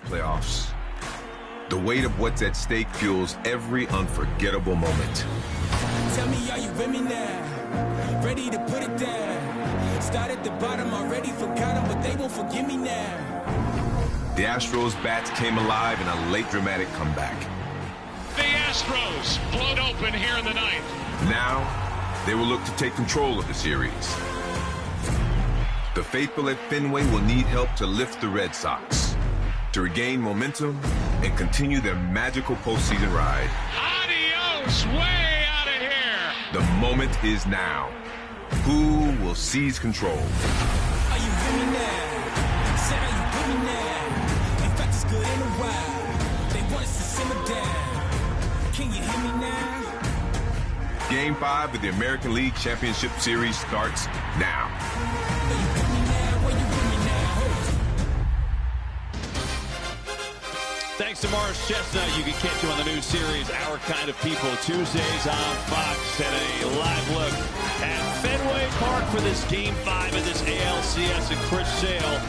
Playoffs. The weight of what's at stake fuels every unforgettable moment. Tell me, are you with me now? Ready to put it down? Start at the bottom, already forgot them, but they won't forgive me now. The Astros' bats came alive in a late dramatic comeback. The Astros blowed open here in the ninth. Now, they will look to take control of the series. The faithful at Fenway will need help to lift the Red Sox, to regain momentum and continue their magical postseason ride. Adios, way out of here. The moment is now. Who will seize control? Are you with me now? Said, are you with me now? In fact, it's good in a while. They want us to simmer down. Can you hear me now? Game 5 of the American League Championship Series starts now. Are you with me now? Are you with me now? Thanks to Morris Chestnut, you can catch him on the new series, Our Kind of People, Tuesdays on Fox, and a live look at Fenway Park for this Game 5 of this ALCS, and Chris Sale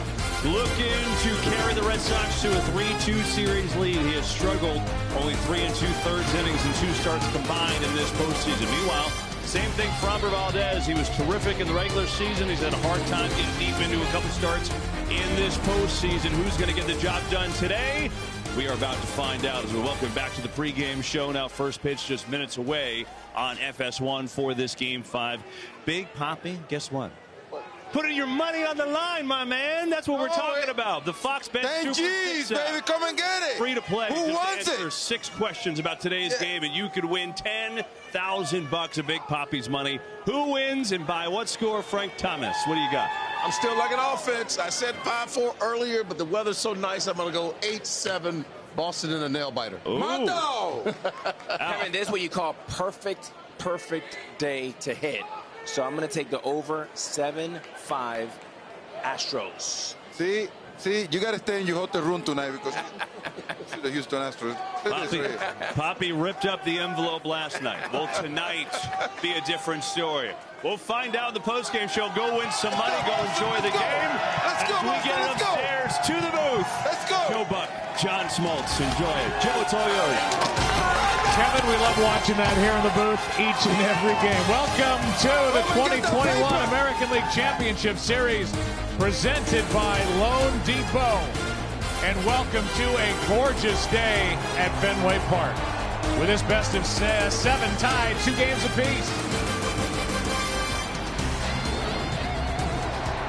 looking to carry the Red Sox to a 3-2 series lead. He has struggled, only 3 2/3 innings and 2 starts combined in this postseason. Meanwhile, same thing for Framber Valdez. He was terrific in the regular season. He's had a hard time getting deep into a couple starts in this postseason. Who's going to get the job done today? We are about to find out as we welcome back to the pregame show. Now first pitch just minutes away on FS1 for this Game 5. Big Poppy, guess what? Putting your money on the line, my man. That's what we're talking about. The Fox Bet Thank Super G's, Pizza. baby. Come and get it. Free to play. Who Just wants answer it? 6 questions about today's game, and you could win $10,000 of Big Poppy's money. Who wins and by what score? Frank Thomas, what do you got? I'm still liking offense. I said 5-4 earlier, but the weather's so nice, I'm going to go 8-7 Boston in a nail-biter. My dog. Kevin, this is what you call perfect day to hit. So I'm going to take the over 7-5 Astros. See, you got to stay in your hotel room tonight because the Houston Astros. Poppy ripped up the envelope last night. Will tonight be a different story? We'll find out in the postgame show. Go win some money. Go enjoy the game. Let's go, we get it upstairs to the booth. Let's go. Joe Buck, John Smoltz. Enjoy it. Joe, it's all yours. Kevin, we love watching that here in the booth each and every game. Welcome to the 2021 American League Championship Series presented by Loan Depot. And welcome to a gorgeous day at Fenway Park. With this best of 7 tied, 2 games apiece.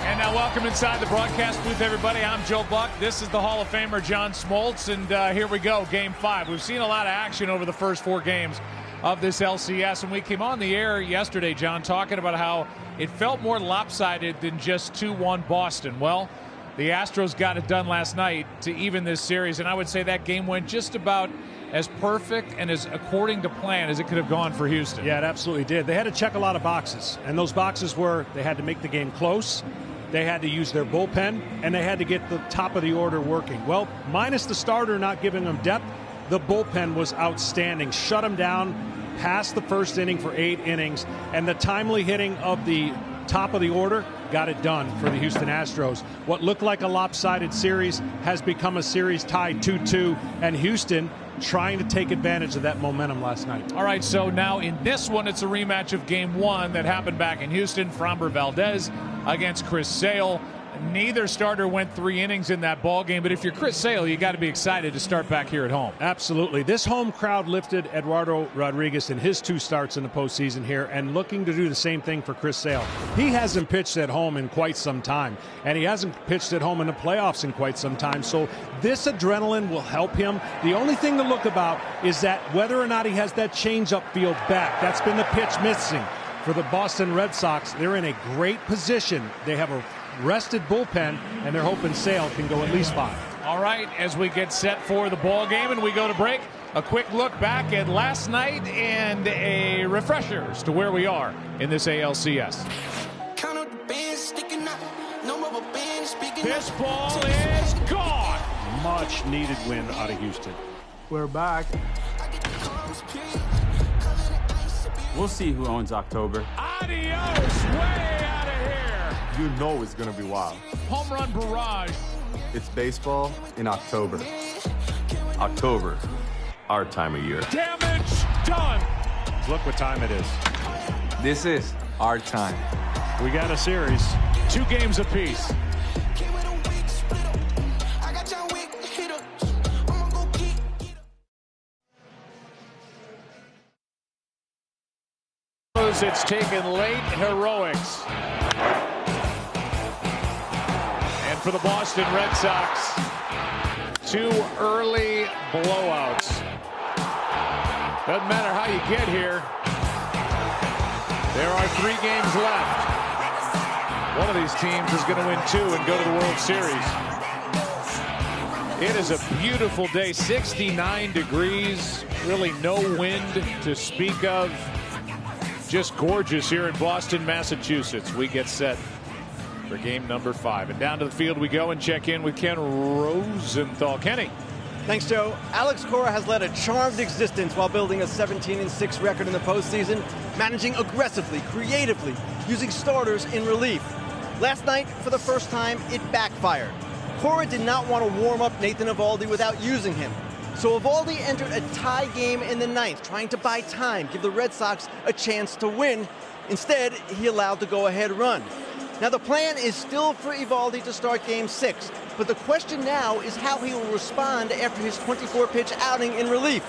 And now welcome inside the broadcast booth, everybody. I'm Joe Buck. This is the Hall of Famer, John Smoltz. And here we go, Game 5. We've seen a lot of action over the first 4 games of this LCS. And we came on the air yesterday, John, talking about how it felt more lopsided than just 2-1 Boston. Well, the Astros got it done last night to even this series. And I would say that game went just about as perfect and as according to plan as it could have gone for Houston. Yeah, it absolutely did. They had to check a lot of boxes. And those boxes were they had to make the game close. They had to use their bullpen, and they had to get the top of the order working. Well, minus the starter not giving them depth, the bullpen was outstanding. Shut them down past the first inning for 8 innings, and the timely hitting of the top of the order got it done for the Houston Astros. What looked like a lopsided series has become a series tied 2-2, and Houston trying to take advantage of that momentum last night. All right, so now in this one, it's a rematch of Game 1 that happened back in Houston. Framber Valdez against Chris Sale. Neither starter went 3 innings in that ball game, but if you're Chris Sale, you got to be excited to start back here at home. Absolutely. This home crowd lifted Eduardo Rodriguez in his 2 starts in the postseason here, and looking to do the same thing for Chris Sale. He hasn't pitched at home in quite some time, and he hasn't pitched at home in the playoffs in quite some time, so this adrenaline will help him. The only thing to look about is that whether or not he has that changeup field back. That's been the pitch missing for the Boston Red Sox. They're in a great position. They have a rested bullpen, and they're hoping Sale can go at least 5. All right, as we get set for the ball game and we go to break, a quick look back at last night and a refresher as to where we are in this ALCS. This ball is gone. Much needed win out of Houston. We're back. We'll see who owns October. Adios, way out of here. You know it's going to be wild. Home run barrage It's baseball in October. October, our time of year. Damage done. Look what time it is. This is our time. We got a series. 2 games apiece. It's taken late heroics. And for the Boston Red Sox, 2 early blowouts. Doesn't matter how you get here. There are 3 games left. One of these teams is going to win 2 and go to the World Series. It is a beautiful day, 69 degrees, really no wind to speak of. Just gorgeous here in Boston, Massachusetts. We get set for game number 5. And down to the field we go and check in with Ken Rosenthal. Kenny. Thanks, Joe. Alex Cora has led a charmed existence while building a 17-6 record in the postseason, managing aggressively, creatively, using starters in relief. Last night, for the first time, it backfired. Cora did not want to warm up Nathan Eovaldi without using him. So Eovaldi entered a tie game in the 9th, trying to buy time, give the Red Sox a chance to win. Instead, he allowed the go-ahead run. Now, the plan is still for Eovaldi to start Game 6, but the question now is how he will respond after his 24-pitch outing in relief.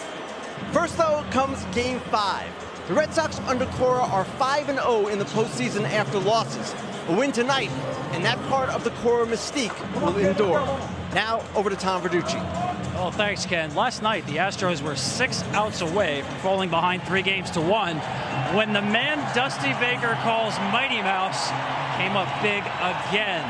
First, though, comes Game 5. The Red Sox under Cora are 5-0 in the postseason after losses. A win tonight, and that part of the Cora mystique will endure. Now, over to Tom Verducci. Well, thanks, Ken. Last night, the Astros were 6 outs away from falling behind 3-1 when the man Dusty Baker calls Mighty Mouse came up big again.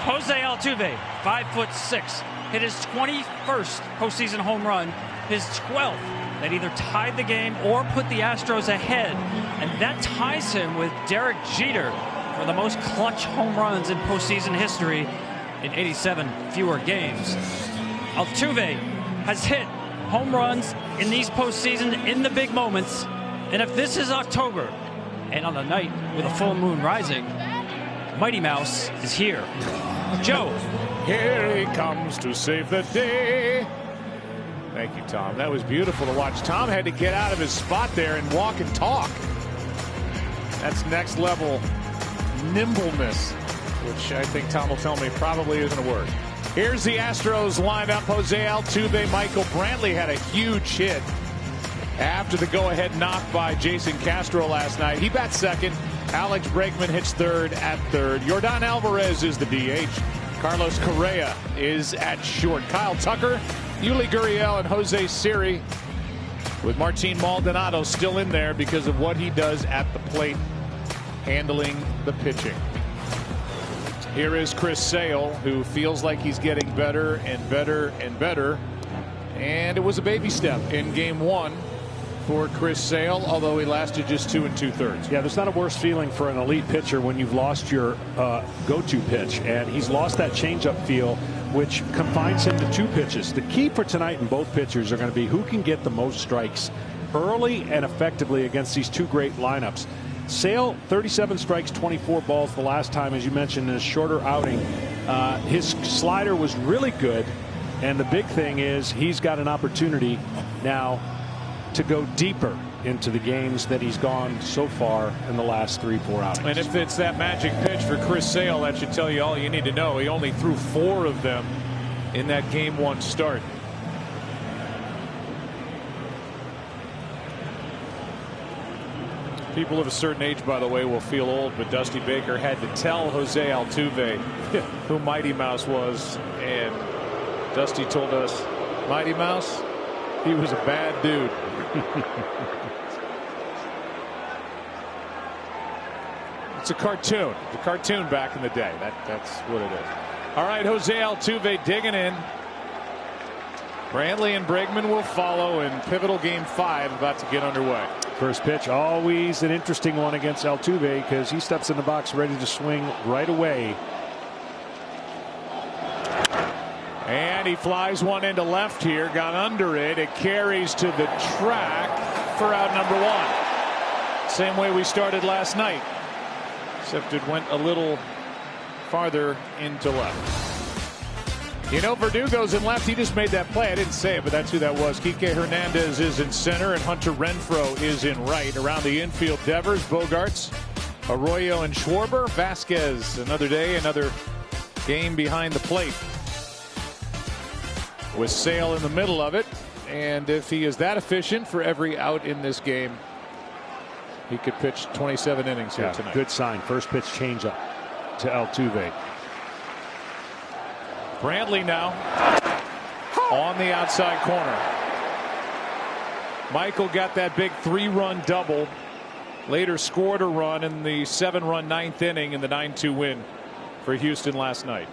Jose Altuve, 5'6", hit his 21st postseason home run, his 12th that either tied the game or put the Astros ahead. And that ties him with Derek Jeter for the most clutch home runs in postseason history in 87 fewer games. Altuve has hit home runs in these postseason in the big moments. And if this is October, and on a night with a full moon rising, Mighty Mouse is here. Joe. Here he comes to save the day. Thank you, Tom. That was beautiful to watch. Tom had to get out of his spot there and walk and talk. That's next level nimbleness, which I think Tom will tell me probably isn't a word. Here's the Astros lineup. Jose Altuve, Michael Brantley had a huge hit after the go-ahead knock by Jason Castro last night. He bats second. Alex Bregman hits third at third. Yordan Alvarez is the DH. Carlos Correa is at short. Kyle Tucker, Yuli Gurriel, and Jose Siri, with Martin Maldonado still in there because of what he does at the plate, handling the pitching. Here is Chris Sale, who feels like he's getting better and better and better. And it was a baby step in game 1 for Chris Sale, although he lasted just 2 2/3. Yeah, there's not a worse feeling for an elite pitcher when you've lost your go-to pitch, and he's lost that changeup feel, which confines him to 2 pitches. The key for tonight in both pitchers are going to be who can get the most strikes early and effectively against these 2 great lineups. Sale, 37 strikes, 24 balls the last time, as you mentioned, in a shorter outing. His slider was really good, and the big thing is he's got an opportunity now to go deeper into the games that he's gone so far in the last 3-4 outings. And if it's that magic pitch for Chris Sale, that should tell you all you need to know. He only threw 4 of them in that game 1 start. People of a certain age, by the way, will feel old, but Dusty Baker had to tell Jose Altuve who Mighty Mouse was, and Dusty told us, Mighty Mouse, he was a bad dude. It's a cartoon. The cartoon back in the day. That's what it is. All right, Jose Altuve digging in. Brantley and Bregman will follow in pivotal game 5 about to get underway. First pitch, always an interesting one against Altuve because he steps in the box ready to swing right away. And he flies one into left here, got under it. It carries to the track for out number 1. Same way we started last night, except it went a little farther into left. You know, Verdugo's in left. He just made that play. I didn't say it, but that's who that was. Kike Hernandez is in center, and Hunter Renfroe is in right. Around the infield, Devers, Bogarts, Arroyo, and Schwarber. Vasquez, another day, another game behind the plate. With Sale in the middle of it. And if he is that efficient for every out in this game, he could pitch 27 innings here tonight. Good sign. First pitch changeup to Altuve. Brantley now on the outside corner. Michael got that big 3-run double. Later scored a run in the 7-run ninth inning in the 9-2 win for Houston last night.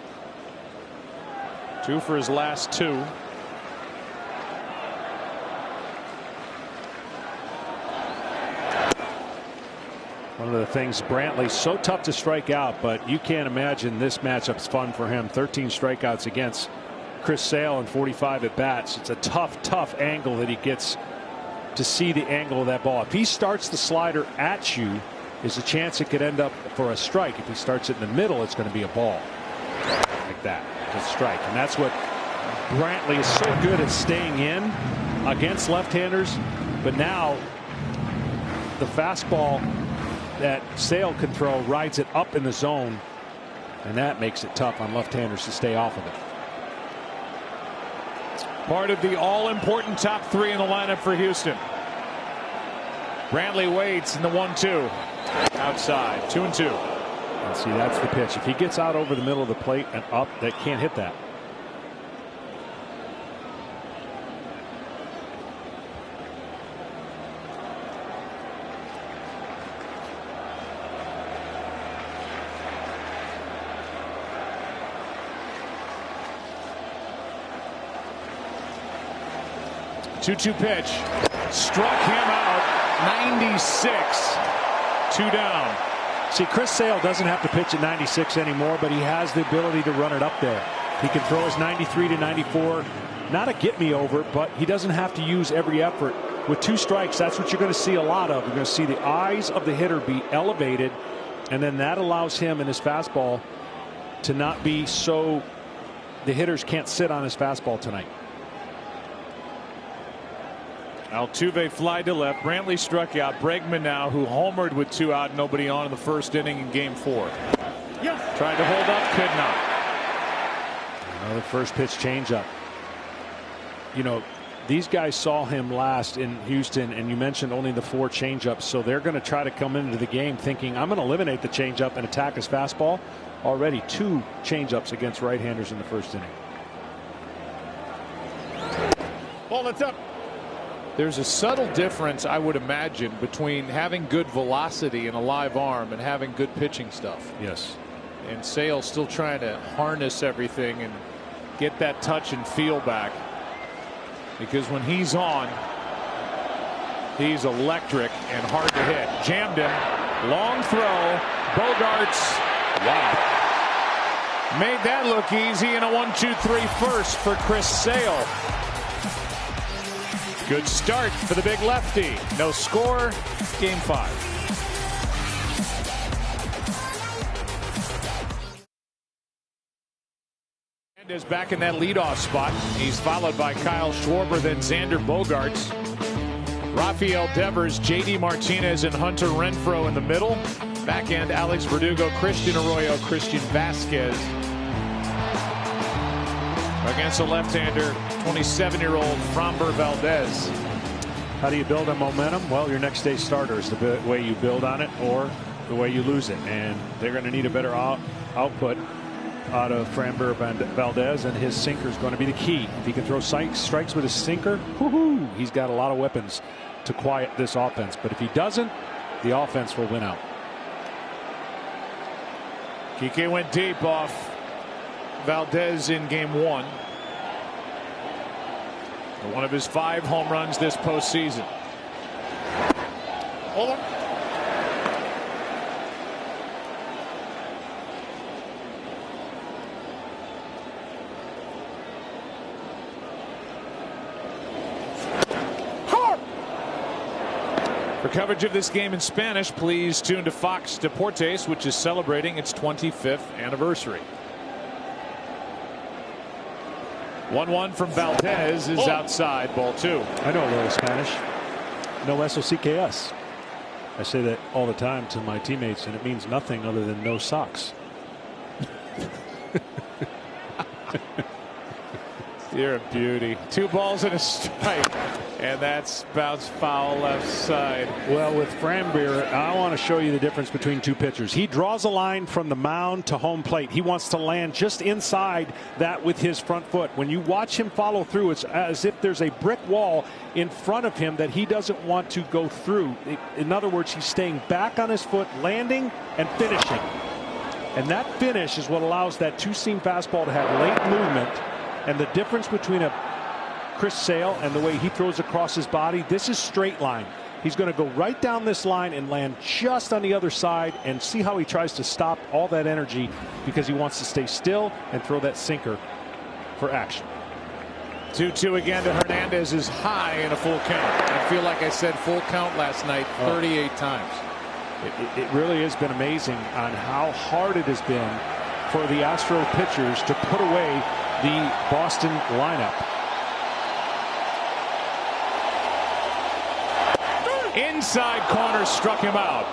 2 for his last 2. One of the things, Brantley's so tough to strike out, but you can't imagine this matchup's fun for him. 13 strikeouts against Chris Sale and 45 at bats. It's a tough angle that he gets to see the angle of that ball. If he starts the slider at you, there's a chance it could end up for a strike. If he starts it in the middle, it's going to be a ball like that. It's a strike, and that's what Brantley is so good at, staying in against left-handers. But now the fastball that Sale can throw rides it up in the zone, and that makes it tough on left-handers to stay off of it. Part of the all-important top 3 in the lineup for Houston. Brantley waits in the 1-2. Outside, 2-2. And see, that's the pitch. If he gets out over the middle of the plate and up, they can't hit that. Two-two pitch. Struck him out. 96. 2 down. See, Chris Sale doesn't have to pitch at 96 anymore, but he has the ability to run it up there. He can throw his 93 to 94. Not a get-me-over, but he doesn't have to use every effort. With 2 strikes, that's what you're going to see a lot of. You're going to see the eyes of the hitter be elevated, and then that allows him and his fastball to not be so the hitters can't sit on his fastball tonight. Altuve fly to left. Brantley struck out. Bregman now, who homered with 2 out, nobody on in the first inning in game 4. Tried to hold up, could not. Another first pitch changeup. You know, these guys saw him last in Houston, and you mentioned only the 4 changeups, so they're going to try to come into the game thinking, I'm going to eliminate the changeup and attack his fastball. Already 2 changeups against right-handers in the first inning. Ball that's up. There's a subtle difference, I would imagine, between having good velocity and a live arm and having good pitching stuff. Yes. And Sale's still trying to harness everything and get that touch and feel back. Because when he's on, he's electric and hard to hit. Jammed him. Long throw. Bogarts. Wow. Made that look easy in a 1-2-3 first for Chris Sale. Good start for the big lefty. No score. Game 5. Hernandez back in that leadoff spot. He's followed by Kyle Schwarber, then Xander Bogaerts. Rafael Devers, JD Martinez, and Hunter Renfroe in the middle. Back end, Alex Verdugo, Christian Arroyo, Christian Vasquez. Against a left-hander, 27-year-old Framber Valdez. How do you build on momentum? Well, your next day starter is the way you build on it or the way you lose it. And they're going to need a better output out of Framber Valdez, and his sinker is going to be the key. If he can throw strikes with his sinker, whoo-hoo, he's got a lot of weapons to quiet this offense. But if he doesn't, the offense will win out. Kike went deep off Valdez in game 1. One of his 5 home runs this postseason. Hold on. For coverage of this game in Spanish, please tune to Fox Deportes, which is celebrating its 25th anniversary. 1-1 from Valdez is outside, ball 2. I know a little Spanish. No SOCKS. I say that all the time to my teammates, and it means nothing other than no socks. You're a beauty. 2 balls and a strike. And that's bounced foul left side. Well, with Framber, I want to show you the difference between 2 pitchers. He draws a line from the mound to home plate. He wants to land just inside that with his front foot. When you watch him follow through, it's as if there's a brick wall in front of him that he doesn't want to go through. In other words, he's staying back on his foot, landing and finishing. And that finish is what allows that 2-seam fastball to have late movement. And the difference between a Chris Sale and the way he throws across his body, this is straight line. He's going to go right down this line and land just on the other side, and see how he tries to stop all that energy because he wants to stay still and throw that sinker for action. 2-2 again to Hernandez is high in a full count. I feel like I said full count last night 38 times. It really has been amazing on how hard it has been for the Astro pitchers to put away the Boston lineup. Inside corner, struck him out.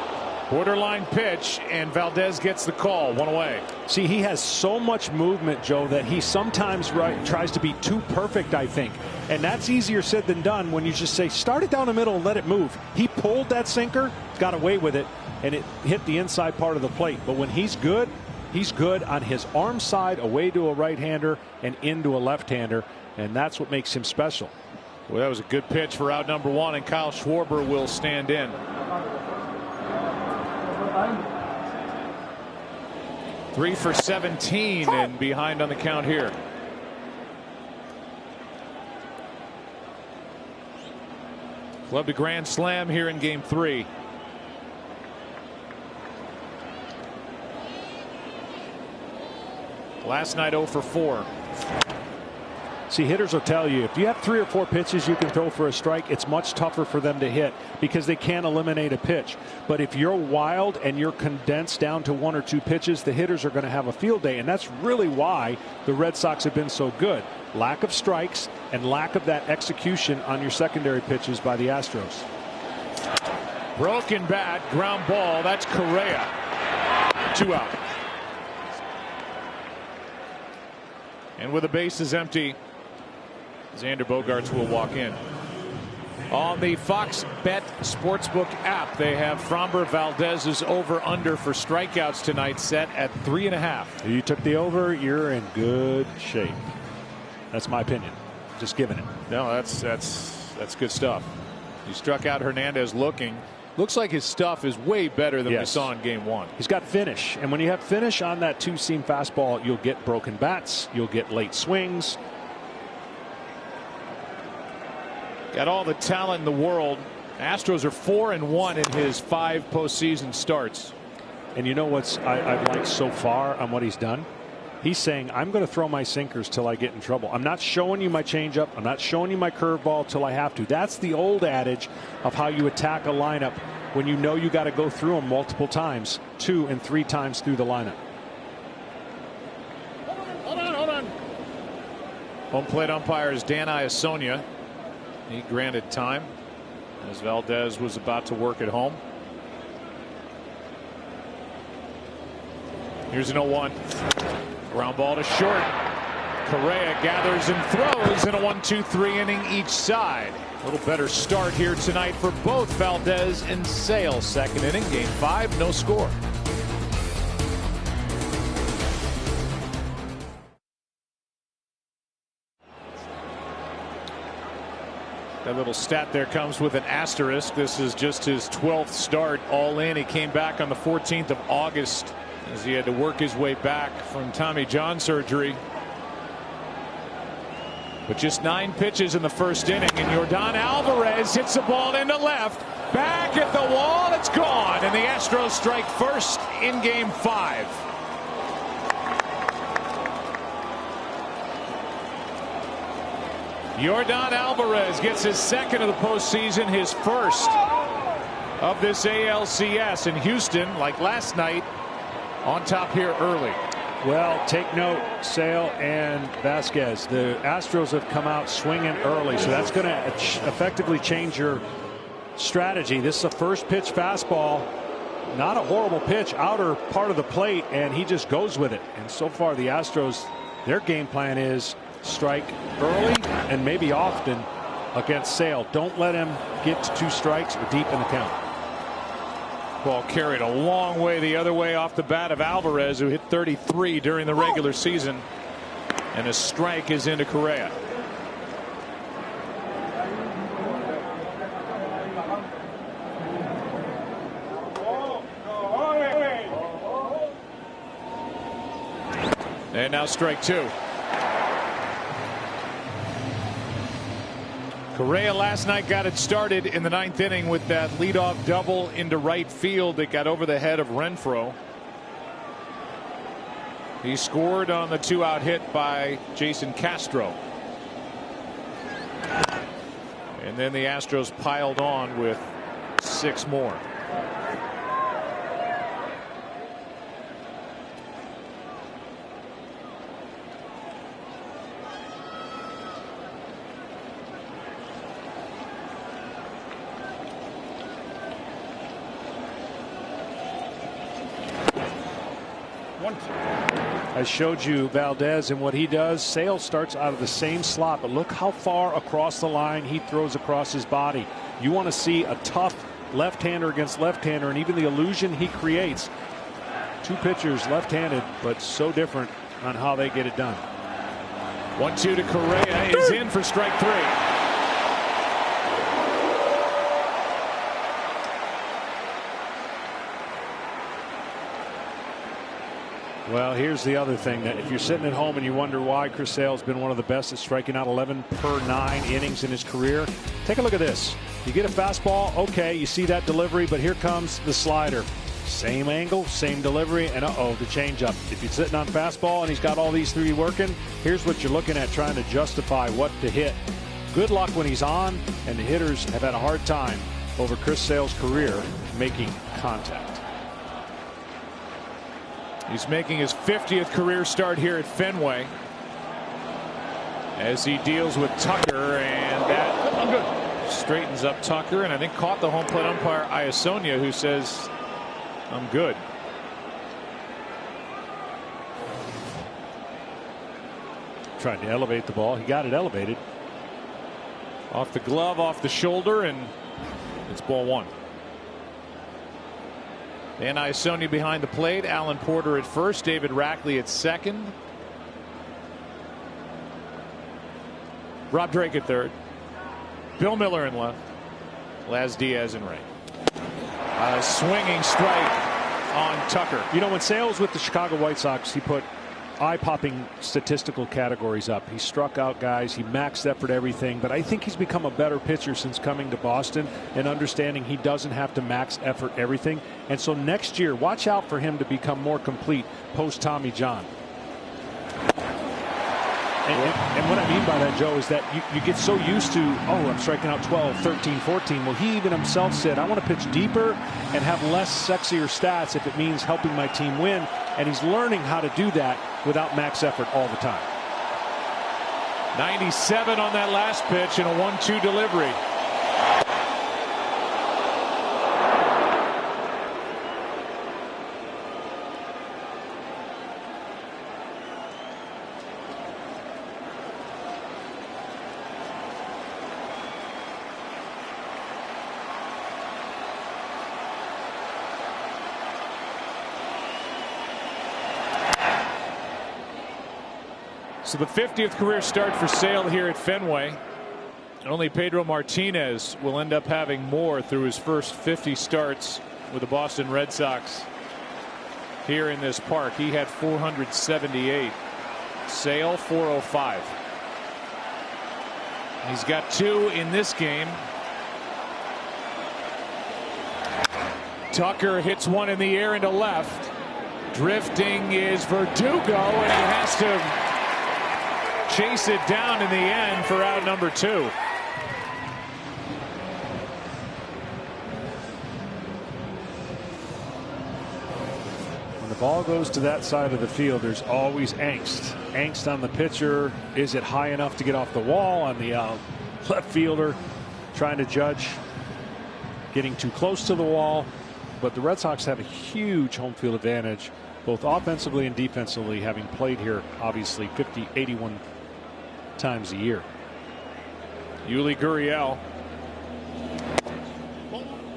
Borderline pitch, and Valdez gets the call. 1 away. See, he has so much movement, Joe, that he sometimes tries to be too perfect, I think. And that's easier said than done when you just say, start it down the middle and let it move. He pulled that sinker, got away with it, and it hit the inside part of the plate. But when he's good on his arm side, away to a right-hander and into a left-hander, and that's what makes him special. Well, that was a good pitch for out number 1, and Kyle Schwarber will stand in. Three for 17 and behind on the count here. Clubbed a grand slam here in game 3. Last night 0 for 4. See, hitters will tell you if you have 3 or 4 pitches you can throw for a strike, it's much tougher for them to hit because they can't eliminate a pitch. But if you're wild and you're condensed down to 1 or 2 pitches, the hitters are going to have a field day. And that's really why the Red Sox have been so good. Lack of strikes and lack of that execution on your secondary pitches by the Astros. Broken bat, ground ball. That's Correa. 2 out. And with the bases empty, Xander Bogaerts will walk in. On the Fox Bet Sportsbook app, they have Framber Valdez's over-under for strikeouts tonight set at 3.5. You took the over, you're in good shape. That's my opinion. Just giving it. No, that's good stuff. He struck out Hernandez looking. Looks like his stuff is way better than we saw in game 1. He's got finish, and when you have finish on that 2-seam fastball, you'll get broken bats, you'll get late swings. Got all the talent in the world. Astros are 4-1 in his 5 postseason starts. And you know what's I've liked so far on what he's done? He's saying, I'm going to throw my sinkers till I get in trouble. I'm not showing you my changeup. I'm not showing you my curveball till I have to. That's the old adage of how you attack a lineup when you know you got to go through them multiple times, 2 and 3 times through the lineup. Hold on. Home plate umpire is Dan Iasonia. He granted time as Valdez was about to work at home. Here's an 0-1. Ground ball to short. Correa gathers and throws in a 1-2-3 inning each side. A little better start here tonight for both Valdez and Sale. Second inning, game 5, no score. That little stat there comes with an asterisk. This is just his 12th start all in. He came back on the 14th of August as he had to work his way back from Tommy John surgery. But just 9 pitches in the first inning, and Yordan Alvarez hits the ball into left. Back at the wall, it's gone, and the Astros strike first in game 5. Yordan Alvarez gets his second of the postseason, his first of this ALCS, in Houston, like last night, on top here early. Well, take note, Sale and Vasquez. The Astros have come out swinging early, so that's going to effectively change your strategy. This is a first pitch fastball. Not a horrible pitch, outer part of the plate, and he just goes with it. And so far, the Astros, their game plan is strike early and maybe often against Sale. Don't let him get to 2 strikes or deep in the count. Ball carried a long way the other way off the bat of Alvarez, who hit 33 during the regular season. And a strike is into Correa. And now strike 2. Correa last night got it started in the 9th inning with that leadoff double into right field that got over the head of Renfroe. He scored on the 2-out hit by Jason Castro. And then the Astros piled on with 6 more. I showed you Valdez and what he does. Sale starts out of the same slot, but look how far across the line he throws across his body. You want to see a tough left-hander against left-hander, and even the illusion he creates. 2 pitchers left-handed, but so different on how they get it done. 1-2 to Correa is in for strike 3. Well, here's the other thing, that if you're sitting at home and you wonder why Chris Sale's been one of the best at striking out 11 per 9 innings in his career, take a look at this. You get a fastball, okay, you see that delivery, but here comes the slider. Same angle, same delivery, and uh-oh, the changeup. If you're sitting on fastball and he's got all these 3 working, here's what you're looking at, trying to justify what to hit. Good luck when he's on, and the hitters have had a hard time over Chris Sale's career making contact. He's making his 50th career start here at Fenway as he deals with Tucker, and that straightens up Tucker, and I think caught the home plate umpire Iasonia, who says, I'm good. Tried to elevate the ball. He got it elevated. Off the glove, off the shoulder, and it's ball 1. Dan Iasonia behind the plate. Alan Porter at first. David Rackley at second. Rob Drake at third. Bill Miller in left. Laz Diaz in right. A swinging strike on Tucker. You know, when Sale was with the Chicago White Sox, he put eye-popping statistical categories up. He struck out guys. He maxed effort everything. But I think he's become a better pitcher since coming to Boston and understanding he doesn't have to max effort everything. And so next year, watch out for him to become more complete post Tommy John. And what I mean by that, Joe, is that you get so used to, oh, I'm striking out 12, 13, 14. Well, he even himself said, I want to pitch deeper and have less sexier stats if it means helping my team win. And he's learning how to do that without max effort all the time. 97 on that last pitch and a 1-2 delivery. So the 50th career start for Sale here at Fenway. Only Pedro Martinez will end up having more through his first 50 starts with the Boston Red Sox here in this park. He had 478. Sale 405. He's got 2 in this game. Tucker hits one in the air into left. Drifting is Verdugo, and he has to chase it down in the end for out number 2. When the Ball goes to that side of the field. There's always angst. Angst on the pitcher. Is it high enough to get off the wall? On the left fielder trying to judge getting too close to the wall. But the Red Sox have a huge home field advantage, both offensively and defensively, having played here obviously 81 times a year. Yuli Gurriel.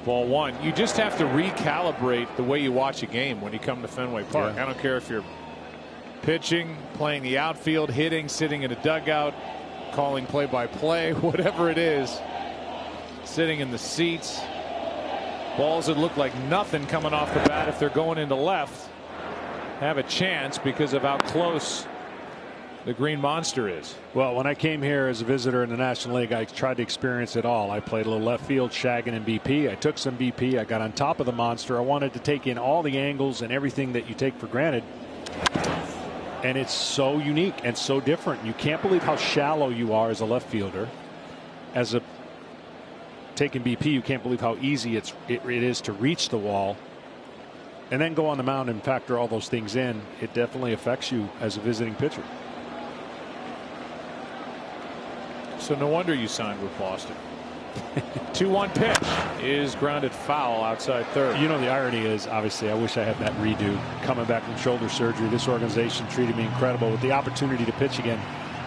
Ball one. You just have to recalibrate the way you watch a game when you come to Fenway Park. I don't care if you're pitching, playing the outfield, hitting, sitting in a dugout, calling play-by-play, whatever it is, sitting in the seats. Balls that look like nothing coming off the bat if they're going into left have a chance because of how close the Green Monster is. Well, when I came here as a visitor in the National League, I tried to experience it all. I played a little left field, shagging and BP. I took some BP. I got on top of the monster. I wanted to take in all the angles and everything that you take for granted. And it's so unique and so different. You can't believe how shallow you are as a left fielder. As a taking BP, you can't believe how easy it is to reach the wall and then go on the mound and factor all those things in. It definitely affects you as a visiting pitcher. So no wonder you signed with Boston. 2-1 pitch is grounded foul outside third. You know, the irony is, obviously, I wish I had that redo. Coming back from shoulder surgery, this organization treated me incredible with the opportunity to pitch again.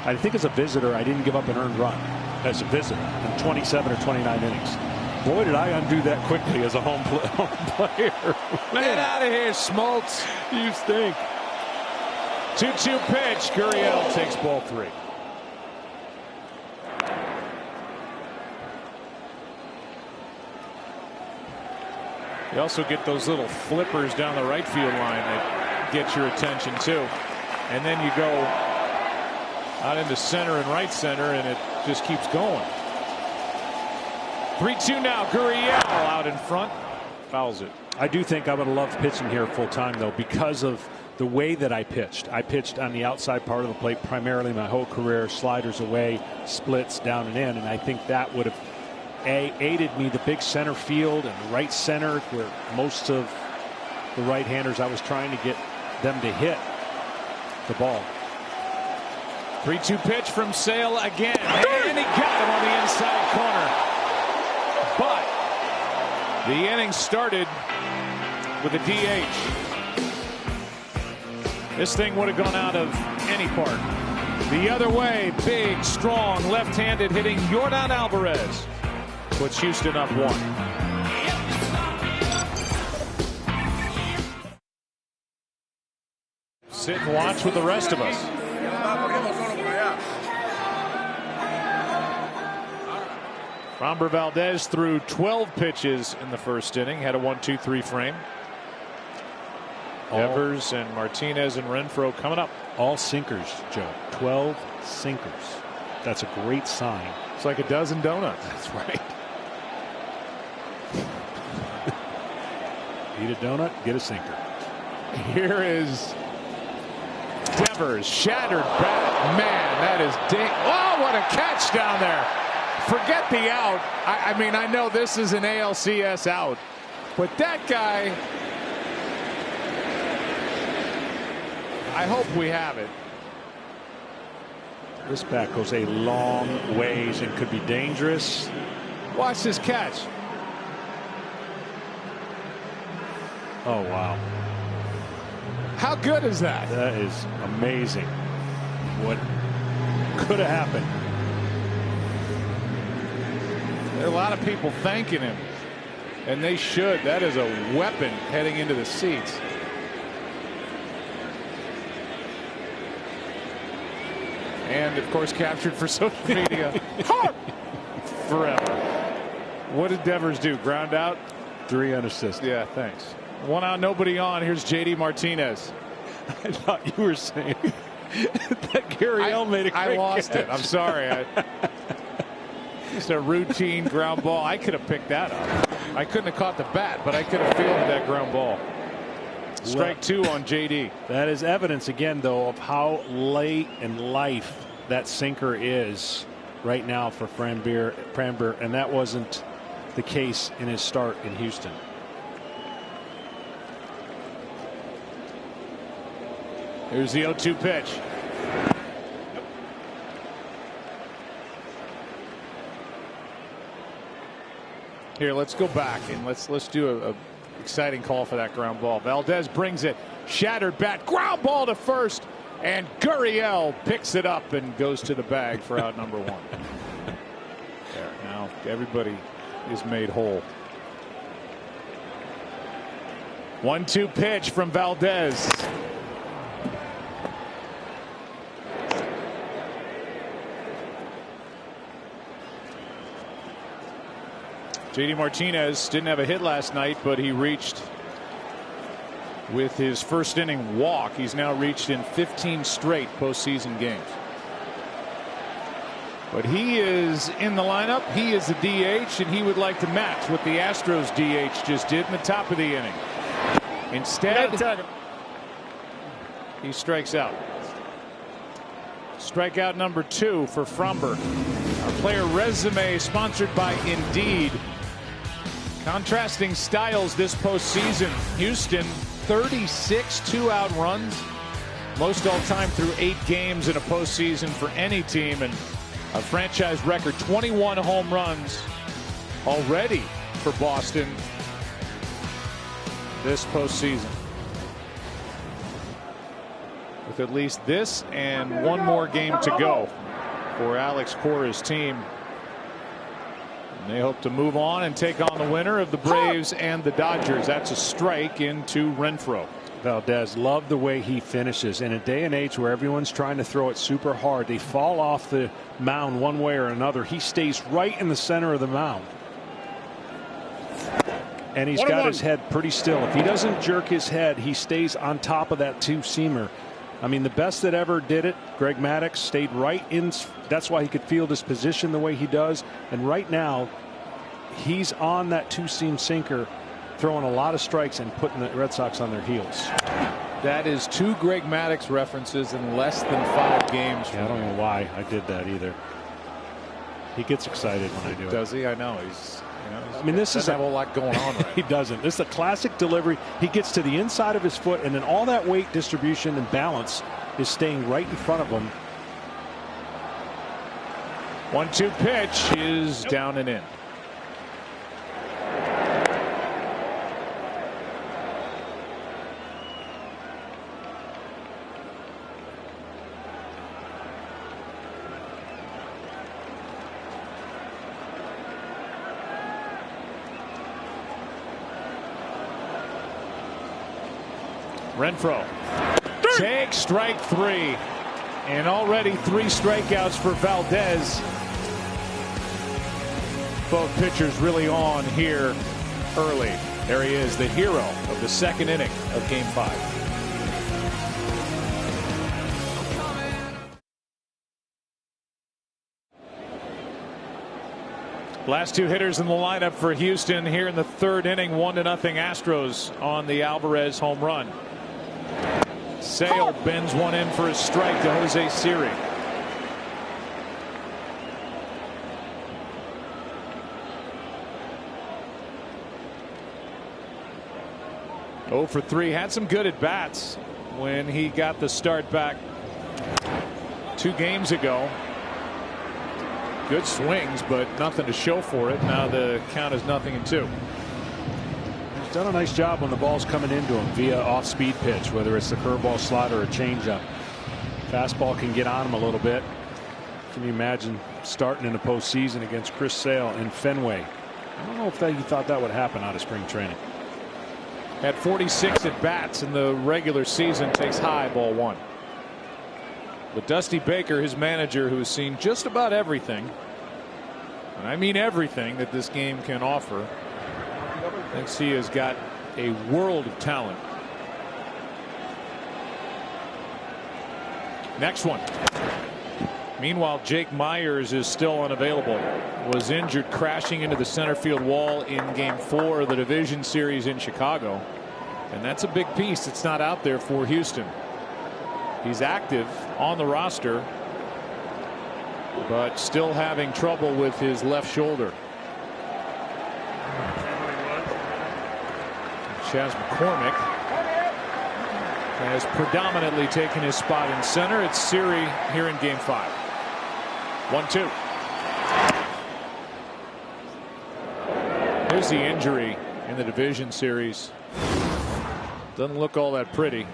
I think as a visitor, I didn't give up an earned run as a visitor in 27 or 29 innings. Boy, did I undo that quickly as a home player. Get out of here, Smoltz. You stink. 2-2 pitch. Gurriel takes ball three. You also get those little flippers down the right field line that get your attention too. And then you go out into center and right center and it just keeps going. 3-2 now. Gurriel out in front. Fouls it. I do think I would have loved pitching here full time though, because of the way that I pitched. I pitched on the outside part of the plate primarily my whole career. Sliders away, splits down and in. And I think that would have aided me. The big center field and right center where most of the right-handers, I was trying to get them to hit the ball. 3-2 pitch from Sale again, and he got him on the inside corner. But the inning started with a DH. This thing would have gone out of any park. The other way, big, strong, left-handed hitting Yordan Alvarez puts Houston up 1. Sit and watch with the rest of us. Framber Valdez threw 12 pitches in the first inning, had a 1-2-3 frame. Evers and Martinez and Renfroe coming up. All sinkers, Joe. 12 sinkers. That's a great sign. It's like a dozen donuts. That's right. Eat a donut, get a sinker. Here is Devers, shattered bat. Man, that is oh, what a catch down there. Forget the out. I mean, I know this is an ALCS out, but that guy, I hope we have it. This bat goes a long ways and could be dangerous. Watch this catch. Oh, wow. How good is that? That is amazing. What could have happened? There are a lot of people thanking him, and they should. That is a weapon heading into the seats. And, of course, captured for social media. Forever. What did Devers do? Ground out? 3 unassisted. Yeah, thanks. 1 out, nobody on. Here's JD Martinez. I thought you were saying that Gurriel made a great I lost catch. it. I'm sorry. Just a routine ground ball. I could have picked that up. I couldn't have caught the bat, but I could have fielded that ground ball. Strike 2 on JD. That is evidence again, though, of how late in life that sinker is right now for Framber, and that wasn't the case in his start in Houston. Here's the 0-2 pitch. Here, let's go back and let's do a exciting call for that ground ball. Valdez brings it, shattered bat, ground ball to first, and Gurriel picks it up and goes to the bag for out number 1. There, now everybody is made whole. 1-2 pitch from Valdez. JD Martinez didn't have a hit last night, but he reached with his first inning walk. He's now reached in 15 straight postseason games. But he is in the lineup. He is the DH, and he would like to match what the Astros DH just did in the top of the inning. Instead, he strikes out. Strikeout number 2 for Fromberg. Our player resume sponsored by Indeed. Contrasting styles this postseason. Houston, 36 2-out runs, most all time through 8 games in a postseason for any team, and a franchise record 21 home runs already for Boston this postseason. With at least this and one more game to go for Alex Cora's team. And they hope to move on and take on the winner of the Braves and the Dodgers. That's a strike into Renfroe. Valdez, love the way he finishes. In a day and age where everyone's trying to throw it super hard, they fall off the mound one way or another. He stays right in the center of the mound. And he's got his head pretty still. If he doesn't jerk his head, he stays on top of that two-seamer. I mean, the best that ever did it, Greg Maddux, stayed right in. That's why he could field his position the way he does. And right now, he's on that two-seam sinker, throwing a lot of strikes and putting the Red Sox on their heels. That is 2 Greg Maddux references in less than 5 games. Yeah, I don't know why I did that either. He gets excited when I do it. Does he? I know. He's. I mean, this is a whole lot going on. Right? He doesn't. This is a classic delivery. He gets to the inside of his foot, and then all that weight distribution and balance is staying right in front of him. 1-2 pitch is down and in. Renfroe takes strike 3, and already 3 strikeouts for Valdez. Both pitchers really on here early. There he is, the hero of the second inning of Game 5. Last 2 hitters in the lineup for Houston here in the 3rd inning. 1-0 Astros on the Alvarez home run. Sale bends one in for a strike to Jose Siri. Oh for 3. Had some good at bats when he got the start back 2 games ago. Good swings, but nothing to show for it. Now the count is 0-2. He's done a nice job when the ball's coming into him via off-speed pitch, whether it's the curveball, slider, or changeup. Fastball can get on him a little bit. Can you imagine starting in the postseason against Chris Sale in Fenway? I don't know if he thought that would happen out of spring training. At 46 at bats in the regular season, takes high, ball 1. But Dusty Baker, his manager, who has seen just about everything, and I mean everything that this game can offer, thinks he has got a world of talent. Next one. Meanwhile, Jake Myers is still unavailable. Was injured crashing into the center field wall in Game 4 of the division series in Chicago. And that's a big piece that's not out there for Houston. He's active on the roster, but still having trouble with his left shoulder. Chas McCormick has predominantly taken his spot in center. It's Siri here in game 5. 1-2. Here's the injury in the division series. Doesn't look all that pretty,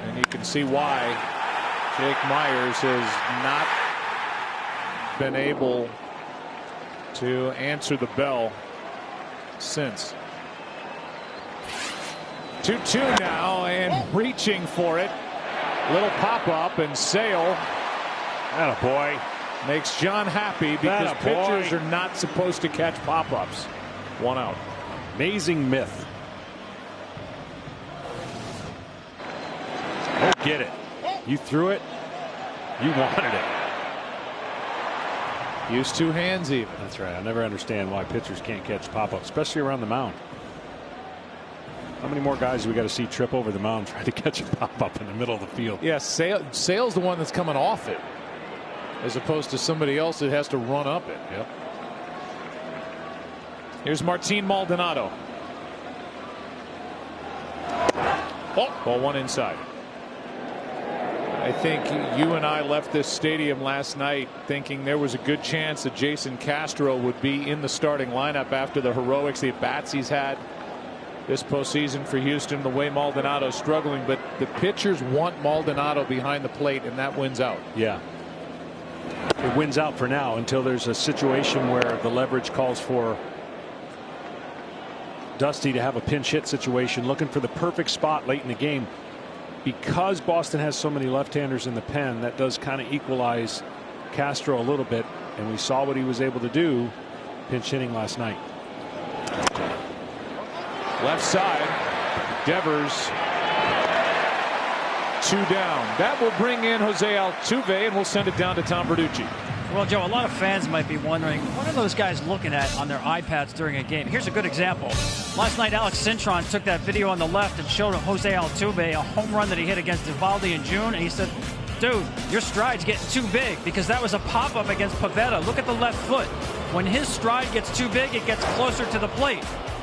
and you can see why. Jake Myers has not been able to answer the bell since. 2-2 now, and reaching for it. Little pop-up, and Sale, attaboy, makes John happy because pitchers are not supposed to catch pop-ups. 1 out. Amazing myth. Oh, get it. You threw it. You wanted it. Use 2 hands even. That's right. I never understand why pitchers can't catch pop-up, especially around the mound. How many more guys do we got to see trip over the mound trying to catch a pop-up in the middle of the field? Yeah, Sale's the one that's coming off it, as opposed to somebody else that has to run up it. Yep. Here's Martin Maldonado. Ball 1 inside. I think you and I left this stadium last night thinking there was a good chance that Jason Castro would be in the starting lineup after the heroics, the at-bats he's had this postseason for Houston, the way Maldonado's struggling. But the pitchers want Maldonado behind the plate, and that wins out. Yeah. It wins out for now until there's a situation where the leverage calls for Dusty to have a pinch hit situation, looking for the perfect spot late in the game. Because Boston has so many left-handers in the pen, that does kind of equalize Castro a little bit, and we saw what he was able to do pinch hitting last night. Left side, Devers, 2 down. That will bring in Jose Altuve, and we'll send it down to Tom Verducci. Well, Joe, a lot of fans might be wondering, what are those guys looking at on their iPads during a game? Here's a good example. Last night, Alex Cintron took that video on the left and showed Jose Altuve a home run that he hit against Eovaldi in June, and he said, dude, your stride's getting too big, because that was a pop-up against Pivetta. Look at the left foot. When his stride gets too big, it gets closer to the plate.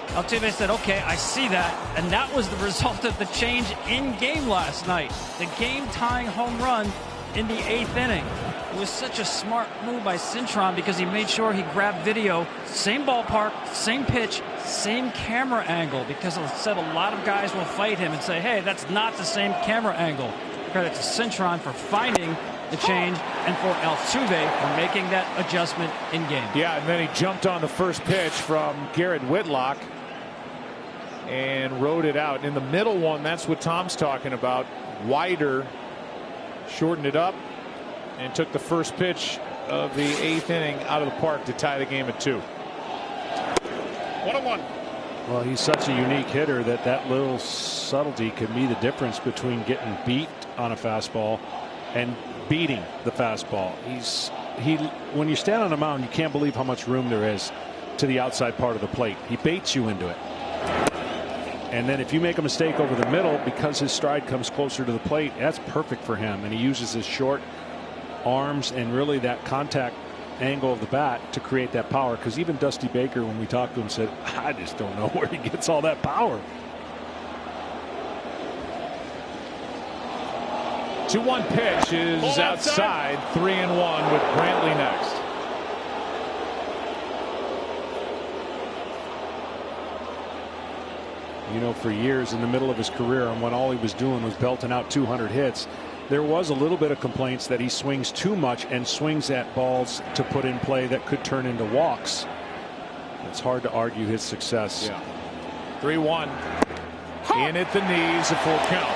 Altuve said, okay, I see that, and that was the result of the change in game last night. The game-tying home run in the 8th inning. It was such a smart move by Cintron because he made sure he grabbed video, same ballpark, same pitch, same camera angle, because he said a lot of guys will fight him and say, hey, that's not the same camera angle. Credit to Cintron for finding the change and for Altuve for making that adjustment in game. Yeah, and then he jumped on the first pitch from Garrett Whitlock and rode it out. In the middle one, that's what Tom's talking about. Wider, shortened it up, and took the first pitch of the 8th inning out of the park to tie the game at 2. 1-1. Well, he's such a unique hitter that little subtlety could be the difference between getting beat on a fastball and beating the fastball. When you stand on a mound, you can't believe how much room there is to the outside part of the plate. He baits you into it. And then if you make a mistake over the middle, because his stride comes closer to the plate, that's perfect for him. And he uses his short arms and really that contact angle of the bat to create that power. Because even Dusty Baker, when we talked to him, said, I just don't know where he gets all that power. 2-1 pitch is outside. 3-1 with Brantley next. You know, for years in the middle of his career, and when all he was doing was belting out 200 hits, there was a little bit of complaints that he swings too much and swings at balls to put in play that could turn into walks. It's hard to argue his success. Yeah. 3-1. In at the knees, a full count.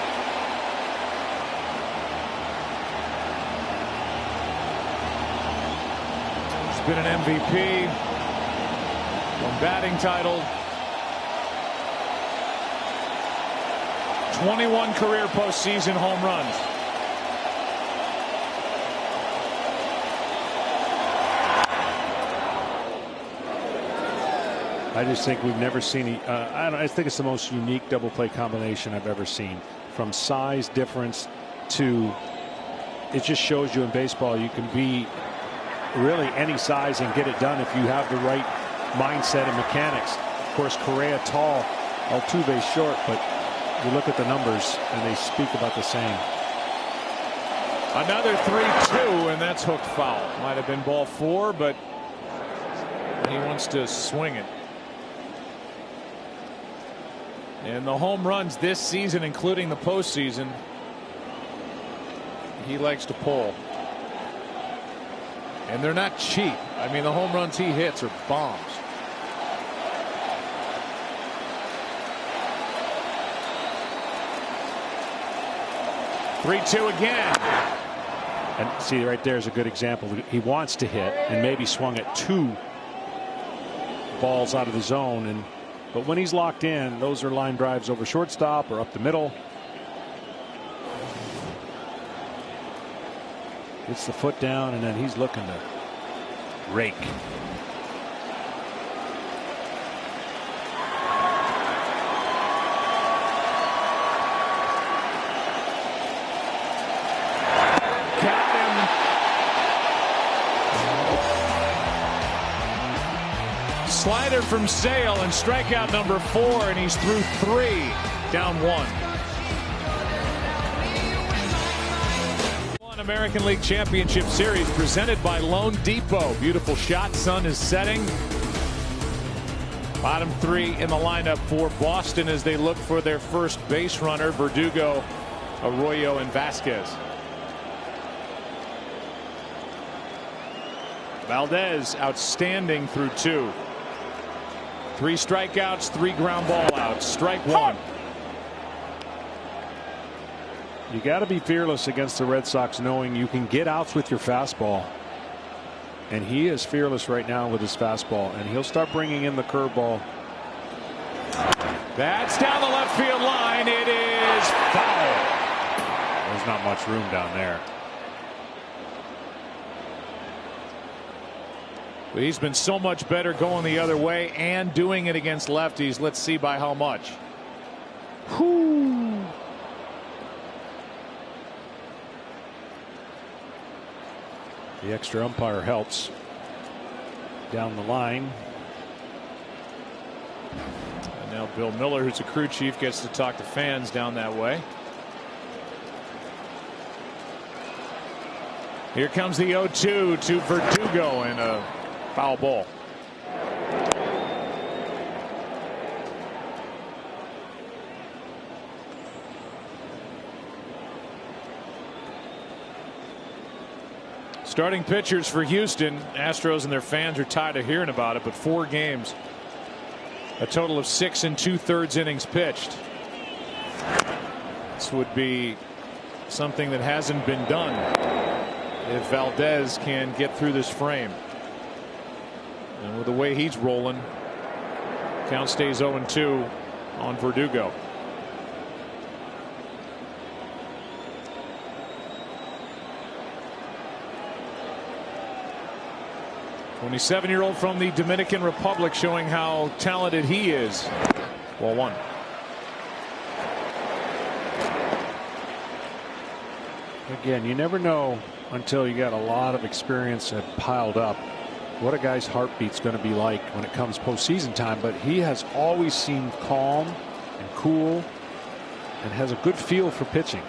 He's been an MVP, won batting title, 21 career postseason home runs. I just think we've never seen. I think it's the most unique double play combination I've ever seen. From size difference to, it just shows you in baseball you can be really any size and get it done if you have the right mindset and mechanics. Of course, Correa tall, Altuve short, but You look at the numbers, and they speak about the same. Another 3-2, and that's hooked foul. Might have been ball 4, but he wants to swing it. And the home runs this season, including the postseason, he likes to pull. And they're not cheap. I mean, the home runs he hits are bombs. Three-two again. And see, right there is a good example. He wants to hit and maybe swung at 2 balls out of the zone. But when he's locked in, those are line drives over shortstop or up the middle. Gets the foot down, and then he's looking to rake. Slider from Sale and strikeout number 4, and he's through 3, down 1. American League Championship Series presented by Loan Depot. Beautiful shot. Sun is setting. Bottom 3 in the lineup for Boston as they look for their first base runner, Verdugo, Arroyo, and Vasquez. Valdez outstanding through 2. 3 strikeouts, 3 ground ball outs. Strike 1. You got to be fearless against the Red Sox, knowing you can get outs with your fastball. And he is fearless right now with his fastball, and he'll start bringing in the curveball. That's down the left field line. It is foul. There's not much room down there. But he's been so much better going the other way and doing it against lefties. Let's see by how much. Whew. The extra umpire helps down the line. And now Bill Miller, who's a crew chief, gets to talk to fans down that way. Here comes the 0-2 to Verdugo, and a foul ball. Starting pitchers for Houston. Astros and their fans are tired of hearing about it, but 4 games. A total of 6 2/3 innings pitched. This would be something that hasn't been done if Valdez can get through this frame. And with the way he's rolling, count stays 0-2 on Verdugo. A 27-year-old from the Dominican Republic, showing how talented he is. Ball 1. Again, you never know until you got a lot of experience piled up what a guy's heartbeat's going to be like when it comes postseason time. But he has always seemed calm and cool and has a good feel for pitching.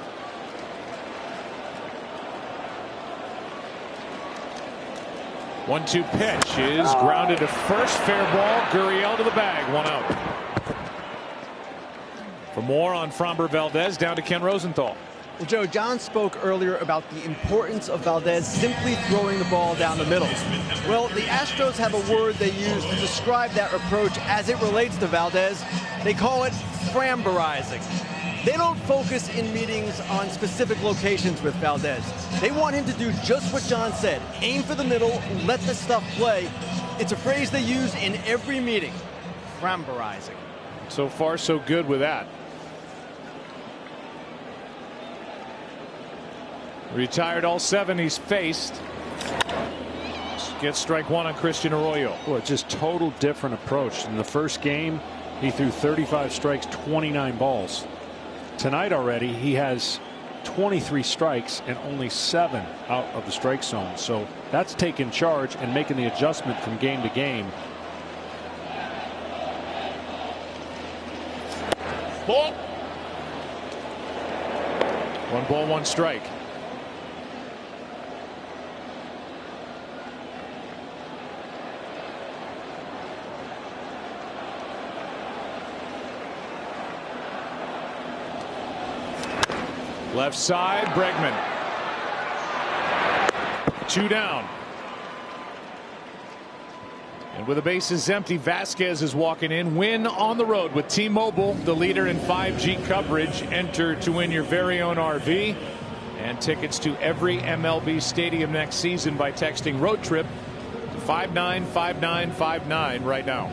One-two pitch is grounded to first. Fair ball. Gurriel to the bag. 1 out. For more on Framber Valdez, down to Ken Rosenthal. Well, Joe, John spoke earlier about the importance of Valdez simply throwing the ball down the middle. Well, the Astros have a word they use to describe that approach as it relates to Valdez. They call it Framberizing. They don't focus in meetings on specific locations with Valdez. They want him to do just what John said. Aim for the middle, let the stuff play. It's a phrase they use in every meeting. Framberizing. So far, so good with that. Retired all 7 he's faced. Gets strike 1 on Christian Arroyo. Well, just total different approach. In the first game, he threw 35 strikes, 29 balls. Tonight already, he has 23 strikes and only 7 out of the strike zone. So that's taking charge and making the adjustment from game to game. Ball. 1 ball, 1 strike. Left side, Bregman. 2 down. And with the bases empty, Vasquez is walking in. Win on the road with T-Mobile, the leader in 5G coverage. Enter to win your very own RV and tickets to every MLB stadium next season by texting road trip to 595959 right now.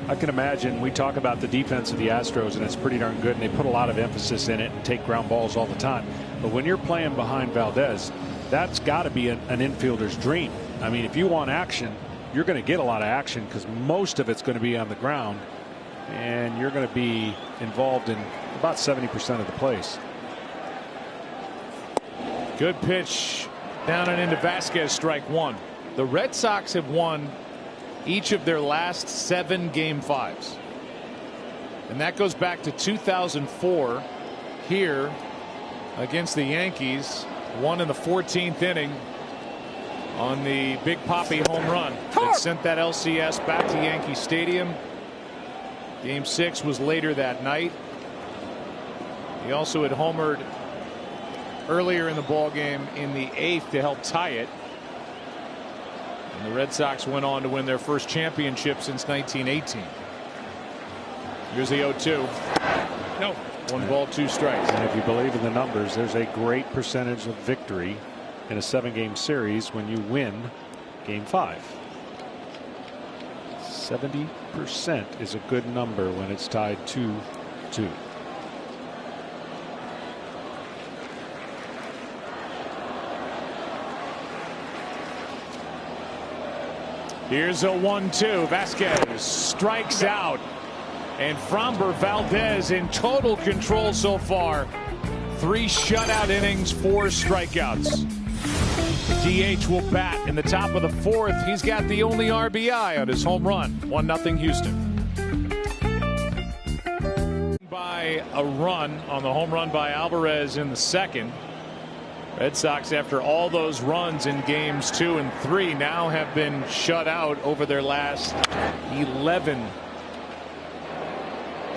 I can imagine. We talk about the defense of the Astros, and it's pretty darn good, and they put a lot of emphasis in it and take ground balls all the time. But when you're playing behind Valdez, that's got to be an infielder's dream. I mean, if you want action, you're going to get a lot of action because most of it's going to be on the ground, and you're going to be involved in about 70% of the plays. Good pitch down and into Vasquez, strike 1. The Red Sox have won each of their last 7 Game 5s. And that goes back to 2004 here against the Yankees. Won in the 14th inning on the Big Papi home run that sent that LCS back to Yankee Stadium. Game 6 was later that night. He also had homered earlier in the ball game in the 8th to help tie it. And the Red Sox went on to win their first championship since 1918. Here's the 0-2. No. 1 ball, 2 strikes. And if you believe in the numbers, there's a great percentage of victory in a 7-game series when you win Game 5. 70% is a good number when it's tied 2-2. Here's a 1-2. Vasquez strikes out. And Framber Valdez in total control so far. 3 shutout innings, 4 strikeouts. DH will bat in the top of the 4th. He's got the only RBI on his home run. 1-0 Houston. By a run on the home run by Alvarez in the 2nd. Red Sox, after all those runs in games 2 and 3, now have been shut out over their last 11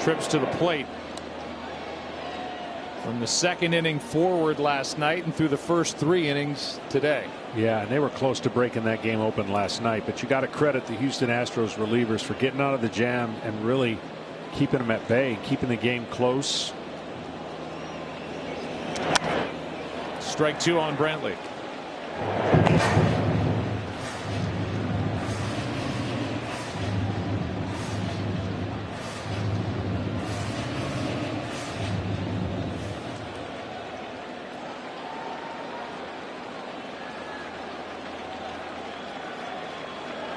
trips to the plate. From the 2nd inning forward last night and through the first 3 innings today. Yeah, and they were close to breaking that game open last night, but you got to credit the Houston Astros relievers for getting out of the jam and really keeping them at bay, keeping the game close. Strike 2 on Brantley.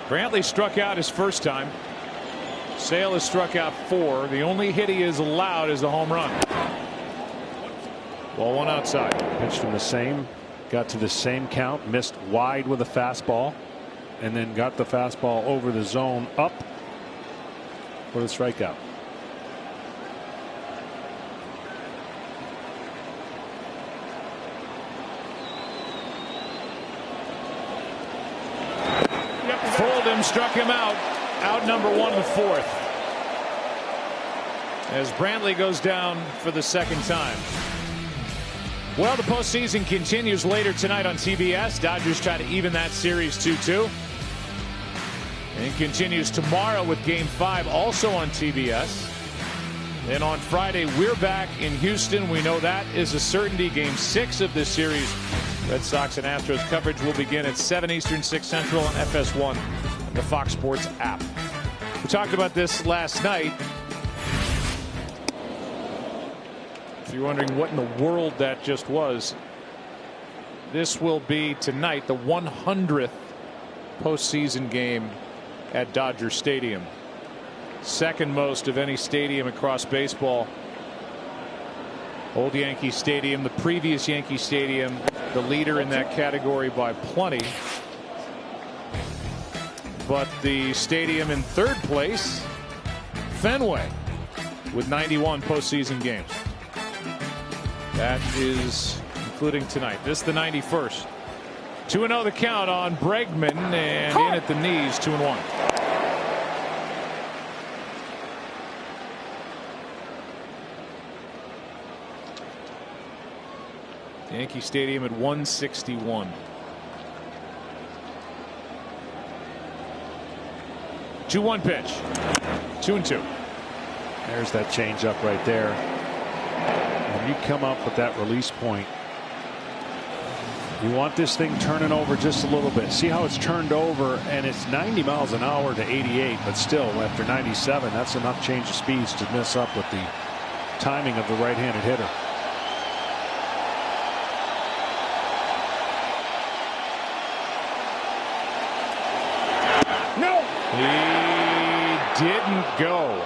Brantley struck out his first time. Sale has struck out 4. The only hit he is allowed is the home run. Ball 1 outside. Pitched from the same, got to the same count, missed wide with a fastball, and then got the fastball over the zone up for the strikeout. Fooled him, struck him out. Out number 1 in the 4th. As Brantley goes down for the 2nd time. Well, the postseason continues later tonight on TBS. Dodgers try to even that series 2-2. And continues tomorrow with Game 5 also on TBS. Then on Friday, we're back in Houston. We know that is a certainty. Game 6 of this series. Red Sox and Astros coverage will begin at 7 Eastern, 6 Central on FS1, the Fox Sports app. We talked about this last night. If you're wondering what in the world that just was, this will be tonight the 100th postseason game at Dodger Stadium. 2nd most of any stadium across baseball. Old Yankee Stadium, the previous Yankee Stadium, the leader in that category by plenty. But the stadium in 3rd place, Fenway, with 91 postseason games. That is including tonight. This is the 91st. 2-0 the count on Bregman, and in at the knees, 2-1. Yankee Stadium at 161. 2-1 pitch. 2-2. There's that changeup right there. When you come up with that release point, you want this thing turning over just a little bit. See how it's turned over, and it's 90 miles an hour to 88, but still, after 97, that's enough change of speeds to mess up with the timing of the right-handed hitter. No! He didn't go.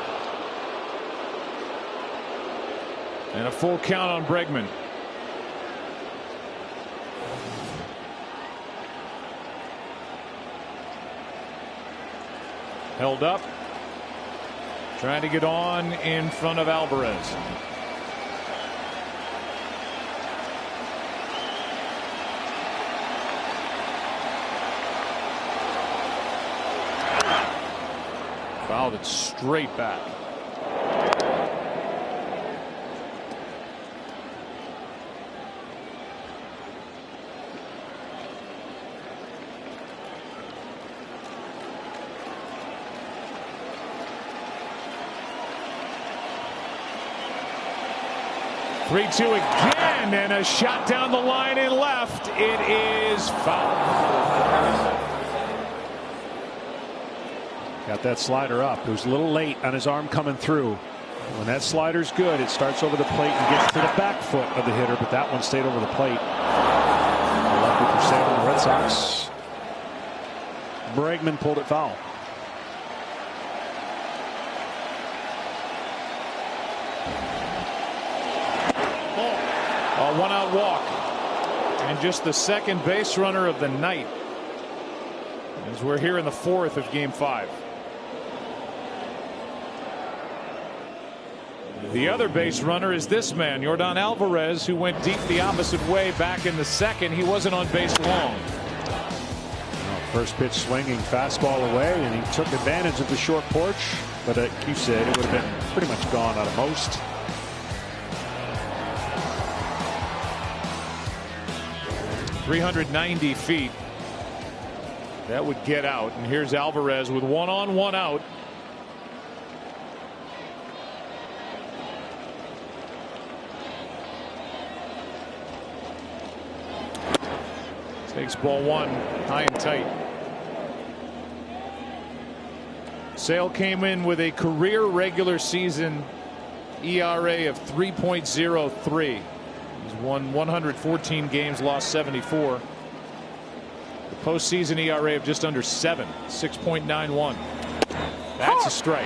And a full count on Bregman. Held up. Trying to get on in front of Alvarez. Fouled it straight back. Three-two again, and a shot down the line in left. It is foul. Got that slider up. It was a little late on his arm coming through. When that slider's good, it starts over the plate and gets to the back foot of the hitter, but that one stayed over the plate. 11% on the Red Sox. Bregman pulled it foul. A one-out walk, and just the second base runner of the night, as we're here in the fourth of Game 5. The other base runner is this man, Yordan Alvarez, who went deep the opposite way back in the second. He wasn't on base long. First pitch swinging, fastball away, and he took advantage of the short porch, but like you said, it would have been pretty much gone out of most. .390 feet. That would get out, and here's Alvarez with one on, one out. Takes ball one, high and tight. Sale came in with a career regular season ERA of 3.03. He's won 114 games, lost 74. The postseason ERA of just under 7, 6.91. That's a strike.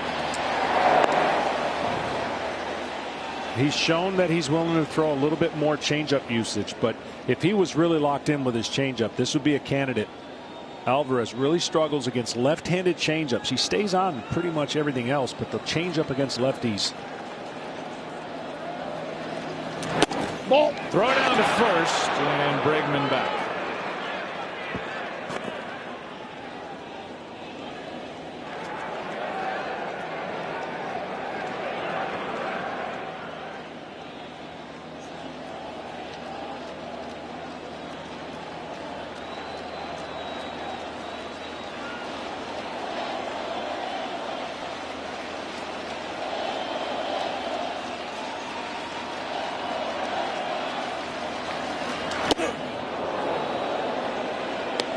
He's shown that he's willing to throw a little bit more changeup usage, but if he was really locked in with his changeup, this would be a candidate. Alvarez really struggles against left-handed changeups. He stays on pretty much everything else, but the changeup against lefties. Ball. Throw down to first, and Bregman back.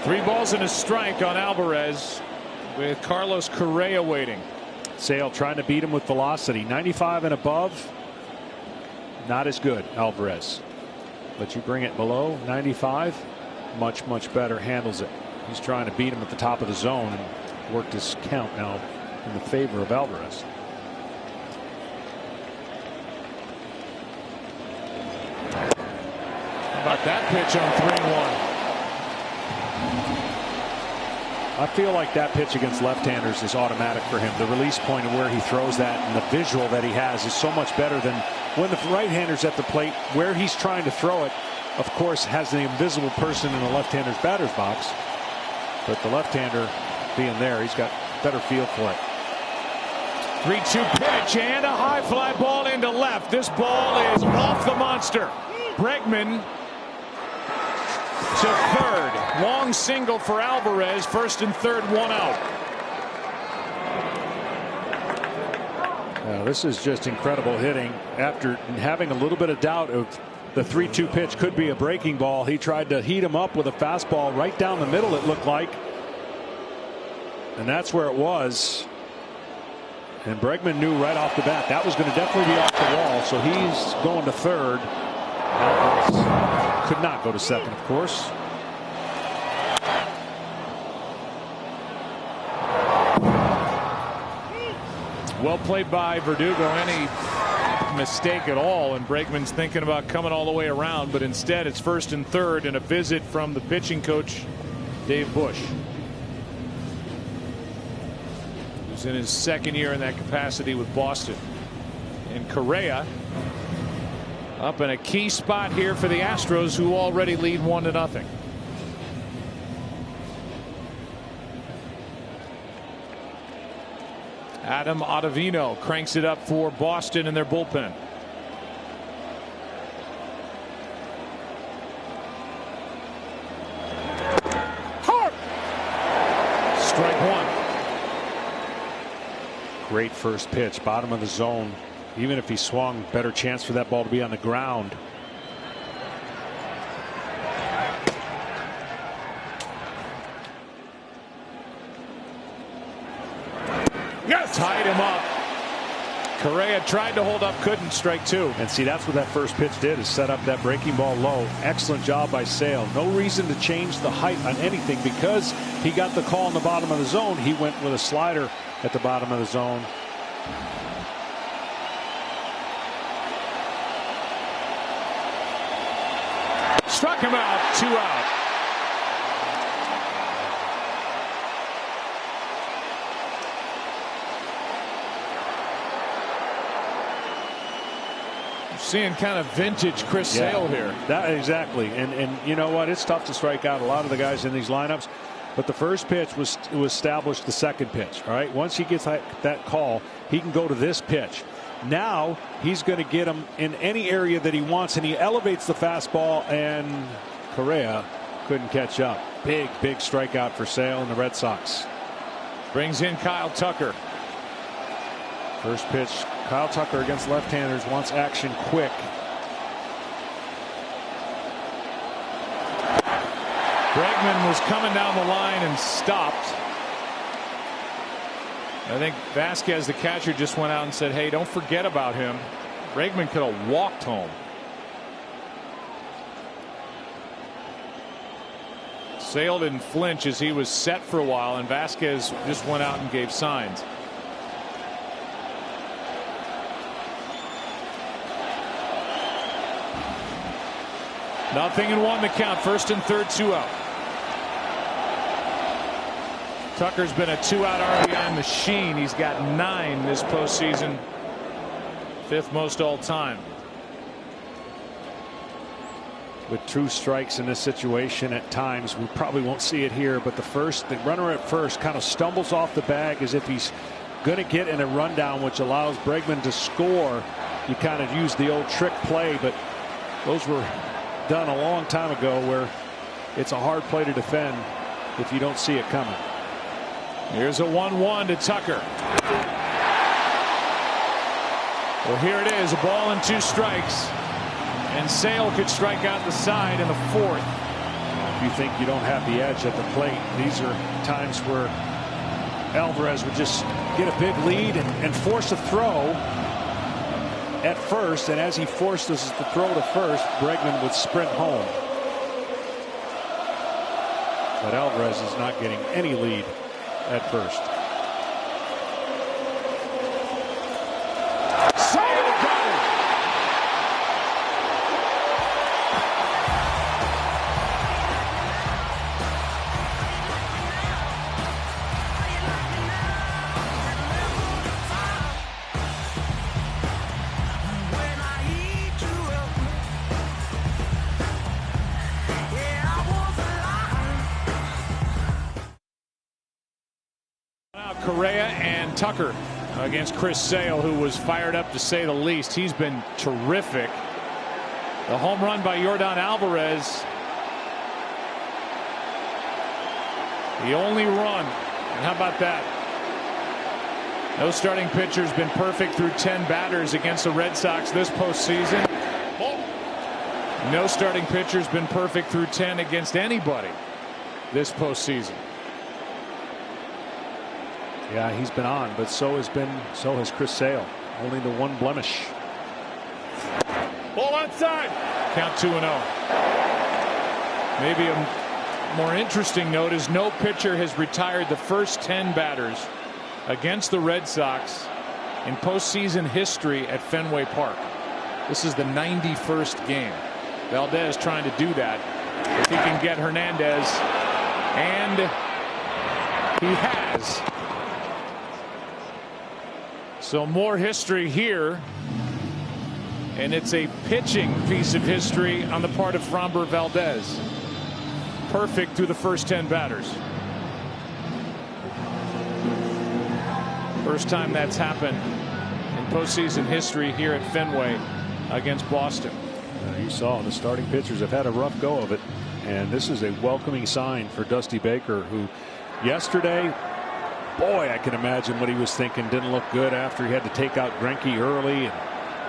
Three balls and a strike on Alvarez, with Carlos Correa waiting. Sale trying to beat him with velocity. 95 and above, not as good, Alvarez. But you bring it below 95, much better, handles it. He's trying to beat him at the top of the zone and worked his count now in the favor of Alvarez. How about that pitch on 3-1? I feel like that pitch against left-handers is automatic for him. The release point of where he throws that and the visual that he has is so much better than when the right-hander's at the plate. Where he's trying to throw it of course, has the invisible person in the left-hander's batter's box. But the left-hander being there, he's got better feel for it. 3-2 pitch and a high fly ball into left. This ball is off the monster. Bregman to third. Long single for Alvarez. First and third, 1 out. This is just incredible hitting. After having a little bit of doubt of the 3-2 pitch could be a breaking ball, he tried to heat him up with a fastball right down the middle, it looked like. And that's where it was. And Bregman knew right off the bat that was going to definitely be off the wall. So he's going to third. Alvarez could not go to second, of course. Well played by Verdugo. Any mistake at all, and Bregman's thinking about coming all the way around, but instead it's first and third, and a visit from the pitching coach, Dave Bush, who's in his second year in that capacity with Boston. And Correa up in a key spot here for the Astros, who already lead 1-0. Adam Ottavino cranks it up for Boston in their bullpen. Hard. Strike one. Great first pitch, bottom of the zone. Even if he swung, better chance for that ball to be on the ground. Yes. Tied him up. Correa tried to hold up, couldn't. Strike two. And see, that's what that first pitch did, is set up that breaking ball low. Excellent job by Sale. No reason to change the height on anything because he got the call in the bottom of the zone. He went with a slider at the bottom of the zone. Struck him out. 2 out. Seeing kind of vintage Chris Sale here. That exactly, and you know what? It's tough to strike out a lot of the guys in these lineups, but the first pitch was established. The second pitch, all right. Once he gets that call, he can go to this pitch. Now he's going to get him in any area that he wants, and he elevates the fastball, and Correa couldn't catch up. Big strikeout for Sale and the Red Sox. Brings in Kyle Tucker. First pitch, Kyle Tucker against left-handers wants action quick. Bregman was coming down the line and stopped. I think Vasquez, the catcher, just went out and said, hey, don't forget about him. Bregman could have walked home. Sale didn't flinch as he was set for a while, and Vasquez just went out and gave signs. Nothing and one to count. First and third, 2 out. Tucker's been a 2-out RBI machine. He's got 9 this postseason. 5th most all time. With true strikes in this situation at times, we probably won't see it here, but the runner at first kind of stumbles off the bag as if he's going to get in a rundown, which allows Bregman to score. You kind of use the old trick play, but those were done a long time ago, where it's a hard play to defend if you don't see it coming. Here's a 1-1 to Tucker. Well, here it is, a ball and 2 strikes, and Sale could strike out the side in the 4th. If you think you don't have the edge at the plate, these are times where Alvarez would just get a big lead and force a throw at first, and as he forces the throw to first, Bregman would sprint home. But Alvarez is not getting any lead at first. Sale got it. Correa and Tucker against Chris Sale, who was fired up to say the least. He's been terrific. The home run by Yordan Alvarez. The only run. And how about that? No starting pitcher's been perfect through 10 batters against the Red Sox this postseason. No starting pitcher's been perfect through 10 against anybody this postseason. Yeah, he's been on, but so has Chris Sale. Only the one blemish. Ball outside. Count 2-0. Maybe a more interesting note is no pitcher has retired the first 10 batters against the Red Sox in postseason history at Fenway Park. This is the 91st game. Valdez trying to do that if he can get Hernandez, and he has. So more history here, and it's a pitching piece of history on the part of Framber Valdez. Perfect through the first 10 batters. First time that's happened in postseason history here at Fenway against Boston. You saw the starting pitchers have had a rough go of it, and this is a welcoming sign for Dusty Baker, who yesterday, boy, I can imagine what he was thinking. Didn't look good after he had to take out Greinke early and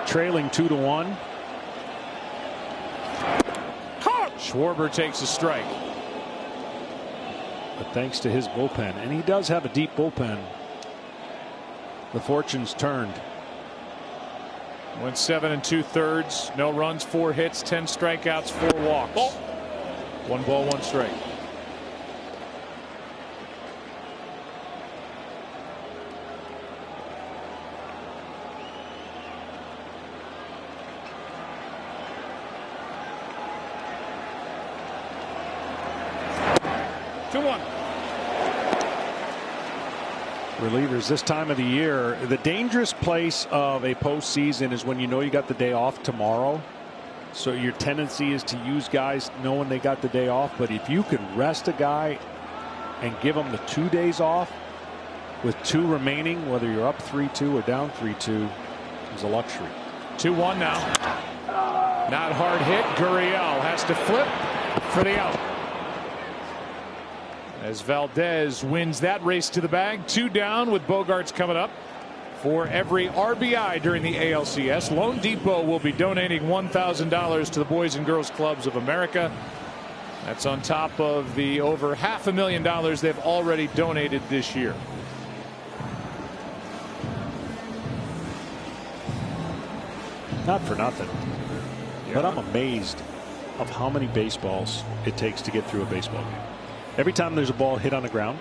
trailing 2-1. Schwarber takes a strike. But thanks to his bullpen, and he does have a deep bullpen, the fortunes turned. Went 7 2/3, no runs, 4 hits, 10 strikeouts, 4 walks. 1 ball, 1 strike. Relievers this time of the year, the dangerous place of a postseason is when you know you got the day off tomorrow. So your tendency is to use guys knowing they got the day off. But if you can rest a guy and give them the 2 days off with 2 remaining, whether you're up 3-2 or down 3-2, is a luxury. 2-1 now. Not hard hit. Gurriel has to flip for the out. As Valdez wins that race to the bag. 2 down with Bogarts coming up. For every RBI during the ALCS, Loan Depot will be donating $1,000 to the Boys and Girls Clubs of America. That's on top of the over $500,000 they've already donated this year. Not for nothing, but I'm amazed of how many baseballs it takes to get through a baseball game. Every time there's a ball hit on the ground,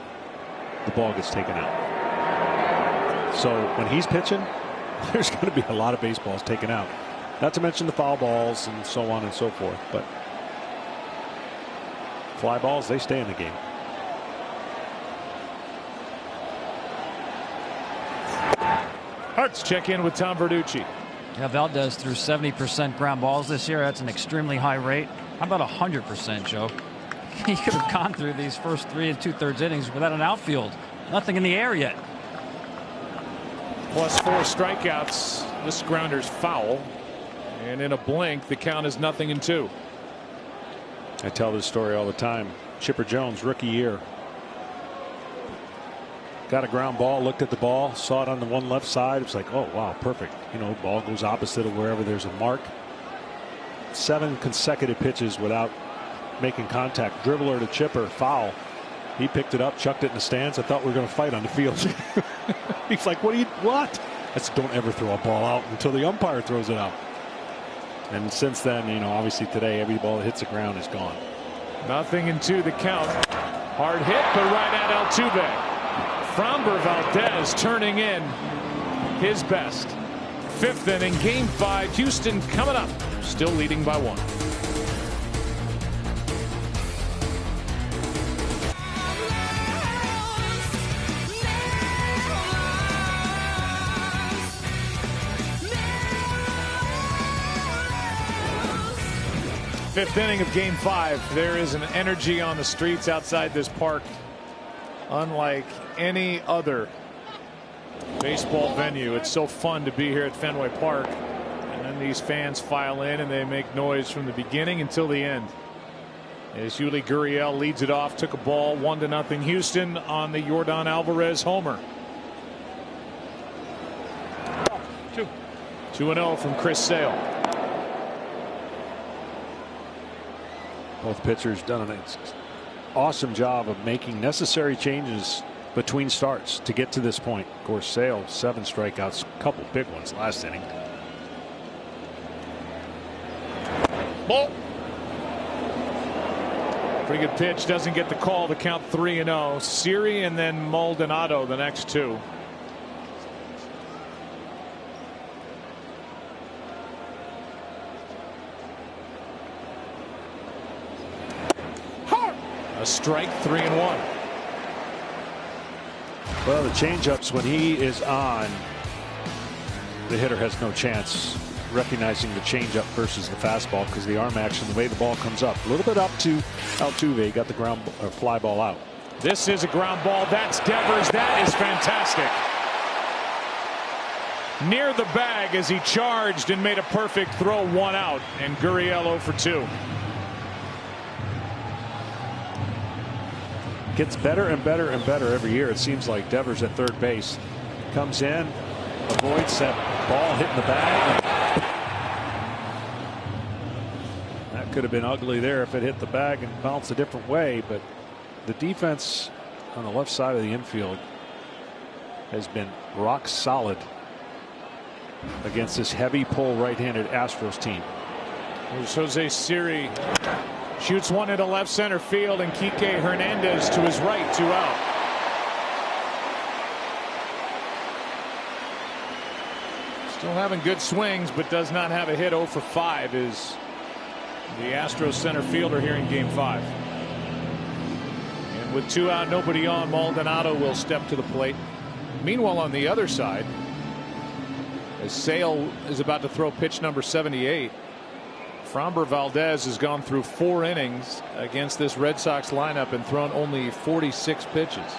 the ball gets taken out. So when he's pitching, there's going to be a lot of baseballs taken out. Not to mention the foul balls and so on and so forth. But fly balls, they stay in the game. Let's check in with Tom Verducci. Yeah, Valdez threw 70% ground balls this year. That's an extremely high rate. How about 100%, Joe? He could have gone through these first 3 2/3 innings without an outfield. Nothing in the air yet. Plus 4 strikeouts. This grounder's foul. And in a blink, the count is 0-2. I tell this story all the time. Chipper Jones, rookie year. Got a ground ball, looked at the ball, saw it on the one left side. It's like, oh, wow, perfect. You know, ball goes opposite of wherever there's a mark. 7 consecutive pitches without making contact. Dribbler to Chipper, foul. He picked it up, chucked it in the stands. I thought we were going to fight on the field. He's like, what? I said, don't ever throw a ball out until the umpire throws it out. And since then, you know, obviously today, every ball that hits the ground is gone. 0-2 the count. Hard hit, but right at Altuve. Framber Valdez turning in his best. 5th inning, game 5. Houston coming up. Still leading by 1. Fifth inning of game 5. There is an energy on the streets outside this park unlike any other baseball venue. It's so fun to be here at Fenway Park. And then these fans file in and they make noise from the beginning until the end. As Yuli Gurriel leads it off, took a ball, 1-0 Houston on the Yordan Alvarez homer. 2-0 from Chris Sale. Both pitchers done an awesome job of making necessary changes between starts to get to this point. Of course, Sale, 7 strikeouts, a couple big ones last inning. Ball. Pretty good pitch, doesn't get the call. To count 3-0. Siri and then Maldonado the next two. A strike, 3-1. Well, the changeups, when he is on, the hitter has no chance recognizing the changeup versus the fastball because the arm action, the way the ball comes up, a little bit up to Altuve, got the ground or fly ball out. This is a ground ball. That's Devers. That is fantastic. Near the bag as he charged and made a perfect throw, 1 out, and Gurriel 0 for 2. Gets better and better and better every year. It seems like Devers at third base comes in, avoids that ball hitting the bag. That could have been ugly there if it hit the bag and bounced a different way, but the defense on the left side of the infield has been rock solid against this heavy pull right-handed Astros team. Here's Jose Siri. Shoots one into left center field, and Kike Hernandez to his right, 2 out. Still having good swings, but does not have a hit. 0 for 5 is the Astros center fielder here in Game 5. And with 2 out, nobody on, Maldonado will step to the plate. Meanwhile, on the other side, as Sale is about to throw pitch number 78, Framber Valdez has gone through 4 innings against this Red Sox lineup and thrown only 46 pitches.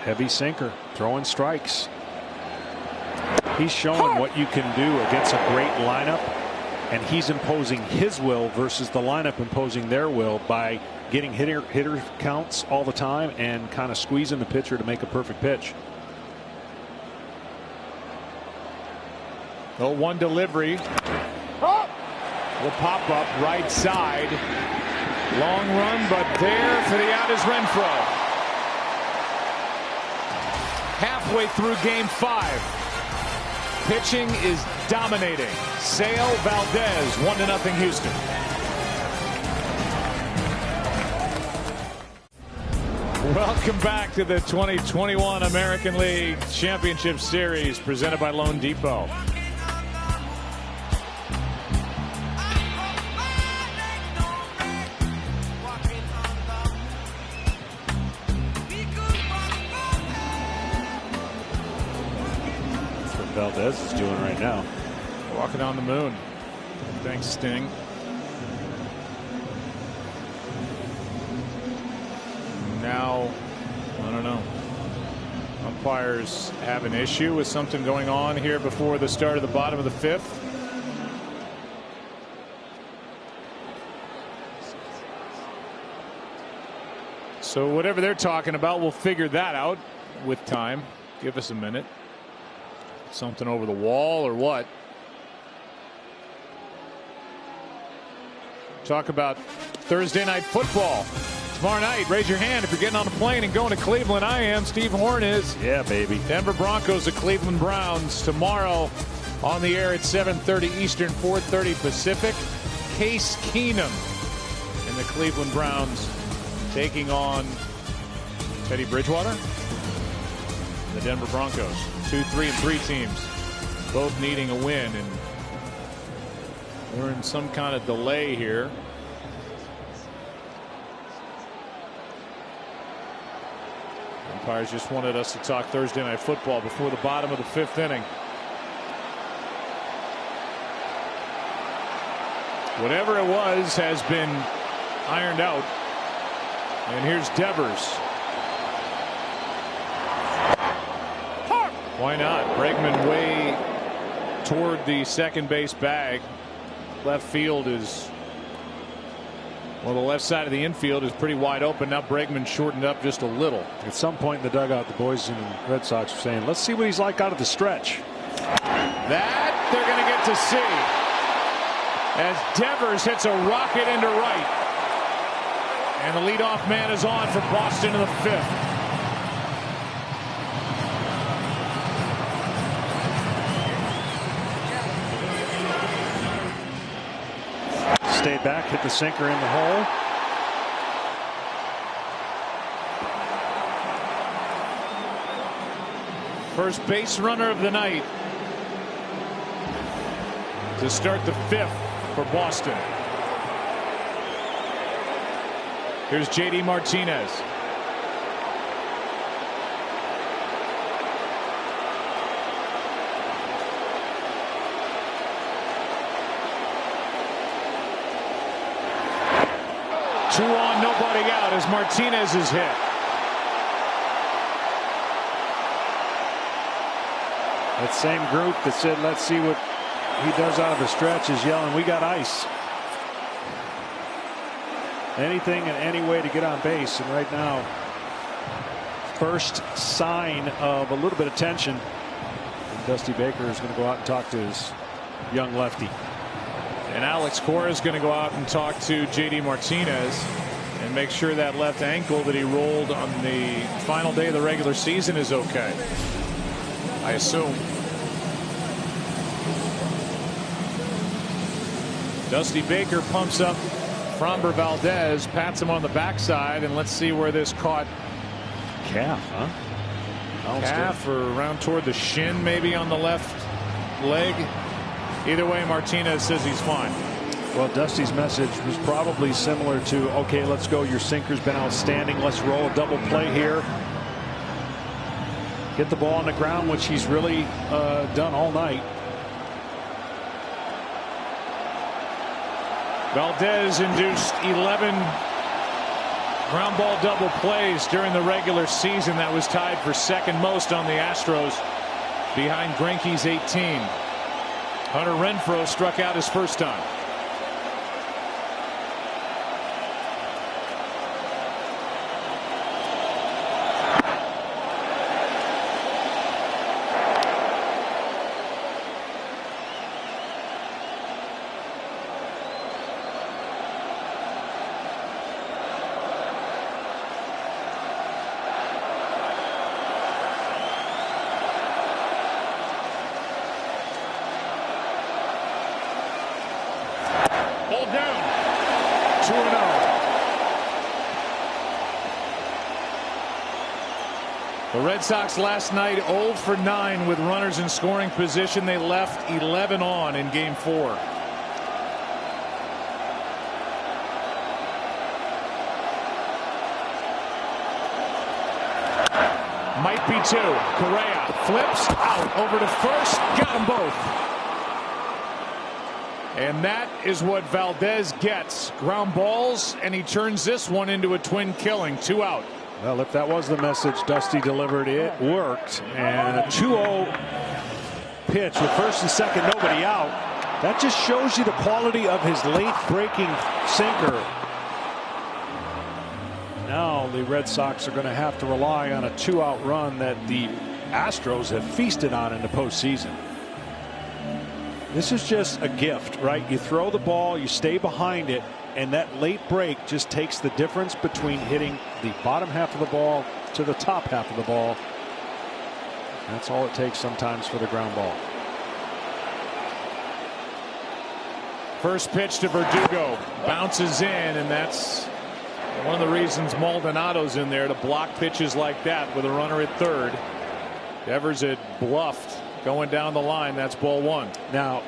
Heavy sinker, throwing strikes. He's showing what you can do against a great lineup, and he's imposing his will versus the lineup imposing their will by getting hitter counts all the time and kind of squeezing the pitcher to make a perfect pitch. 0-1 delivery. Will pop up right side. Long run, but there for the out is Renfroe. Halfway through Game 5. Pitching is dominating. Sale, Valdez, 1-0 Houston. Welcome back to the 2021 American League Championship Series presented by Loan Depot. Valdez is doing right now. Walking on the moon. Thanks, Sting. Now, I don't know. Umpires have an issue with something going on here before the start of the bottom of the 5th. So whatever they're talking about, we'll figure that out with time. Give us a minute. Something over the wall or what? Talk about Thursday night football tomorrow night. Raise your hand if you're getting on a plane and going to Cleveland. I am. Steve Horn is. Yeah, baby. Denver Broncos at Cleveland Browns tomorrow on the air at 7:30 Eastern, 4:30 Pacific. Case Keenum and the Cleveland Browns taking on Teddy Bridgewater. The Denver Broncos. 2, 3, and 3 teams both needing a win, and we're in some kind of delay here. Umpires just wanted us to talk Thursday night football before the bottom of the 5th inning. Whatever it was has been ironed out, and here's Devers. Why not? Bregman way toward the second base bag. Left field is, well, the left side of the infield is pretty wide open. Now Bregman shortened up just a little. At some point in the dugout, the boys in Red Sox are saying, let's see what he's like out of the stretch. That they're going to get to see as Devers hits a rocket into right. And the leadoff man is on for Boston in the 5th. Stayed back, hit the sinker in the hole. First base runner of the night to start the 5th for Boston. Here's J.D. Martinez. Two on, nobody out as Martinez is hit. That same group that said, let's see what he does out of the stretch is yelling, we got ice. Anything and any way to get on base. And right now, first sign of a little bit of tension. And Dusty Baker is going to go out and talk to his young lefty. And Alex Cora is going to go out and talk to J.D. Martinez and make sure that left ankle that he rolled on the final day of the regular season is okay, I assume. Dusty Baker pumps up Framber Valdez, pats him on the backside, and let's see where this caught. Calf, huh? Calf or around toward the shin, maybe on the left leg. Either way, Martinez says he's fine. Well, Dusty's message was probably similar to, okay, let's go. Your sinker's been outstanding. Let's roll a double play here. Get the ball on the ground, which he's really done all night. Valdez induced 11 ground ball double plays during the regular season. That was tied for second most on the Astros, behind Greinke's 18. Hunter Renfroe struck out his first time. Hold down. 2-0. The Red Sox last night 0 for 9 with runners in scoring position. They left 11 on in game 4. Might be 2. Correa flips out over to first. Got them both. And that is what Valdez gets. Ground balls, and he turns this one into a twin killing. 2 out. Well, if that was the message Dusty delivered, it worked. And a 2-0 pitch with first and second, nobody out. That just shows you the quality of his late breaking sinker. Now the Red Sox are going to have to rely on a 2-out run that the Astros have feasted on in the postseason. This is just a gift, right? You throw the ball, you stay behind it, and that late break just takes the difference between hitting the bottom half of the ball to the top half of the ball. That's all it takes sometimes for the ground ball. First pitch to Verdugo, bounces in, and that's one of the reasons Maldonado's in there, to block pitches like that with a runner at third. Devers had bluffed going down the line. That's ball 1. Now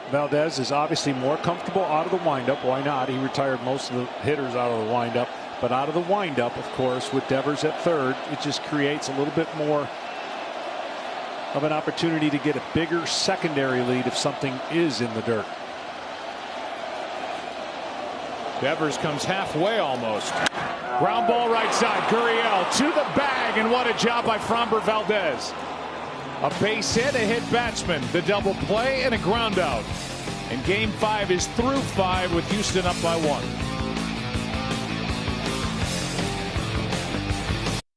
Valdez is obviously more comfortable out of the windup. Why not? He retired most of the hitters out of the windup, but out of the windup, of course, with Devers at third, it just creates a little bit more of an opportunity to get a bigger secondary lead if something is in the dirt. Devers comes halfway almost. Ground ball right side. Gurriel to the bag, and what a job by Framber Valdez. A base hit, a hit batsman, the double play, and a ground out. And Game 5 is through 5 with Houston up by 1.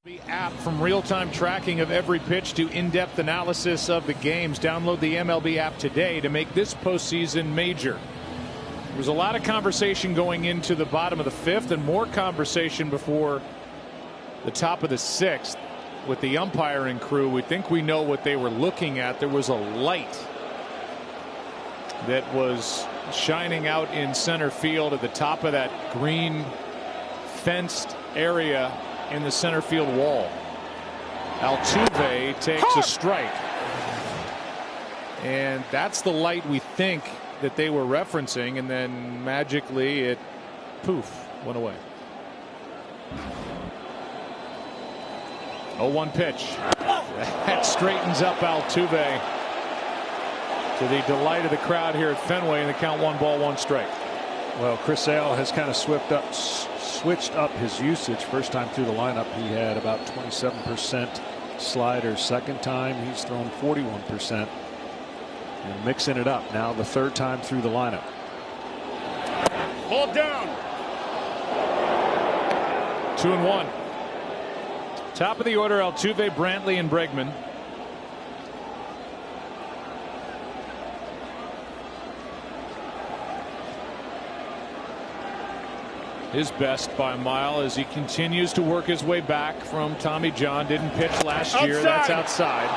The app from real-time tracking of every pitch to in-depth analysis of the games. Download the MLB app today to make this postseason major. There was a lot of conversation going into the bottom of the 5th and more conversation before the top of the 6th. With the umpiring crew, we think we know what they were looking at. There was a light that was shining out in center field at the top of that green fenced area in the center field wall. Altuve takes a strike. And that's the light we think that they were referencing, and then magically it poof went away. 0-1 pitch. That straightens up Altuve to the delight of the crowd here at Fenway, and the count 1 ball 1 strike. Well, Chris Sale has kind of switched up his usage. First time through the lineup, he had about 27% slider. Second time, he's thrown 41%. And mixing it up now the third time through the lineup. Ball down. 2-1. Top of the order, Altuve, Brantley, and Bregman. His best by a mile as he continues to work his way back from Tommy John. Didn't pitch last year. That's outside.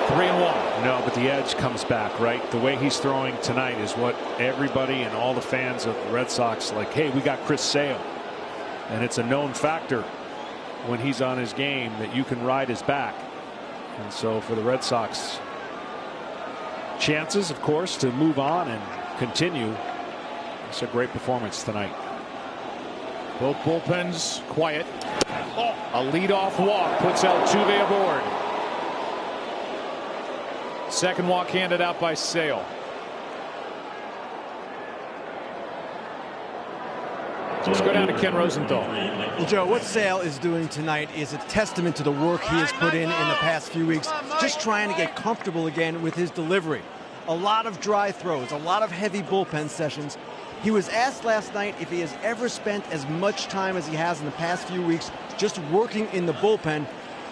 3-1. No, but the edge comes back, right? The way he's throwing tonight is what everybody and all the fans of the Red Sox like, hey, we got Chris Sale. And it's a known factor when he's on his game that you can ride his back. And so for the Red Sox, chances, of course, to move on and continue. It's a great performance tonight. Both bullpens quiet. A leadoff walk puts Altuve aboard. Second walk handed out by Sale. Let's go down to Ken Rosenthal. Well, Joe, what Sale is doing tonight is a testament to the work he has put in the past few weeks, just trying to get comfortable again with his delivery. A lot of dry throws, a lot of heavy bullpen sessions. He was asked last night if he has ever spent as much time as he has in the past few weeks just working in the bullpen.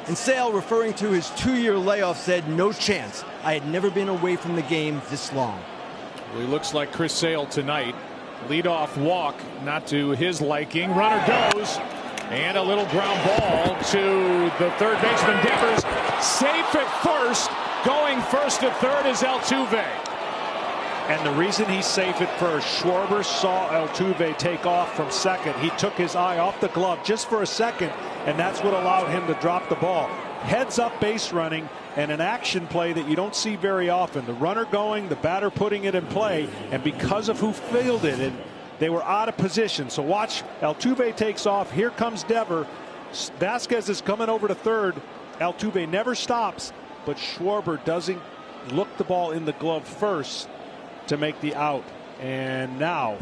And Sale, referring to his 2-year layoff, said, "No chance. I had never been away from the game this long." Well, he looks like Chris Sale tonight. Leadoff walk, not to his liking. Runner goes, and a little ground ball to the third baseman Devers. Safe at first. Going first to third is Altuve. And the reason he's safe at first, Schwarber saw Altuve take off from second. He took his eye off the glove just for a second, and that's what allowed him to drop the ball. Heads up base running and an action play that you don't see very often. The runner going, the batter putting it in play, and because of who fielded it, they were out of position. So watch, Altuve takes off. Here comes Dever. Vasquez is coming over to third. Altuve never stops, but Schwarber doesn't look the ball in the glove first to make the out. And now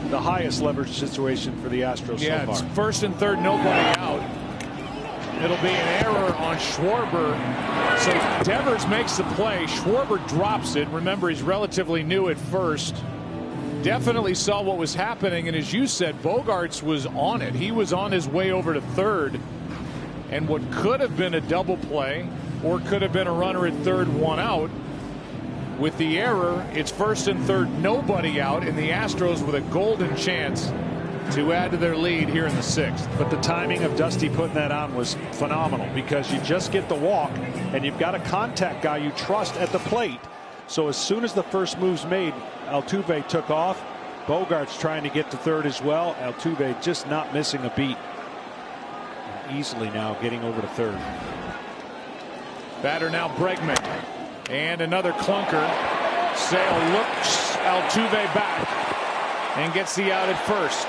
the highest leverage situation for the Astros so far. It's first and third, nobody out. It'll be an error on Schwarber. So Devers makes the play. Schwarber drops it. Remember, he's relatively new at first. Definitely saw what was happening, and as you said, Bogaerts was on it. He was on his way over to third, and what could have been a double play or could have been a runner at third, 1 out. With the error, it's first and third, nobody out, and the Astros with a golden chance to add to their lead here in the 6th. But the timing of Dusty putting that on was phenomenal, because you just get the walk and you've got a contact guy you trust at the plate. So as soon as the first move's made, Altuve took off. Bogaerts trying to get to third as well. Altuve just not missing a beat. And easily now getting over to third. Batter now Bregman. And another clunker. Sale looks Altuve back and gets the out at first.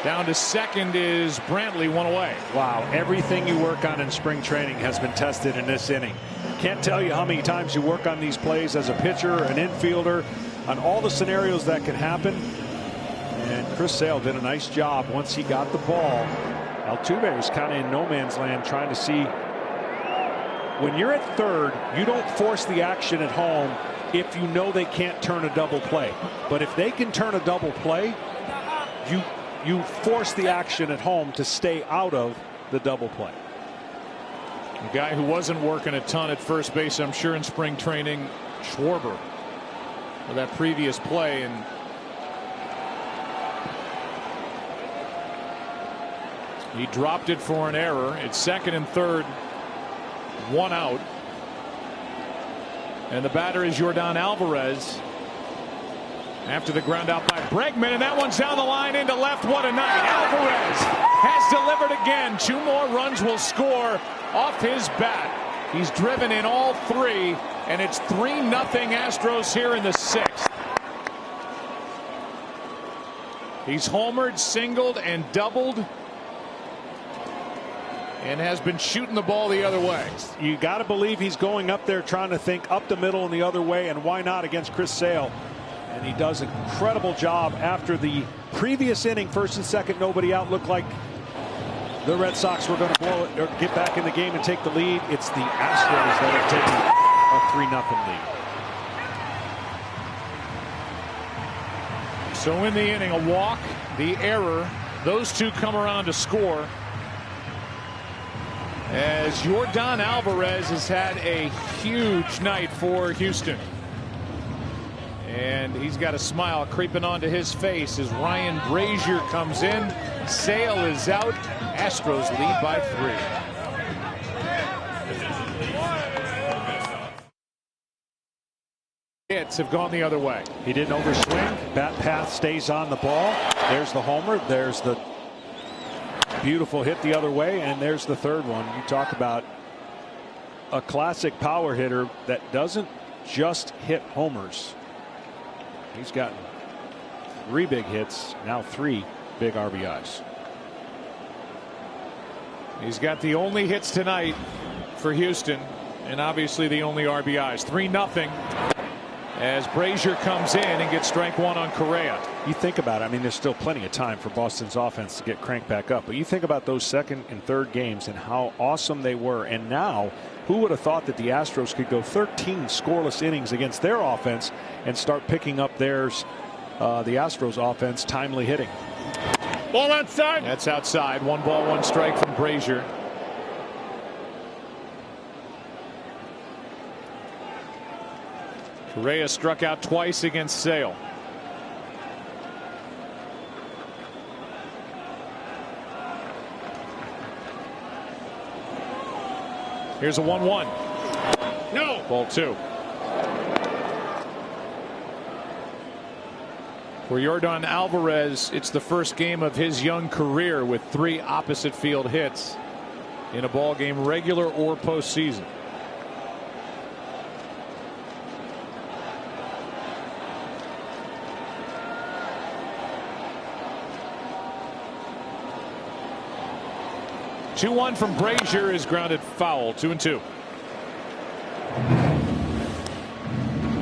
Down to second is Brantley, 1 away. Wow, everything you work on in spring training has been tested in this inning. Can't tell you how many times you work on these plays as a pitcher, an infielder, on all the scenarios that can happen. And Chris Sale did a nice job once he got the ball. Altuve was kind of in no man's land trying to see when you're at third, you don't force the action at home if you know they can't turn a double play. But if they can turn a double play, you force the action at home to stay out of the double play. A guy who wasn't working a ton at first base, I'm sure, in spring training, Schwarber, for that previous play. And he dropped it for an error. It's second and third, one out. And the batter is Yordan Alvarez after the ground out by Bregman, and that one's down the line into left. What a night. Alvarez has delivered again. 2 more runs will score off his bat. He's driven in all 3, and it's 3-0 Astros here in the 6th. He's homered, singled, and doubled, and has been shooting the ball the other way. You got to believe he's going up there trying to think up the middle and the other way, and why not against Chris Sale. And he does an incredible job after the previous inning. First and second, nobody out. Looked like the Red Sox were going to blow it or get back in the game and take the lead. It's the Astros that are taking a 3-0 lead. So in the inning, a walk, the error, those 2 come around to score, as Yordan Alvarez has had a huge night for Houston. And he's got a smile creeping onto his face as Ryan Brazier comes in. Sale is out. Astros lead by 3. Hits have gone the other way. He didn't overswing. Bat path stays on the ball. There's the homer. There's the beautiful hit the other way, and there's the third one. You talk about a classic power hitter that doesn't just hit homers. He's gotten 3 big hits, now 3 big RBIs. He's got the only hits tonight for Houston, and obviously the only RBIs. 3-0 as Brazier comes in and gets strike 1 on Correa. You think about it, I mean, there's still plenty of time for Boston's offense to get cranked back up, but you think about those second and third games and how awesome they were. And now, who would have thought that the Astros could go 13 scoreless innings against their offense and start picking up theirs, the Astros offense, timely hitting. Ball outside. That's outside. 1 ball, 1 strike from Brazier. Correa struck out twice against Sale. Here's a 1-1. No. Ball 2. For Yordan Alvarez, it's the first game of his young career with 3 opposite field hits in a ball game, regular or postseason. Two-1 from Brazier is grounded foul. 2-2.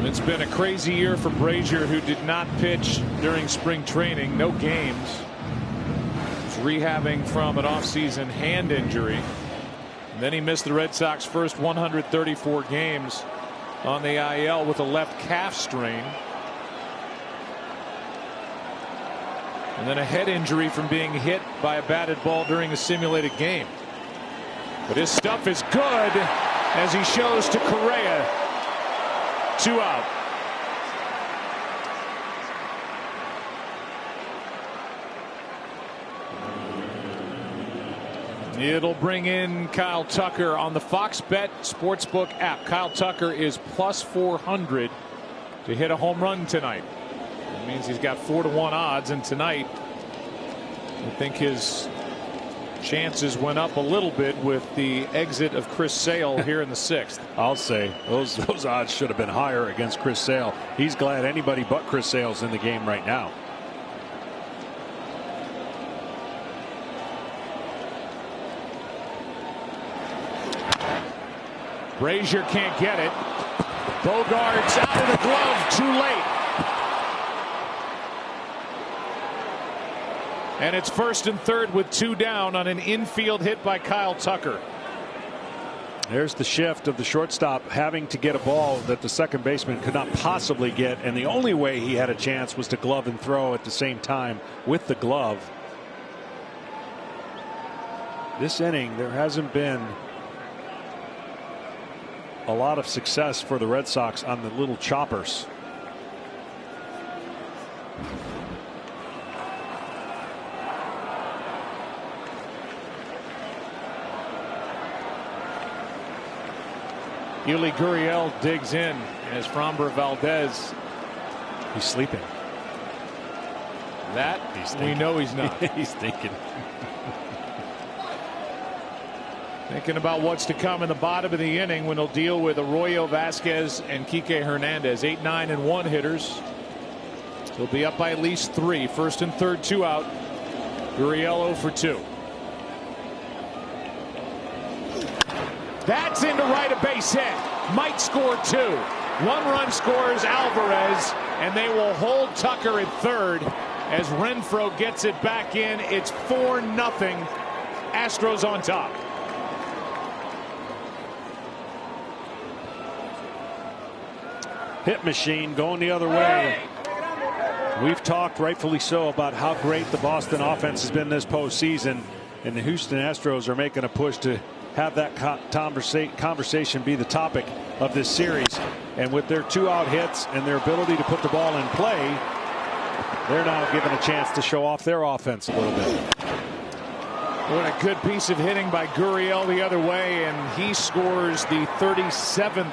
It's been a crazy year for Brazier, who did not pitch during spring training. No games. He's rehabbing from an offseason hand injury. And then he missed the Red Sox first 134 games on the IL with a left calf strain. And then a head injury from being hit by a batted ball during a simulated game. But his stuff is good as he shows to Correa. 2 out. It'll bring in Kyle Tucker on the Fox Bet Sportsbook app. Kyle Tucker is plus 400 to hit a home run tonight. That means he's got 4-to-1 odds, and tonight I think his chances went up a little bit with the exit of Chris Sale here in the 6th. I'll say those odds should have been higher against Chris Sale. He's glad anybody but Chris Sale's in the game right now. Brazier can't get it. Bogart's out of the glove too late. And it's first and third with 2 down on an infield hit by Kyle Tucker. There's the shift of the shortstop having to get a ball that the second baseman could not possibly get, and the only way he had a chance was to glove and throw at the same time with the glove. This inning, there hasn't been a lot of success for the Red Sox on the little choppers. Yuli Gurriel digs in as Framber Valdez. He's sleeping. That we know he's not. He's thinking. Thinking about what's to come in the bottom of the inning when he'll deal with Arroyo, Vasquez, and Kike Hernandez. 8, 9, and 1 hitters. He'll be up by at least 3. First and third, 2 out. Gurriel 0 for 2. That's into right, a base hit. Might score 2. 1 run scores Alvarez, and they will hold Tucker at third as Renfroe gets it back in. It's 4-0. Astros on top. Hit machine going the other way. We've talked, rightfully so, about how great the Boston offense has been this postseason, and the Houston Astros are making a push to have that conversation be the topic of this series. And with their 2-out hits and their ability to put the ball in play, they're now given a chance to show off their offense a little bit. What a good piece of hitting by Gurriel the other way, and he scores the 37th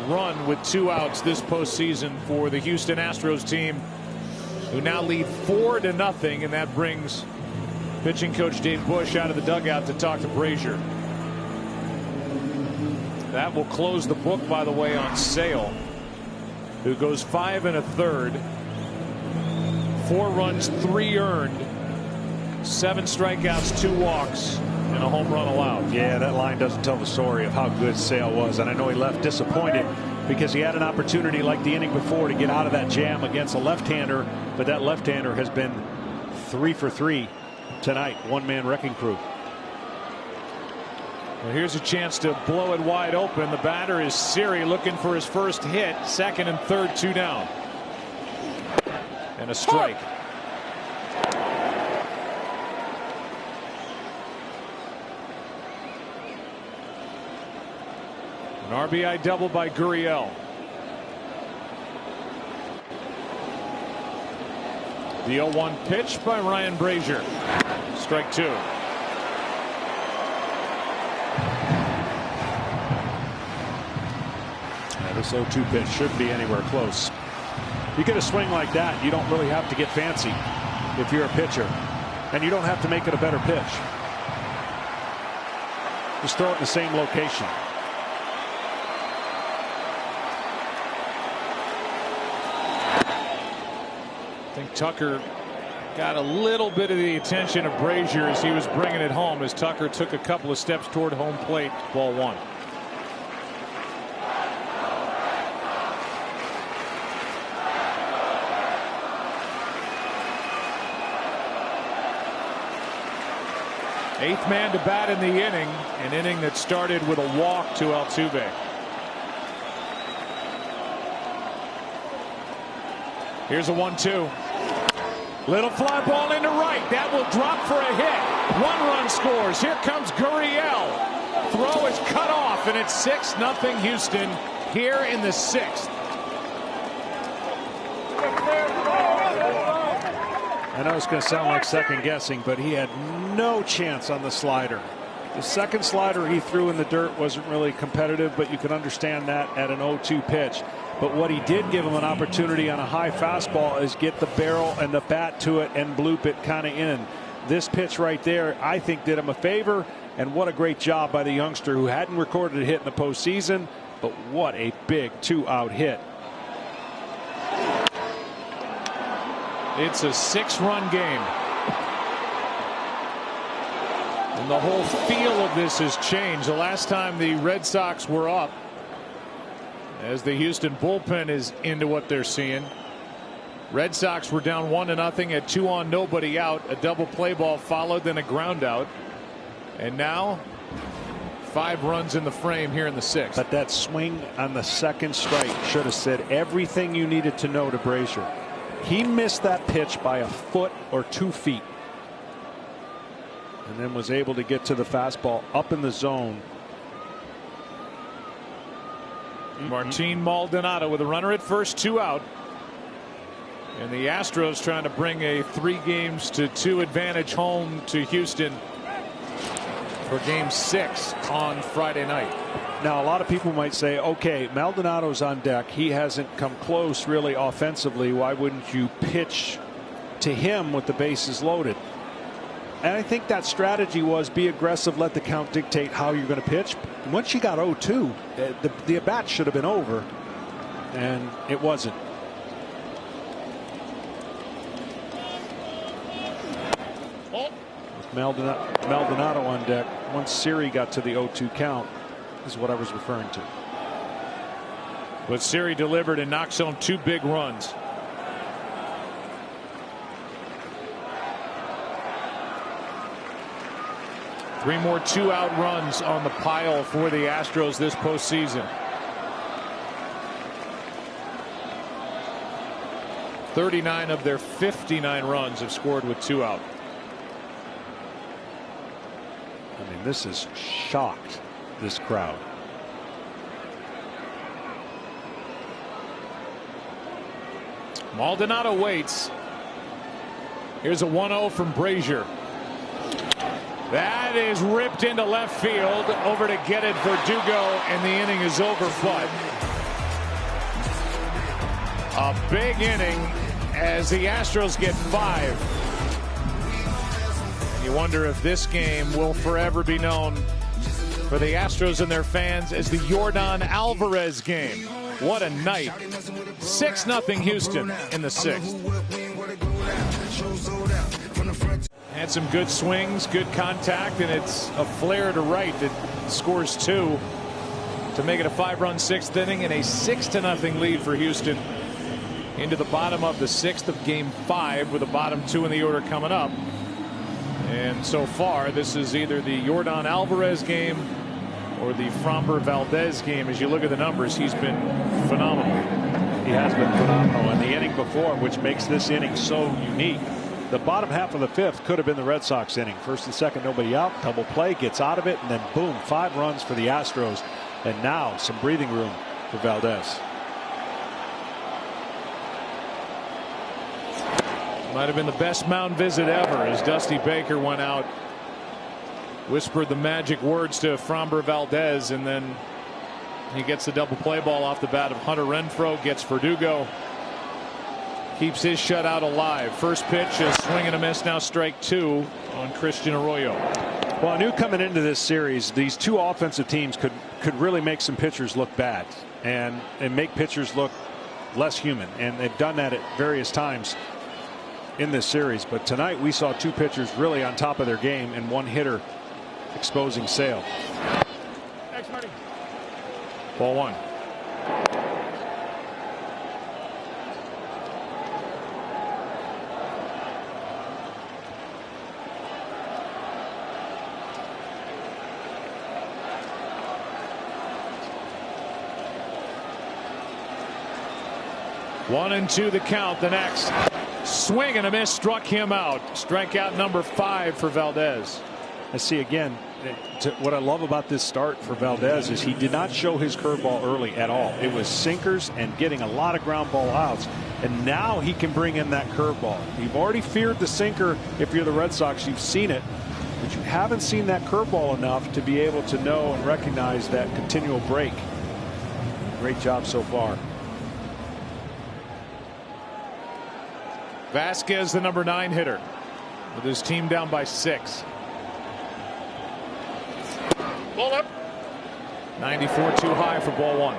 run with 2 outs this postseason for the Houston Astros team, who now lead 4-0, and that brings pitching coach Dave Bush out of the dugout to talk to Brazier. That will close the book, by the way, on Sale, who goes 5 1/3, 4 runs, 3 earned, 7 strikeouts, 2 walks, and a home run allowed. Yeah, that line doesn't tell the story of how good Sale was, and I know he left disappointed because he had an opportunity like the inning before to get out of that jam against a left-hander, but that left-hander has been 3 for 3 tonight. One-man wrecking crew. Well, here's a chance to blow it wide open. The batter is Siri, looking for his first hit. Second and third, 2 down. And a strike. An RBI double by Gurriel. The 0-1 pitch by Ryan Brazier. Strike 2. This 0-2 pitch shouldn't be anywhere close. You get a swing like that, you don't really have to get fancy if you're a pitcher, and you don't have to make it a better pitch. Just throw it in the same location. I think Tucker got a little bit of the attention of Brazier as he was bringing it home, as Tucker took a couple of steps toward home plate. Ball 1. Eighth man to bat in the inning, an inning that started with a walk to Altuve. Here's a 1-2. Little fly ball into right. That will drop for a hit. 1 run scores. Here comes Gurriel. Throw is cut off, and it's 6-0 Houston here in the 6th. I know it's going to sound like second guessing, but he had no chance on the slider. The second slider he threw in the dirt wasn't really competitive, but you can understand that at an 0-2 pitch. But what he did give him an opportunity on a high fastball is get the barrel and the bat to it and bloop it kind of in. This pitch right there, I think, did him a favor, and what a great job by the youngster who hadn't recorded a hit in the postseason, but what a big 2-out hit. It's a 6-run game. And the whole feel of this has changed. The last time the Red Sox were up, as the Houston bullpen is into what they're seeing. Red Sox were down 1-0 at 2 on, nobody out. A double play ball followed, then a ground out. And now 5 runs in the frame here in the 6th. But that swing on the second strike should have said everything you needed to know to Brazier. He missed that pitch by a foot or 2 feet. And then was able to get to the fastball up in the zone. Martin Maldonado with a runner at first, 2 out. And the Astros trying to bring a 3-2 advantage home to Houston for game 6 on Friday night. Now, a lot of people might say, okay, Maldonado's on deck. He hasn't come close really offensively. Why wouldn't you pitch to him with the bases loaded? And I think that strategy was be aggressive, let the count dictate how you're going to pitch. Once you got 0-2, the at-bat should have been over, and it wasn't. With Maldonado on deck, once Siri got to the 0-2 count, is what I was referring to. But Siri delivered and knocks home 2 big runs. Three more 2-out runs on the pile for the Astros this postseason. 39 of their 59 runs have scored with 2 out. I mean, this has shocked this crowd. Maldonado waits. Here's a 1-0 from Brazier. That is ripped into left field. Over to get it Verdugo, and the inning is over. But a big inning as the Astros get 5. And you wonder if this game will forever be known for the Astros and their fans as the Yordan Alvarez game. What a night. 6-0 Houston in the 6th. Had some good swings, good contact, and it's a flare to right that scores 2 to make it a 5-run 6th inning and a 6-0 lead for Houston into the bottom of the 6th of game 5, with the bottom 2 in the order coming up. And so far, this is either the Yordan Alvarez game or the Framber Valdez game. As you look at the numbers, he's been phenomenal. He has been phenomenal. And the inning before, which makes this inning so unique. The bottom half of the 5th could have been the Red Sox inning. First and second, nobody out. Double play, gets out of it, and then boom, 5 runs for the Astros. And now some breathing room for Valdez. Might have been the best mound visit ever as Dusty Baker went out, whispered the magic words to Framber Valdez, and then he gets the double play ball off the bat of Hunter Renfroe, gets Verdugo, keeps his shutout alive. First pitch, a swing and a miss, now strike 2 on Christian Arroyo. Well, I knew coming into this series, these 2 offensive teams could really make some pitchers look bad and make pitchers look less human, and they've done that at various times in this series. But tonight we saw 2 pitchers really on top of their game and 1 hitter exposing Sale. Thanks, Marty. Ball 1. One and 2 the count. The next swing and a miss struck him out. Strikeout number 5 for Valdez. I see again. What I love about this start for Valdez is he did not show his curveball early at all. It was sinkers and getting a lot of ground ball outs. And now he can bring in that curveball. You've already feared the sinker if you're the Red Sox. You've seen it. But you haven't seen that curveball enough to be able to know and recognize that continual break. Great job so far. Vasquez, the number 9 hitter, with his team down by 6. Ball up. 94 too high for ball 1.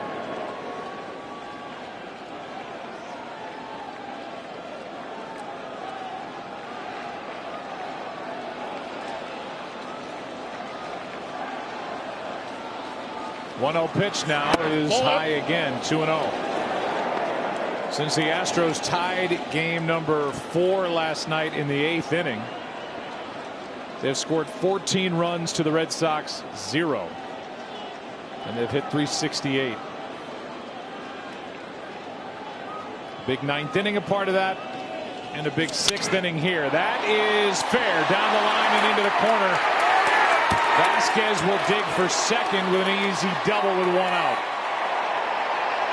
One 0 pitch now is high again. 2-0. Since the Astros tied game number 4 last night in the 8th inning, they've scored 14 runs to the Red Sox 0. And they've hit 368. Big ninth inning a part of that. And a big sixth inning here. That is fair. Down the line and into the corner. Vasquez will dig for second with an easy double with 1 out.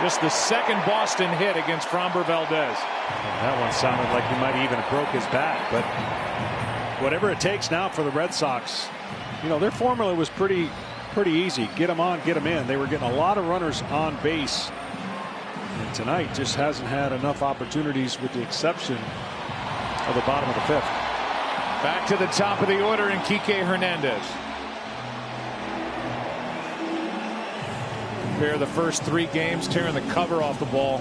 Just the second Boston hit against Framber Valdez. That one sounded like he might even have broke his back, but whatever it takes now for the Red Sox, you know, their formula was pretty easy. Get them on, get them in. They were getting a lot of runners on base. And tonight just hasn't had enough opportunities, with the exception of the bottom of the 5th. Back to the top of the order in Kike Hernandez. Compare the first 3 games, tearing the cover off the ball.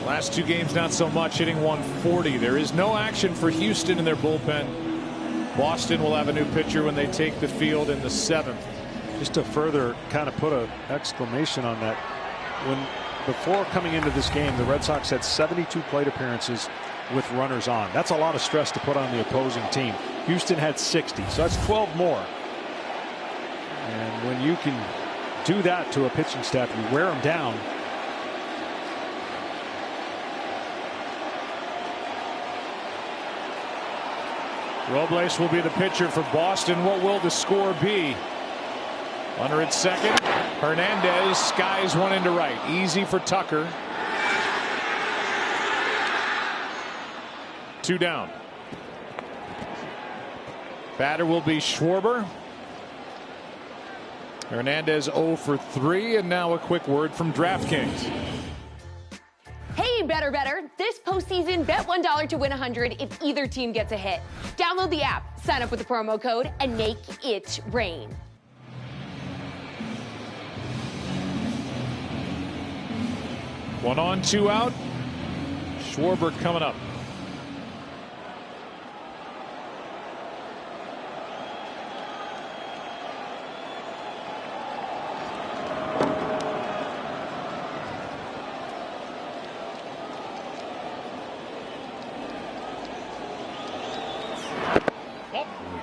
Last 2 games not so much, hitting 140. There is no action for Houston in their bullpen. Boston will have a new pitcher when they take the field in the 7th. Just to further kind of put an exclamation on that, before coming into this game, the Red Sox had 72 plate appearances with runners on. That's a lot of stress to put on the opposing team. Houston had 60, so that's 12 more. And when you can do that to a pitching staff, you wear them down. Robles will be the pitcher for Boston. What will the score be? Runner at second. Hernandez skies one into right. Easy for Tucker. 2 down. Batter will be Schwarber. Hernandez 0 for 3, and now a quick word from DraftKings. Hey, better. This postseason, bet $1 to win 100 if either team gets a hit. Download the app, sign up with the promo code, and make it rain. One on, 2 out. Schwarber coming up.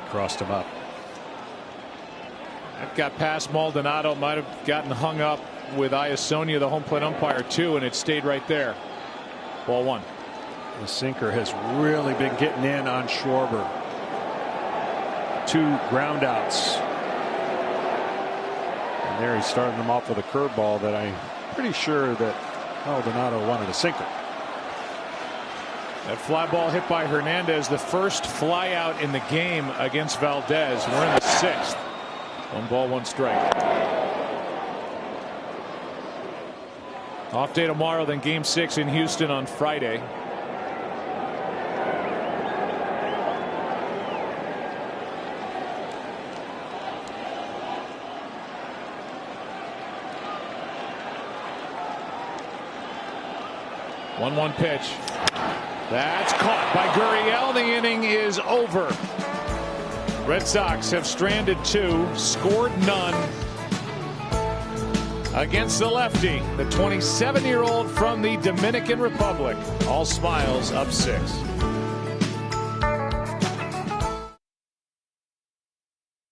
Crossed him up. That got past Maldonado. Might have gotten hung up with Iasonia, the home plate umpire, too, and it stayed right there. Ball 1. The sinker has really been getting in on Schwarber. 2 ground outs. And there he started them off with a curveball that I'm pretty sure that Maldonado wanted a sinker. That fly ball hit by Hernandez, the first fly out in the game against Valdez. We're in the 6th. 1 ball, 1 strike. Off day tomorrow, then game 6 in Houston on Friday. One pitch. That's caught by Gurriel. The inning is over. Red Sox have stranded 2, scored none against the lefty, the 27-year-old from the Dominican Republic. All smiles, up 6.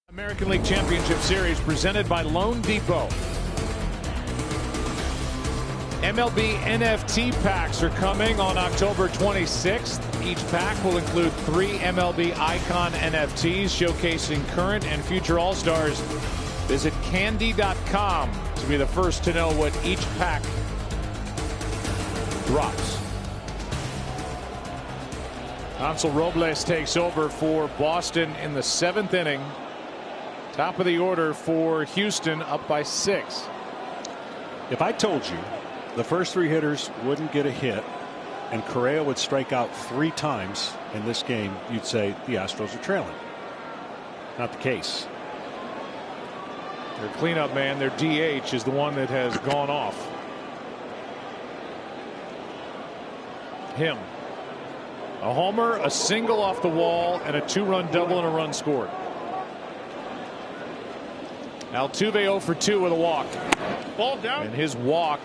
American League Championship Series presented by Loan Depot. MLB NFT packs are coming on October 26th. Each pack will include 3 MLB Icon NFTs showcasing current and future All-Stars. Visit candy.com to be the first to know what each pack drops. Hansel Robles takes over for Boston in the 7th inning. Top of the order for Houston, up by 6. If I told you the first 3 hitters wouldn't get a hit and Correa would strike out 3 times in this game, you'd say the Astros are trailing. Not the case. Their cleanup man, their DH, is the one that has gone off. Him. A homer, a single off the wall, and a 2-run double and a run scored. Altuve 0 for 2 with a walk. Ball down. And his walk,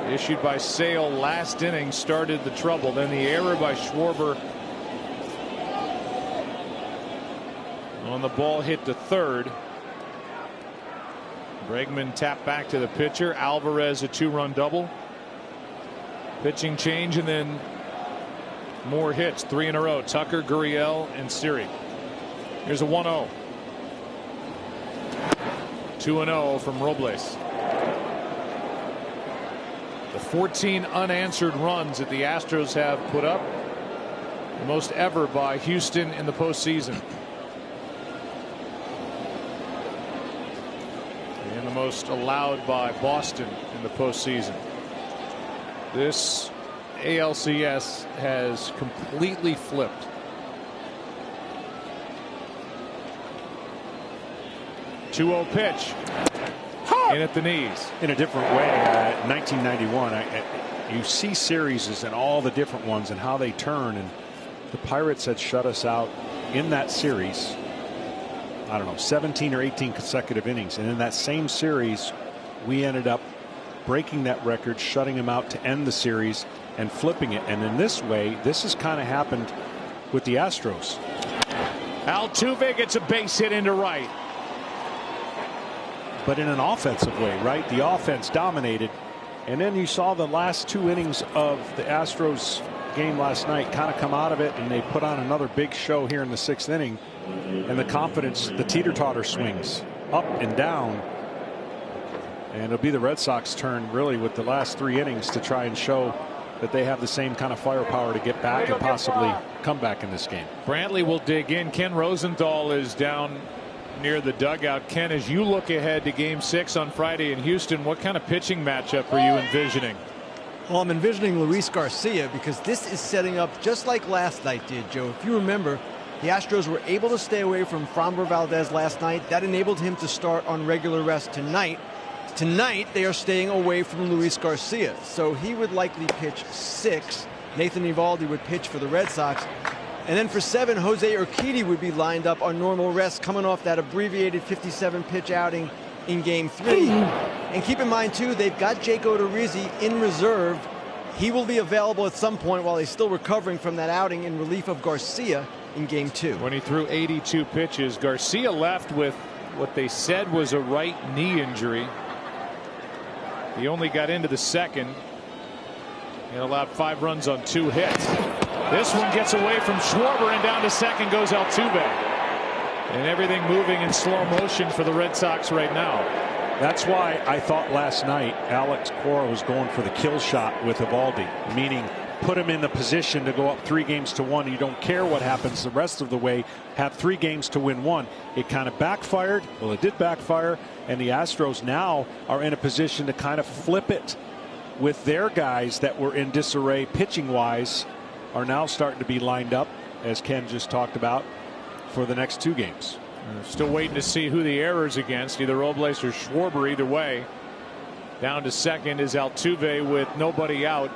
issued by Sale last inning, started the trouble. Then the error by Schwarber on the ball hit to third. Bregman tapped back to the pitcher. Alvarez a 2-run double. Pitching change and then more hits, 3 in a row. Tucker, Gurriel, and Siri. Here's a 1-0. 2-0 from Robles. The 14 unanswered runs that the Astros have put up, the most ever by Houston in the postseason. And the most allowed by Boston in the postseason. This ALCS has completely flipped. .2-0 pitch. In at the knees. In a different way. 1991, you see series and all the different ones and how they turn, and the Pirates had shut us out in that series, I don't know, 17 or 18 consecutive innings, and in that same series we ended up breaking that record, shutting them out to end the series and flipping it. And in this way, this has kind of happened with the Astros. Altuve gets a base hit into right. But in an offensive way, right? The offense dominated. And then you saw the last 2 innings of the Astros game last night kind of come out of it, and they put on another big show here in the 6th inning. And the confidence, the teeter-totter swings up and down. And it'll be the Red Sox turn really with the last 3 innings to try and show that they have the same kind of firepower to get back and possibly come back in this game. Brantley will dig in. Ken Rosenthal is down near the dugout. Ken, as you look ahead to Game 6 on Friday in Houston, what kind of pitching matchup are you envisioning? Well, I'm envisioning Luis Garcia, because this is setting up just like last night did, Joe. If you remember, the Astros were able to stay away from Framber Valdez last night. That enabled him to start on regular rest tonight. Tonight, they are staying away from Luis Garcia, so he would likely pitch 6. Nathan Eovaldi would pitch for the Red Sox. And then for 7, Jose Urquidy would be lined up on normal rest, coming off that abbreviated 57-pitch outing in Game 3. And keep in mind, too, they've got Jake Odorizzi in reserve. He will be available at some point while he's still recovering from that outing in relief of Garcia in Game 2. When he threw 82 pitches, Garcia left with what they said was a right knee injury. He only got into the 2nd and allowed 5 runs on 2 hits. This one gets away from Schwarber, and down to 2nd goes Altuve. And everything moving in slow motion for the Red Sox right now. That's why I thought last night Alex Cora was going for the kill shot with Eovaldi, meaning put him in the position to go up 3-1. You don't care what happens the rest of the way. Have 3 games to win 1. It kind of backfired. Well, it did backfire, and the Astros now are in a position to kind of flip it with their guys that were in disarray pitching-wise, are now starting to be lined up, as Ken just talked about, for the next 2 games. Still waiting to see who the error's against, either Robles or Schwarber. Either way, down to 2nd is Altuve with nobody out,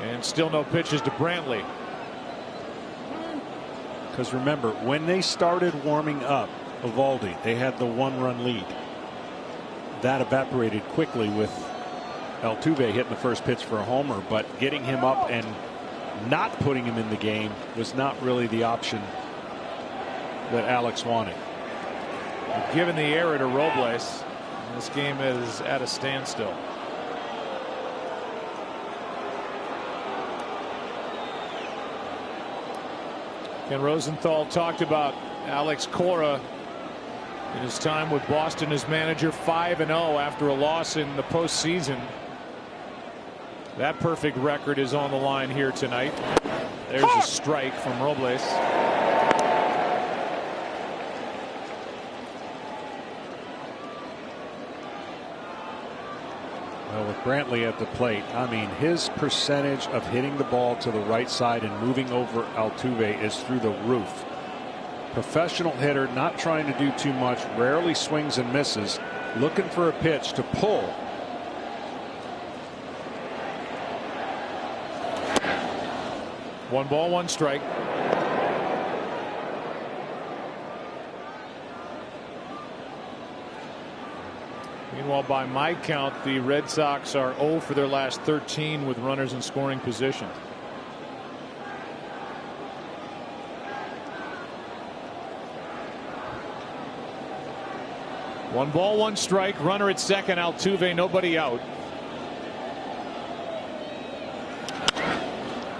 and still no pitches to Brantley. Because remember, when they started warming up Eovaldi, they had the 1-run lead. That evaporated quickly with Altuve hitting the first pitch for a homer, but getting him up and not putting him in the game was not really the option that Alex wanted. Given the error to Robles, this game is at a standstill. Ken Rosenthal talked about Alex Cora in his time with Boston as manager, 5-0 after a loss in the postseason. That perfect record is on the line here tonight. There's a strike from Robles. Well, with Brantley at the plate, I mean, his percentage of hitting the ball to the right side and moving over Altuve is through the roof. Professional hitter, not trying to do too much, rarely swings and misses, looking for a pitch to pull. One ball, one strike. Meanwhile, by my count, the Red Sox are 0 for their last 13 with runners in scoring position. 1 ball, 1 strike. Runner at second. Altuve, nobody out.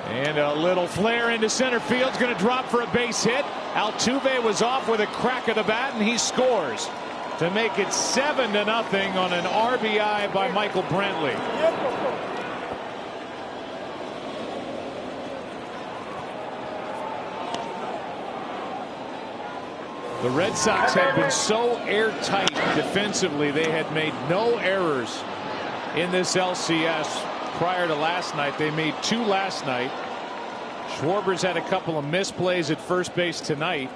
And a little flare into center field. Is going to drop for a base hit. Altuve was off with a crack of the bat, and he scores to make it 7-0 on an RBI by Michael Brantley. The Red Sox had been so airtight defensively. They had made no errors in this LCS prior to last night. They made 2 last night. Schwarber's had a couple of misplays at first base tonight.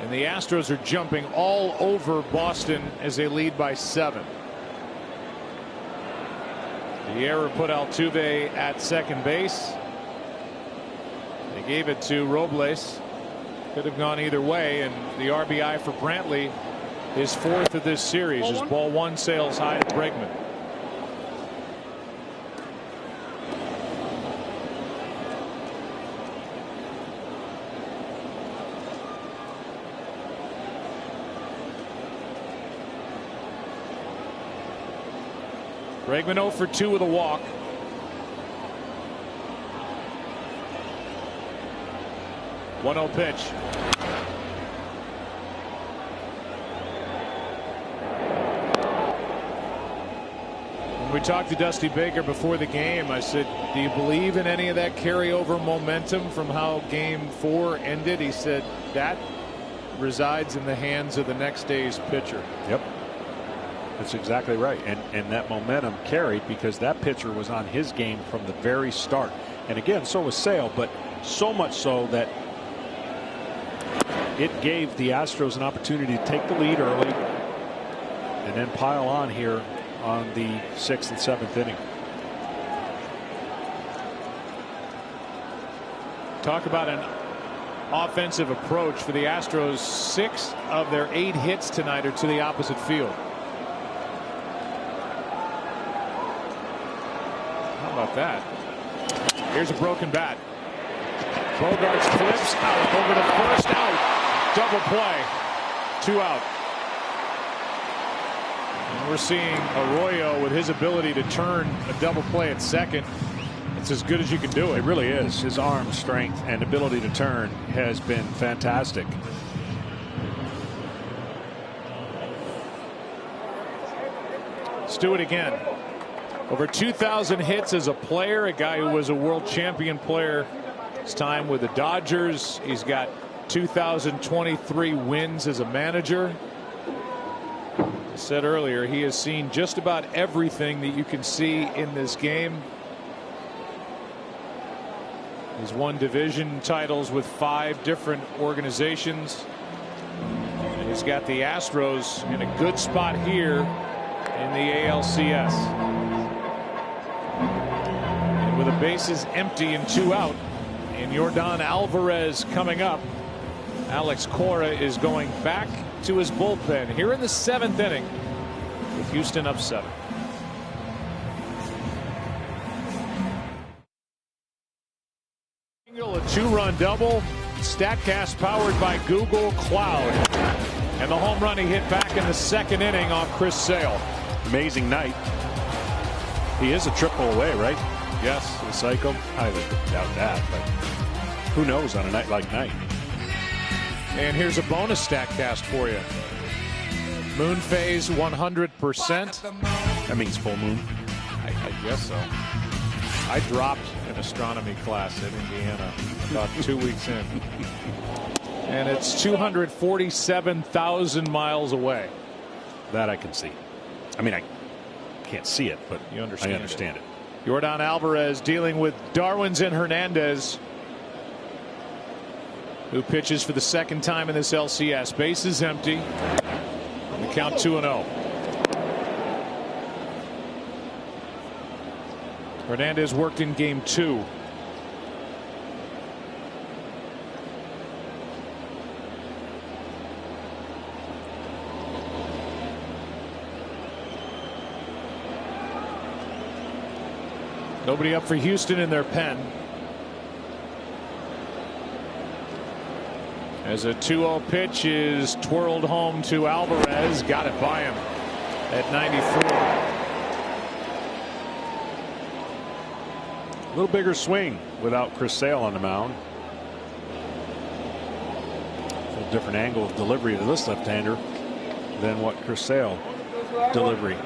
And the Astros are jumping all over Boston as they lead by 7. The error put Altuve at second base. They gave it to Robles. Could have gone either way, and the RBI for Brantley is 4th of this series as ball 1 sails high to Bregman. Bregman 0 for 2 with a walk. One 1-0 pitch. When we talked to Dusty Baker before the game, I said, do you believe in any of that carryover momentum from how game 4 ended? He said that resides in the hands of the next day's pitcher. Yep. That's exactly right. And that momentum carried because that pitcher was on his game from the very start. And again, so was Sale, but so much so that it gave the Astros an opportunity to take the lead early and then pile on here on the 6th and 7th inning. Talk about an offensive approach for the Astros. 6 of their 8 hits tonight are to the opposite field. How about that? Here's a broken bat. Bogarts flips out over the first out. Double play. 2 out. And we're seeing Arroyo with his ability to turn a double play at second. It's as good as you can do it. It really is. His arm strength and ability to turn has been fantastic. Let's do it again. Over 2,000 hits as a player, a guy who was a world champion player. His time with the Dodgers. He's got 2023 wins as a manager. I said earlier, he has seen just about everything that you can see in this game. He's won division titles with 5 different organizations. And he's got the Astros in a good spot here in the ALCS. And with the bases empty and 2 out, and Yordan Alvarez coming up, Alex Cora is going back to his bullpen here in the 7th inning with Houston up 7. A 2-run double. StatCast powered by Google Cloud. And the home run he hit back in the 2nd inning off Chris Sale. Amazing night. He is a triple away, right? Yes. The cycle. I would doubt that, but who knows on a night like night. And here's a bonus StatCast for you. Moon phase 100%. That means full moon. I guess so. I dropped an astronomy class at Indiana about 2 weeks in. And it's 247,000 miles away. That I can see. I mean, I can't see it, but you understand. I understand it. Yordan Alvarez dealing with Darwinzon Hernandez, who pitches for the 2nd time in this LCS. Base is empty. And the count 2-0. Hernandez worked in game 2. Nobody up for Houston in their pen. As a 2-0 pitch is twirled home to Alvarez. Got it by him at 94. A little bigger swing without Chris Sale on the mound. A little different angle of delivery to this left-hander than what Chris Sale delivery.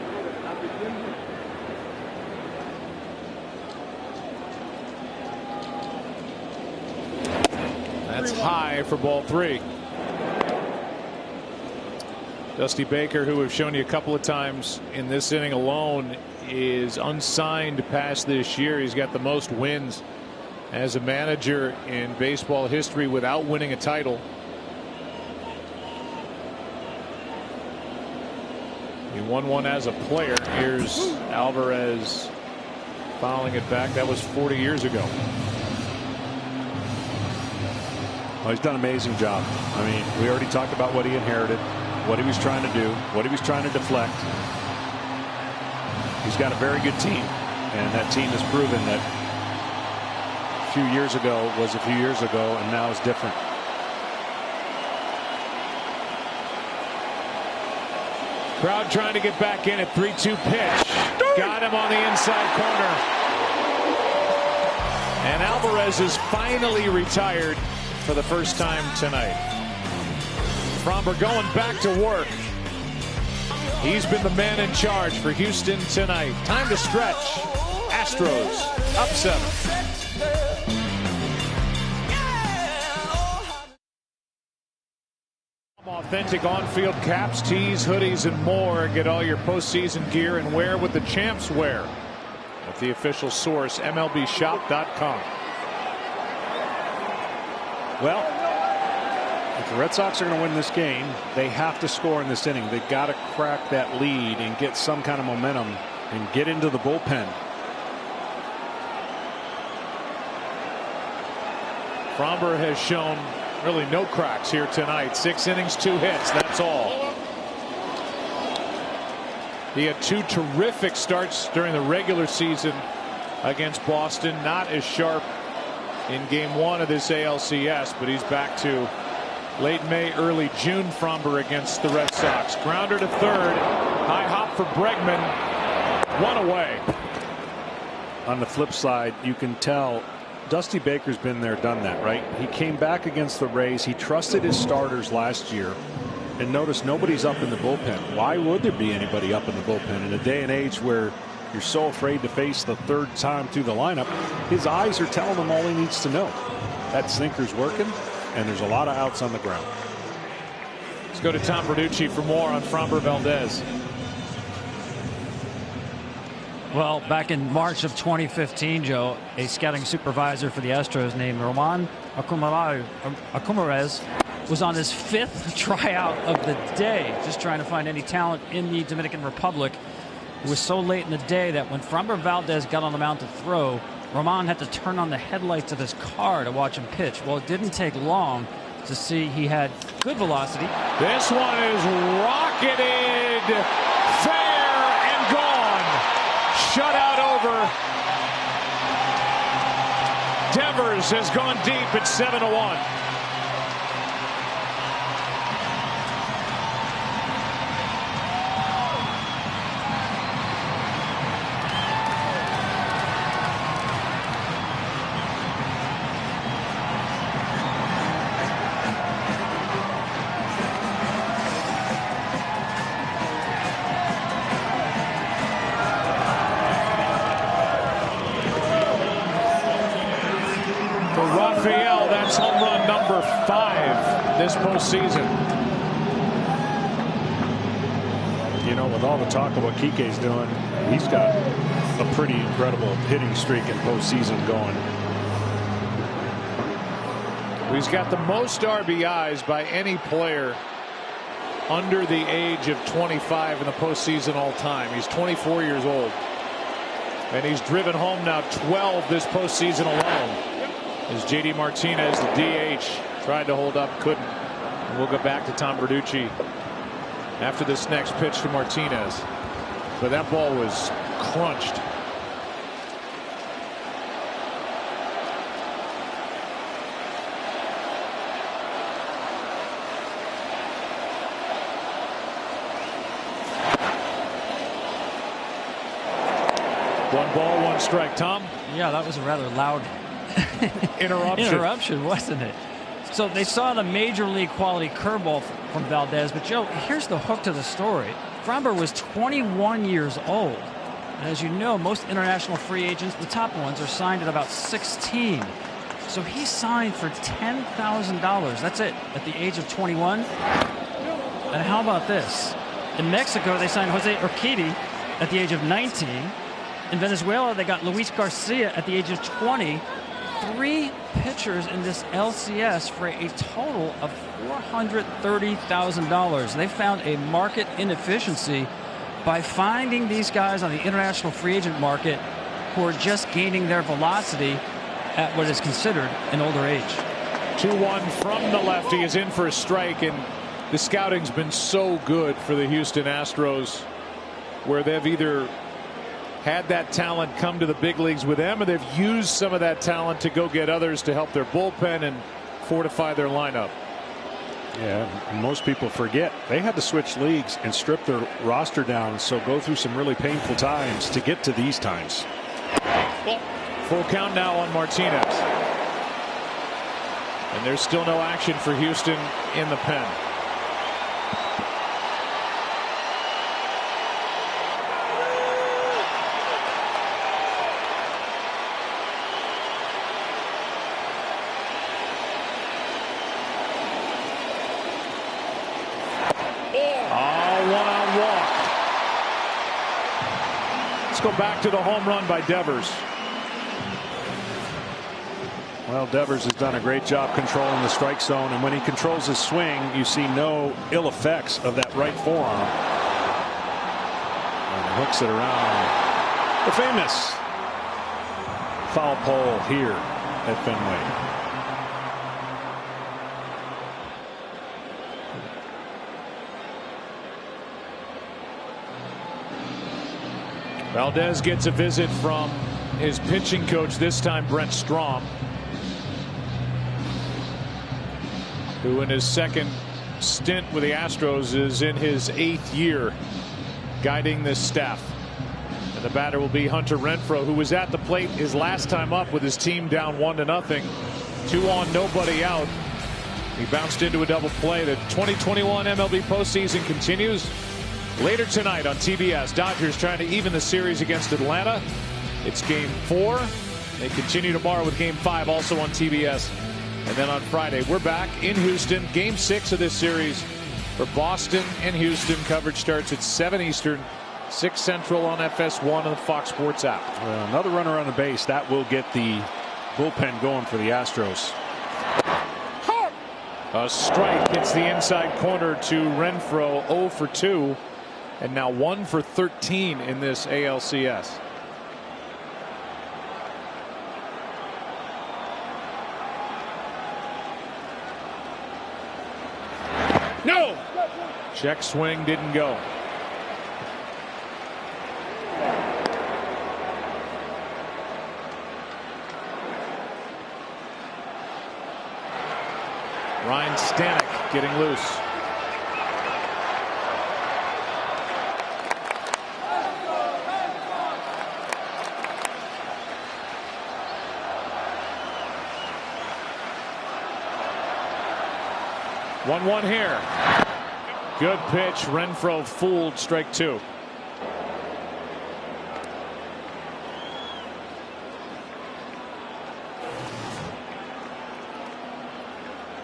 That's high for ball 3. Dusty Baker, who we've shown you a couple of times in this inning alone, is unsigned past this year. He's got the most wins as a manager in baseball history without winning a title. He won one as a player. Here's Alvarez fouling it back. That was 40 years ago. Well, he's done an amazing job. I mean, we already talked about what he inherited, what he was trying to do, what he was trying to deflect. He's got a very good team, and that team has proven that a few years ago was a few years ago, and now is different. Crowd trying to get back in at 3-2 pitch. Got him on the inside corner. And Alvarez is finally retired for the first time tonight. Fromber going back to work. He's been the man in charge for Houston tonight. Time to stretch. Astros up 7. Authentic on-field caps, tees, hoodies, and more. Get all your postseason gear and wear what the champs wear at the official source, MLBshop.com. Well, if the Red Sox are going to win this game, they have to score in this inning. They've got to crack that lead and get some kind of momentum and get into the bullpen. Fromber has shown really no cracks here tonight. 6 innings, 2 hits. That's all. He had 2 terrific starts during the regular season against Boston. Not as sharp in game 1 of this ALCS, but he's back to late May, early June Fromber against the Red Sox. Grounder to third. High hop for Bregman. 1 away. On the flip side, you can tell Dusty Baker's been there, done that, right? He came back against the Rays. He trusted his starters last year. And notice nobody's up in the bullpen. Why would there be anybody up in the bullpen in a day and age where you're so afraid to face the third time through the lineup? His eyes are telling him all he needs to know. That sinker's working, and there's a lot of outs on the ground. Let's go to Tom Verducci for more on Fromber Valdez. Well, back in March of 2015, Joe, a scouting supervisor for the Astros named Roman Acumarez was on his 5th tryout of the day, just trying to find any talent in the Dominican Republic. It was so late in the day that when Fromber Valdez got on the mound to throw, Roman had to turn on the headlights of his car to watch him pitch. Well, it didn't take long to see he had good velocity. This one is rocketed fair and gone. Shutout over. Devers has gone deep at 7-1. That's home run number 5 this postseason. You know, with all the talk of what Kike's doing, he's got a pretty incredible hitting streak in postseason going. He's got the most RBIs by any player under the age of 25 in the postseason all time. He's 24 years old. And he's driven home now 12 this postseason alone. As J.D. Martinez, the DH, tried to hold up, couldn't. And we'll go back to Tom Verducci after this next pitch to Martinez. But that ball was crunched. 1 ball, 1 strike. Tom? Yeah, that was a rather loud interruption, wasn't it? So they saw the major league quality curveball from Valdez. But, Joe, here's the hook to the story. Framber was 21 years old. And as you know, most international free agents, the top ones, are signed at about 16. So he signed for $10,000. That's it, at the age of 21. And how about this? In Mexico, they signed Jose Urquidy at the age of 19. In Venezuela, they got Luis Garcia at the age of 20. 3 pitchers in this LCS for a total of $430,000. They found a market inefficiency by finding these guys on the international free agent market who are just gaining their velocity at what is considered an older age. 2-1 from the lefty is in for a strike, and the scouting's been so good for the Houston Astros, where they've either had that talent come to the big leagues with them, or they've used some of that talent to go get others to help their bullpen and fortify their lineup. Yeah, most people forget they had to switch leagues and strip their roster down, so go through some really painful times to get to these times. Full count now on Martinez. And there's still no action for Houston in the pen. Go back to the home run by Devers. Well, Devers has done a great job controlling the strike zone, and when he controls his swing, you see no ill effects of that right forearm. And hooks it around. The famous foul pole here at Fenway. Valdez gets a visit from his pitching coach, this time Brent Strom, who in his second stint with the Astros is in his 8th year guiding this staff. And the batter will be Hunter Renfroe, who was at the plate his last time up with his team down 1-0. 2 on, nobody out. He bounced into a double play. The 2021 MLB postseason continues. Later tonight on TBS, Dodgers trying to even the series against Atlanta. It's game 4. They continue tomorrow with game 5 also on TBS. And then on Friday, we're back in Houston. Game 6 of this series for Boston and Houston. Coverage starts at 7 Eastern, 6 Central on FS1 and the Fox Sports app. Well, another runner on the base. That will get the bullpen going for the Astros. A strike hits the inside corner to Renfroe, 0 for 2. And now 1 for 13 in this ALCS. No! Check swing didn't go. Ryan Stanek getting loose. One here. Good pitch. Renfroe fooled, strike 2.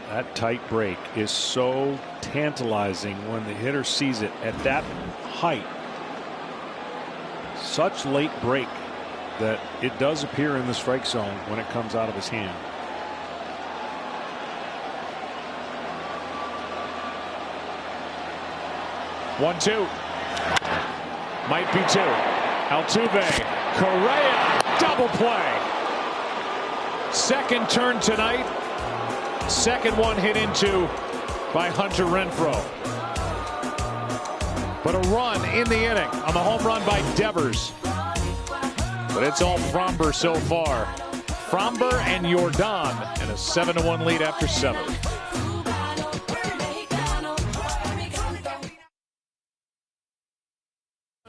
That tight break is so tantalizing when the hitter sees it at that height. Such late break that it does appear in the strike zone when it comes out of his hand. One, 2. Might be 2. Altuve, Correa, double play. Second turn tonight. Second one hit into by Hunter Renfroe. But a run in the inning on the home run by Devers. But it's all Framber so far. Framber and Jordan and a 7-1 lead after 7.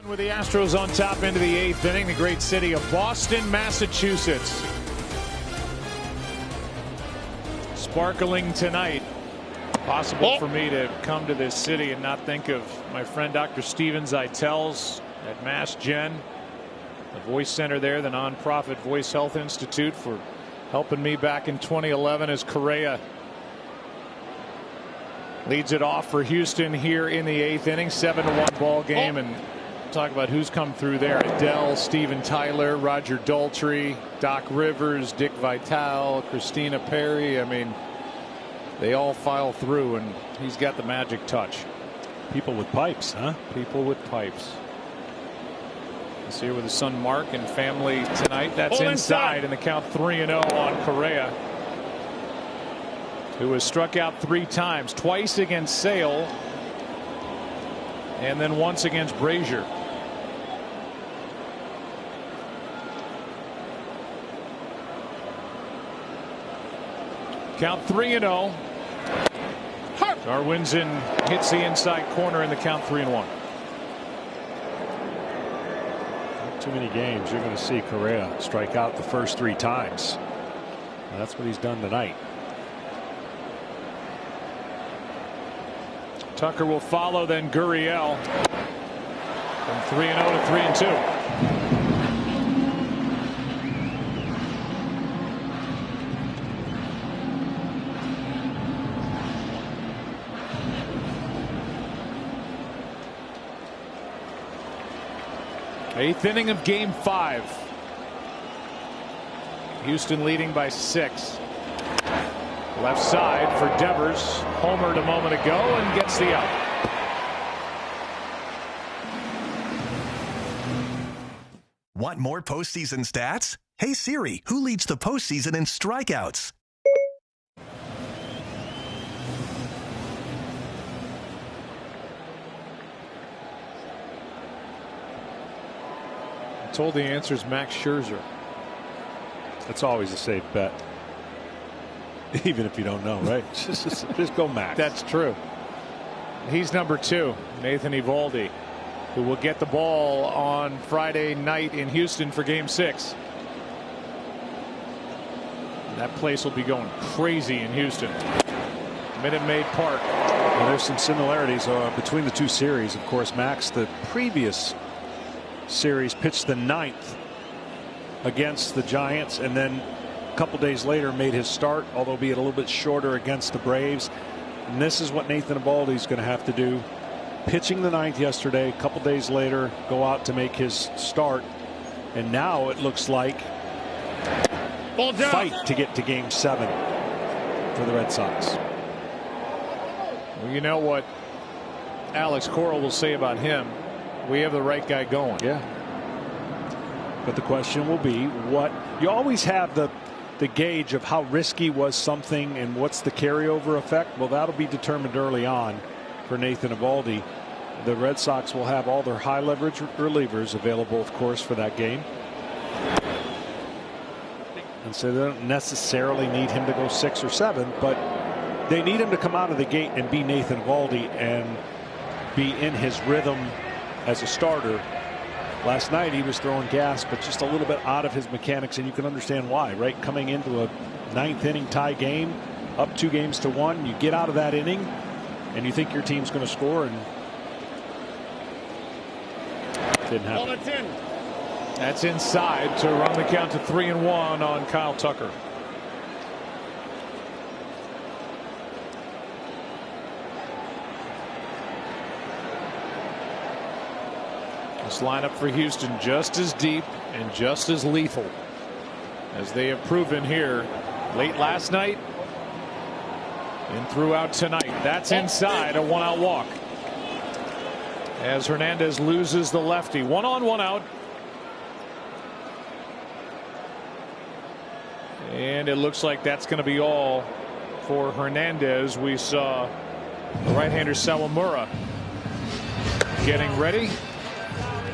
With the Astros on top into the 8th inning, the great city of Boston, Massachusetts. Sparkling tonight. Possible for me to come to this city and not think of my friend Dr. Steven Zeitels at Mass Gen, the Voice Center there, the nonprofit Voice Health Institute, for helping me back in 2011 as Correa leads it off for Houston here in the 8th inning. 7-1 ball game, and talk about who's come through there. Adele, Steven Tyler, Roger Daltrey, Doc Rivers, Dick Vitale, Christina Perry. I mean, they all file through, and he's got the magic touch. People with pipes, huh? People with pipes. He's here with his son Mark and family tonight. That's inside, and the count 3-0 on Correa, who has struck out 3 times, twice against Sale and then once against Brazier. Count 3-0. Darwinson hits the inside corner in the count 3-1. Not too many games you're going to see Correa strike out the first 3 times. That's what he's done tonight. Tucker will follow, then Gurriel from 3-0 to 3-2. Eighth inning of Game 5. Houston leading by 6. Left side for Devers. Homered a moment ago and gets the out. Want more postseason stats? Hey Siri, who leads the postseason in strikeouts? I'm told the answer is Max Scherzer. That's always a safe bet. Even if you don't know, right? just go Max. That's true. He's number 2, Nathan Eovaldi, who will get the ball on Friday night in Houston for Game 6. That place will be going crazy in Houston. Minute Maid Park. Well, there's some similarities between the 2 series. Of course, Max, the previous series, pitched the 9th against the Giants, and then a couple days later made his start, although be it a little bit shorter, against the Braves. And this is what Nathan Eovaldi is going to have to do. Pitching the 9th yesterday, a couple days later go out to make his start, and now it looks like fight to get to Game 7 for the Red Sox. Well, you know what Alex Cora will say about him. We have the right guy going. Yeah. But the question will be, what you always have the gauge of how risky was something and what's the carryover effect. Well, that'll be determined early on for Nathan Eovaldi. The Red Sox will have all their high leverage relievers available, of course, for that game. And so they don't necessarily need him to go 6 or 7, but they need him to come out of the gate and be Nathan Eovaldi and be in his rhythm as a starter. Last night he was throwing gas, but just a little bit out of his mechanics, and you can understand why, right? Coming into a 9th inning tie game, up 2 games to 1, you get out of that inning and you think your team's going to score, and it didn't happen. That's inside to run the count to 3-1 on Kyle Tucker. This lineup for Houston just as deep and just as lethal as they have proven here late last night and throughout tonight. That's inside, a 1-out walk as Hernandez loses the lefty. 1 on, 1 out. And it looks like that's going to be all for Hernandez. We saw the right-hander Sawamura getting ready,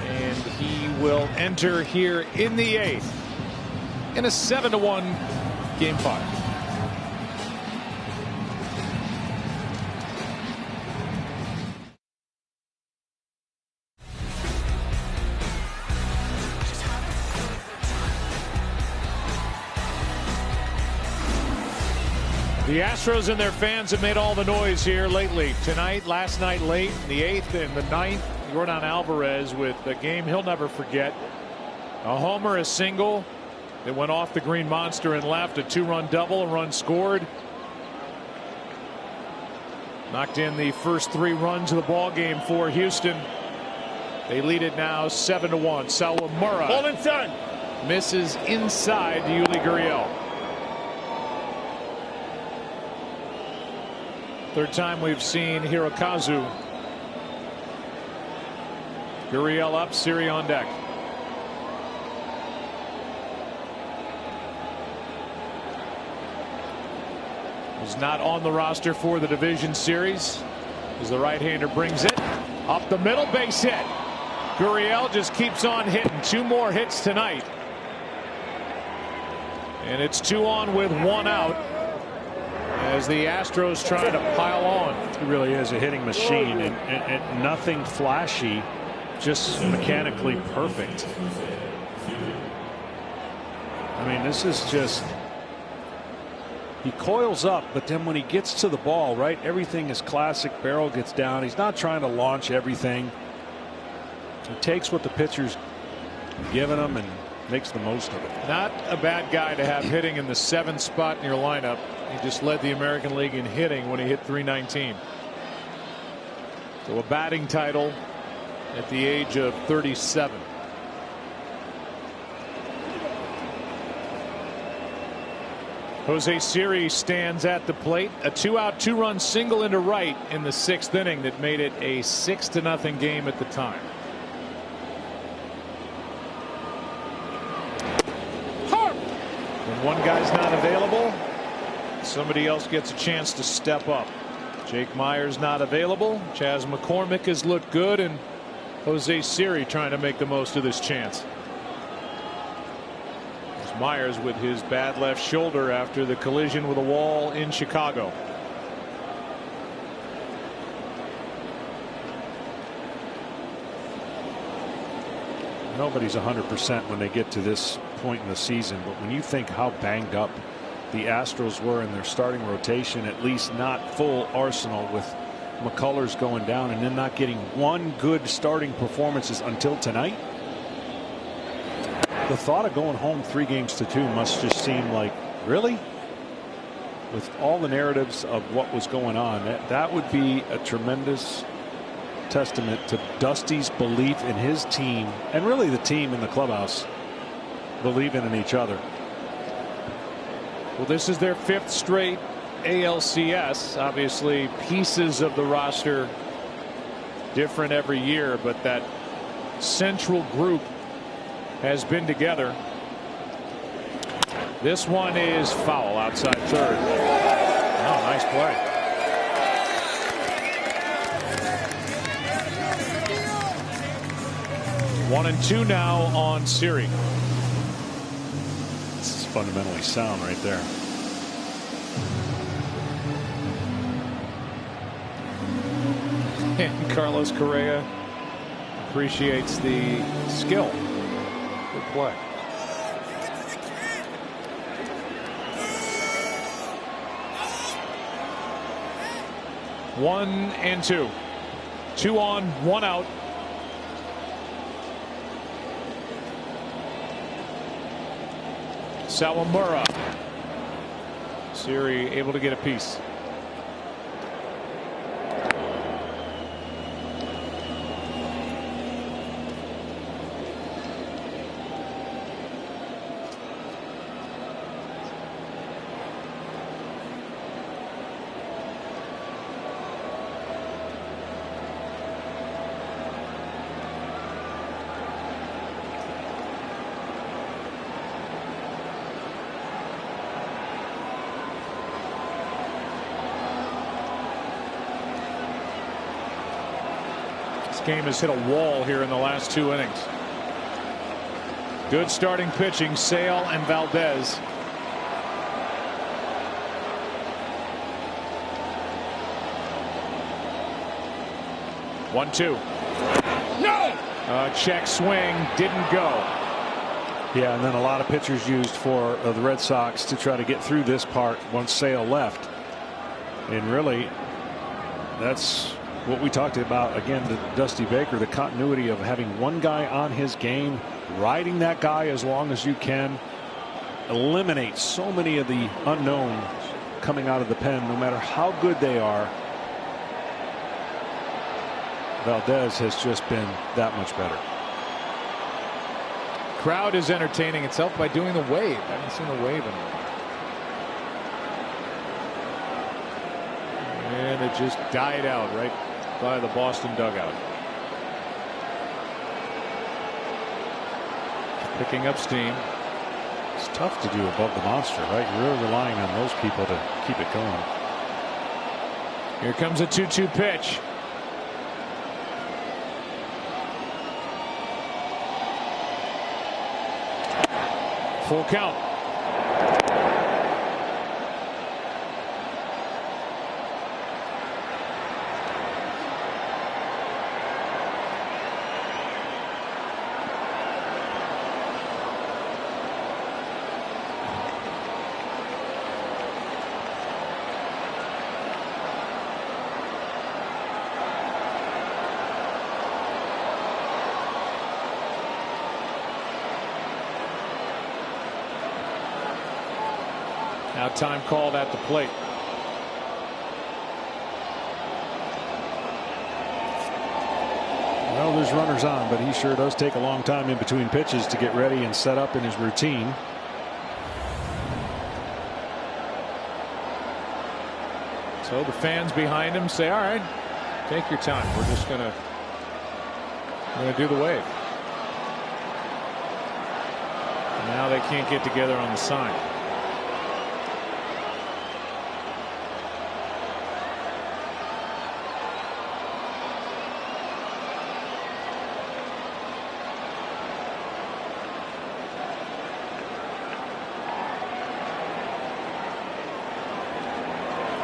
and he will enter here in the 8th in a 7-1 Game 5. The Astros and their fans have made all the noise here lately. Tonight, last night late, the 8th and the 9th, Yordan Alvarez with a game he'll never forget. A homer, a single that went off the green monster and left, a 2-run double, a run scored. Knocked in the first 3 runs of the ball game for Houston. They lead it now 7-1. Sawamura misses inside to Yuli Gurriel. Third time we've seen Hirokazu. Gurriel up, Siri on deck. Was not on the roster for the division series as the right-hander brings it up the middle, base hit. Gurriel just keeps on hitting. 2 more hits tonight. And it's 2 on with 1 out as the Astros try to pile on. He really is a hitting machine, and nothing flashy, just mechanically perfect. I mean, this is just, he coils up, but then when he gets to the ball, right, everything is classic. Barrel gets down. He's not trying to launch everything. He takes what the pitcher's giving him and makes the most of it. Not a bad guy to have hitting in the 7th spot in your lineup. He just led the American League in hitting when he hit .319. So a batting title at the age of 37. Jose Siri stands at the plate. A 2-out, 2-run single into right in the 6th inning that made it a 6-0 game at the time. When one guy's not available, somebody else gets a chance to step up. Jake Myers not available. Chas McCormick has looked good, and Jose Siri trying to make the most of this chance. There's Myers with his bad left shoulder after the collision with a wall in Chicago. Nobody's 100% when they get to this point in the season, but when you think how banged up the Astros were in their starting rotation, at least not full arsenal, with McCullers going down and then not getting one good starting performances until tonight, the thought of going home 3-2 must just seem like, really? With all the narratives of what was going on, that would be a tremendous testament to Dusty's belief in his team, and really the team in the clubhouse believing in each other. Well, this is their 5th straight ALCS. Obviously, pieces of the roster different every year, but that central group has been together. This one is foul outside third. Oh, nice play. One and 2 now on Siri. This is fundamentally sound right there. And Carlos Correa appreciates the skill. Good play. One and 2. 2 on, 1 out. Sawamura. Siri able to get a piece. Game has hit a wall here in the last 2 innings. Good starting pitching, Sale and Valdez. One, 2. No! Check swing didn't go. Yeah, and then a lot of pitchers used for the Red Sox to try to get through this part once Sale left. And really, that's what we talked about again, the Dusty Baker, the continuity of having one guy on his game, riding that guy as long as you can, eliminate so many of the unknowns coming out of the pen, no matter how good they are. Valdez has just been that much better. Crowd is entertaining itself by doing the wave. I haven't seen the wave in a while. And it just died out right by the Boston dugout. Picking up steam. It's tough to do above the monster, right? You're really relying on those people to keep it going. Here comes a 2-2 pitch. Full count. Now time called at the plate. Well, there's runners on, but he sure does take a long time in between pitches to get ready and set up in his routine. So the fans behind him say, all right, take your time. We're just going to do the wave. And now they can't get together on the sign.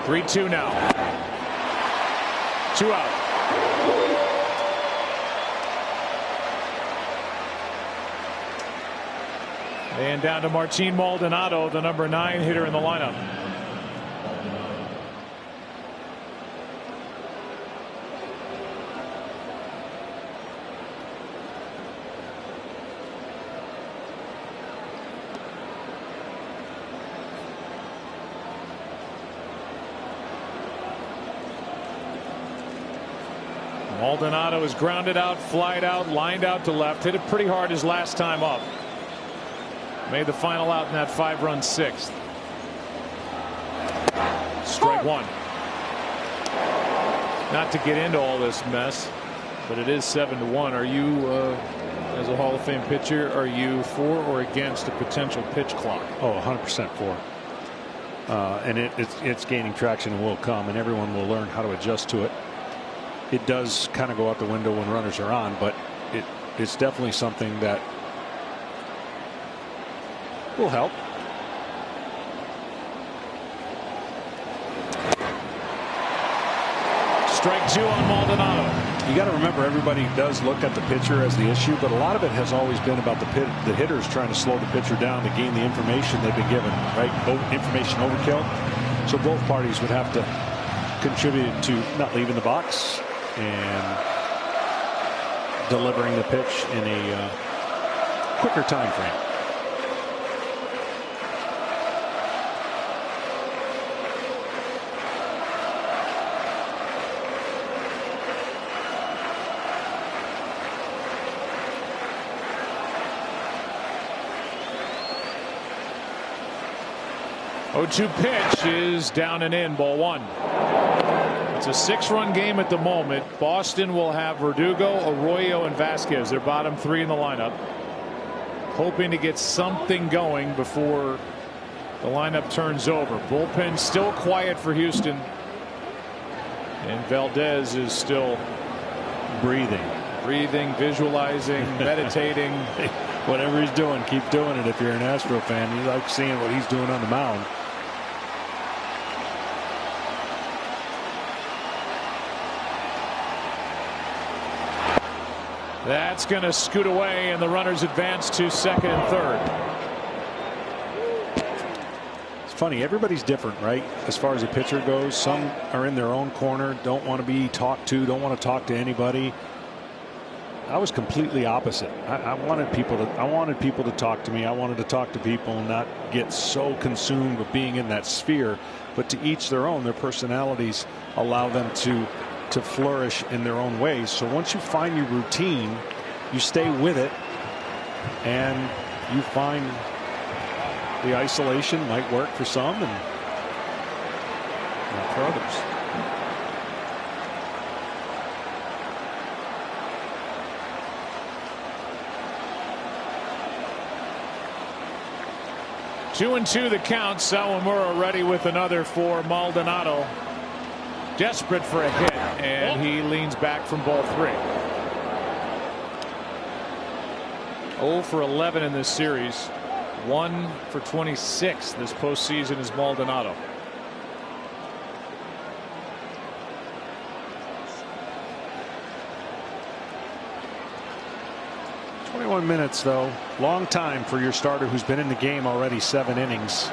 Three-two now. 2 out. And down to Martin Maldonado, the number 9 hitter in the lineup. Maldonado is grounded out, flied out, lined out to left, hit it pretty hard his last time up. Made the final out in that 5-run 6th. Strike one. Not to get into all this mess, but it is 7-1. Are you, as a Hall of Fame pitcher, are you for or against a potential pitch clock? Oh, 100% for. And it's gaining traction and will come, and everyone will learn how to adjust to it. It does kind of go out the window when runners are on, but it's definitely something that will help. Strike 2 on Maldonado. You got to remember, everybody does look at the pitcher as the issue, but a lot of it has always been about the hitters trying to slow the pitcher down to gain the information they've been given, right? Information overkill. So both parties would have to contribute to not leaving the box and delivering the pitch in a quicker time frame. Oh, 2 pitch is down and in, ball 1. It's a 6-run game at the moment. Boston will have Verdugo, Arroyo, and Vasquez, their bottom 3 in the lineup, hoping to get something going before the lineup turns over. Bullpen still quiet for Houston, and Valdez is still breathing, visualizing, meditating. Whatever he's doing, keep doing it. If you're an Astro fan, you like seeing what he's doing on the mound. That's going to scoot away, and the runners advance to second and third. funny. Everybody's different, right? As far as a pitcher goes, some are in their own corner, don't want to be talked to, don't want to talk to anybody. I was completely opposite. I wanted people to talk to me. I wanted to talk to people and not get so consumed with being in that sphere. But to each their own. Their personalities allow them to flourish in their own ways. So once you find your routine, you stay with it, and you find the isolation might work for some and not for others. 2-2 the count. Sawamura ready with another for Maldonado. Desperate for a hit, and he leans back from ball 3. 0 for 11 in this series. 1 for 26 this postseason is Maldonado. Minutes, though. Long time for your starter who's been in the game already 7 innings.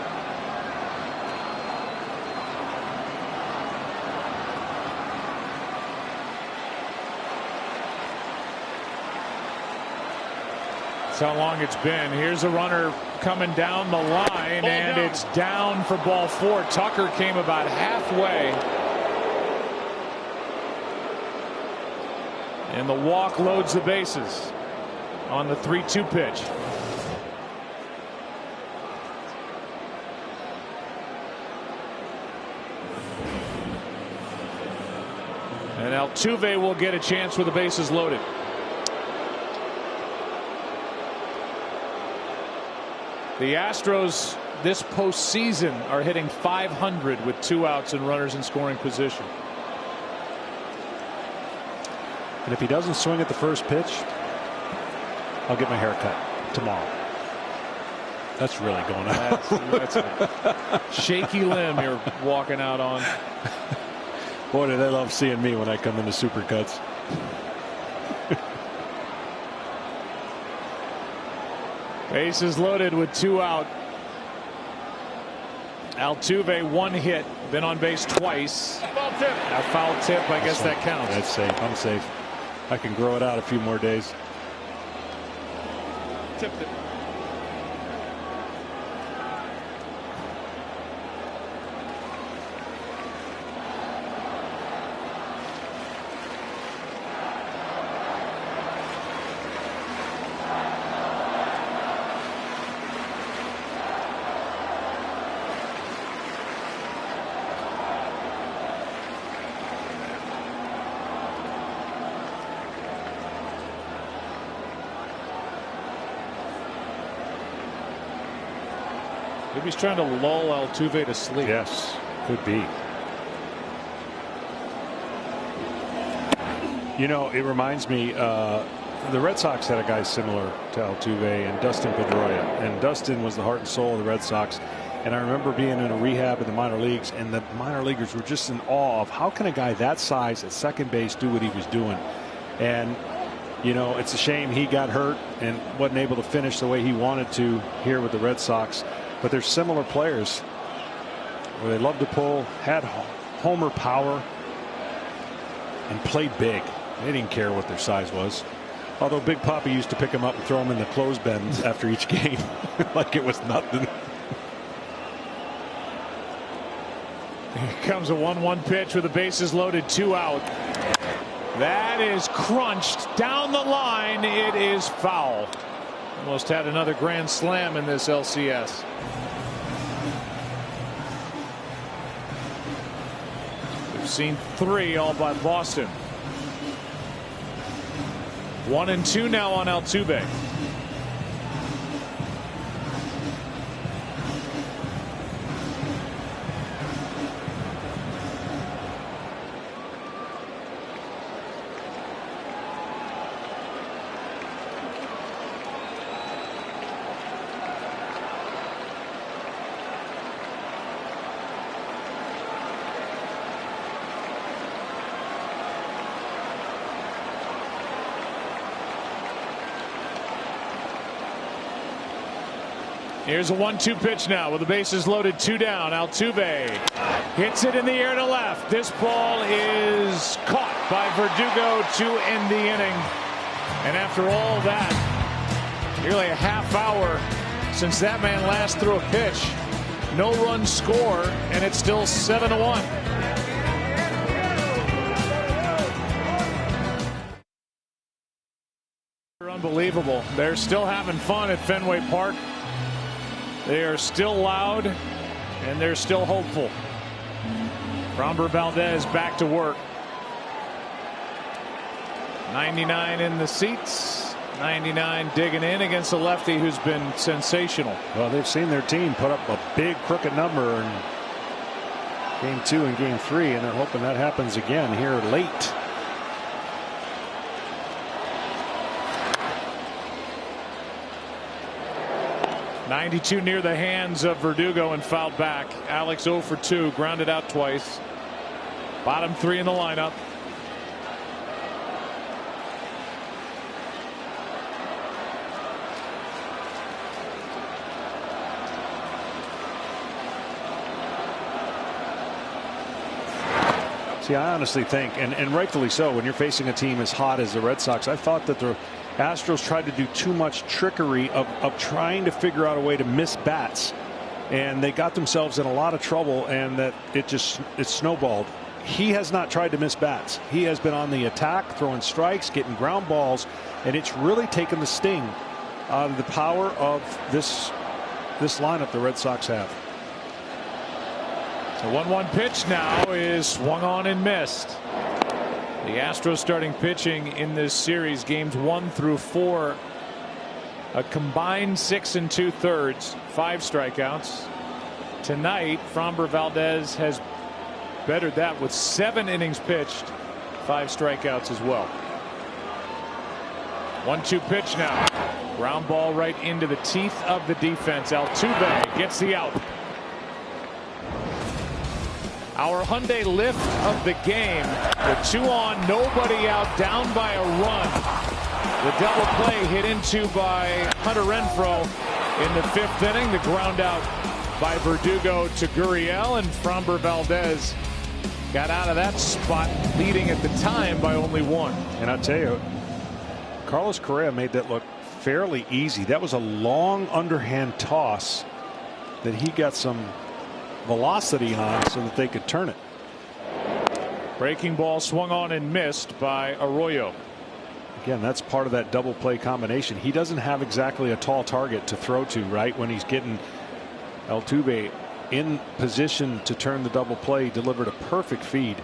That's how long it's been. Here's a runner coming down the line, and it's down for ball 4. Tucker came about halfway. And the walk loads the bases on the 3-2 pitch. And Altuve will get a chance with the bases loaded. The Astros this postseason are hitting .500 with 2 outs and runners in scoring position. And if he doesn't swing at the first pitch, I'll get my hair cut tomorrow. That's really going on. That's a shaky limb you're walking out on. Boy, do they love seeing me when I come into Supercuts. Bases loaded with 2 out. Altuve 1 hit, been on base twice. Foul tip. A foul tip, I guess that counts. That's safe. I'm safe. I can grow it out a few more days. Tipped it. Maybe he's trying to lull Altuve to sleep. Yes, could be. You know, it reminds me, the Red Sox had a guy similar to Altuve, and Dustin Pedroia. And Dustin was the heart and soul of the Red Sox. And I remember being in a rehab in the minor leagues, and the minor leaguers were just in awe of how can a guy that size at second base do what he was doing. And you know, it's a shame he got hurt and wasn't able to finish the way he wanted to here with the Red Sox. But they're similar players where they love to pull, had homer power, and played big. They didn't care what their size was. Although Big Papi used to pick him up and throw him in the clothes bins after each game like it was nothing. Here comes a 1-1 pitch with the bases loaded, 2 out. That is crunched down the line. It is foul. Almost had another grand slam in this LCS. We've seen 3 all by Boston. 1-2 now on Altuve. Here's a 1-2 pitch now with the bases loaded, 2 down. Altuve hits it in the air to left. This ball is caught by Verdugo to end the inning. And after all that, nearly a half hour since that man last threw a pitch, no run score, and it's still 7-1. Unbelievable. They're still having fun at Fenway Park. They are still loud, and they're still hopeful. Framber Valdez back to work. 99 in the seats. 99 digging in against a lefty who's been sensational. Well, they've seen their team put up a big crooked number in game 2 and game 3, and they're hoping that happens again here late. .92 near the hands of Verdugo and fouled back. Alex 0 for 2, grounded out twice. Bottom 3 in the lineup. See, I honestly think, and rightfully so, when you're facing a team as hot as the Red Sox, I thought that the Astros tried to do too much trickery of trying to figure out a way to miss bats, and they got themselves in a lot of trouble, and that it snowballed. He has not tried to miss bats. He has been on the attack, throwing strikes, getting ground balls, and it's really taken the sting out of the power of this lineup the Red Sox have. The 1-1 pitch now is swung on and missed. The Astros starting pitching in this series, games 1 through 4, a combined 6 2/3, 5 strikeouts. Tonight, Framber Valdez has bettered that with 7 innings pitched, 5 strikeouts as well. 1-2 pitch now. Ground ball right into the teeth of the defense. Altuve gets the out. Our Hyundai lift of the game. With 2 on, nobody out, down by a run. The double play hit into by Hunter Renfroe in the 5th inning. The ground out by Verdugo to Gurriel, and Framber Valdez got out of that spot, leading at the time by only 1. And I'll tell you, Carlos Correa made that look fairly easy. That was a long underhand toss that he got some velocity on so that they could turn it. Breaking ball swung on and missed by Arroyo. Again, that's part of that double play combination. He doesn't have exactly a tall target to throw to, right? When he's getting Altuve in position to turn the double play, delivered a perfect feed.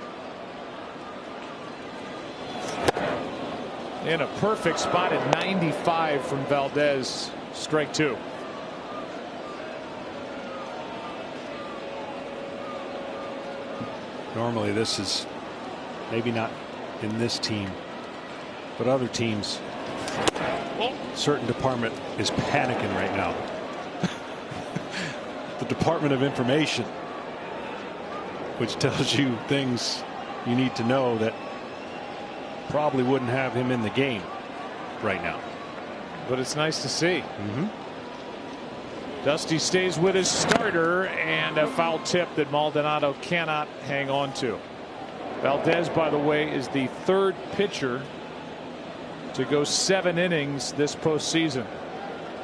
In a perfect spot at 95 from Valdez. Strike 2. Normally this is maybe not in this team, but other teams, certain department is panicking right now. The Department of Information, which tells you things you need to know that probably wouldn't have him in the game right now. But it's nice to see. Dusty stays with his starter, and a foul tip that Maldonado cannot hang on to. Valdez, by the way, is the 3rd pitcher to go 7 innings this postseason.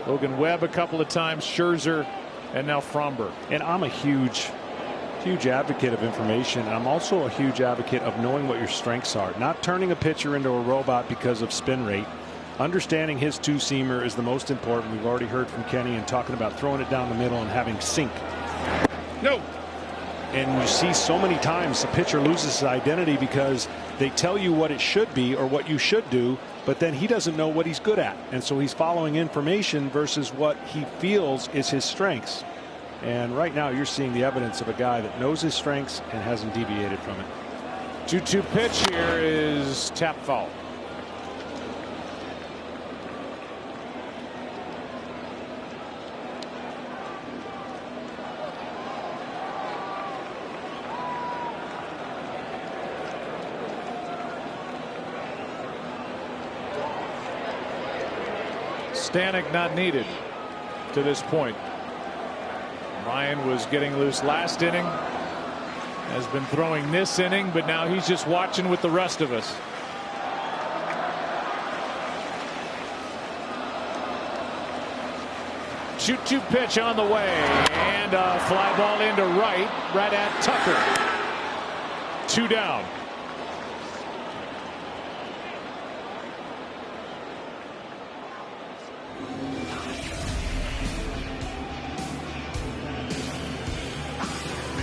Logan Webb a couple of times, Scherzer, and now Framber. And I'm a huge advocate of information. I'm also a huge advocate of knowing what your strengths are, not turning a pitcher into a robot because of spin rate. Understanding his 2-seamer is the most important. We've already heard from Kenny and talking about throwing it down the middle and having sink. No. And you see so many times the pitcher loses his identity because they tell you what it should be or what you should do, but then he doesn't know what he's good at. And so he's following information versus what he feels is his strengths. And right now you're seeing the evidence of a guy that knows his strengths and hasn't deviated from it. 2-2 pitch here is tap foul. Stanek not needed to this point. Ryan was getting loose last inning, has been throwing this inning, but now he's just watching with the rest of us. Shoot-to pitch on the way, and a fly ball into right at Tucker. 2 down.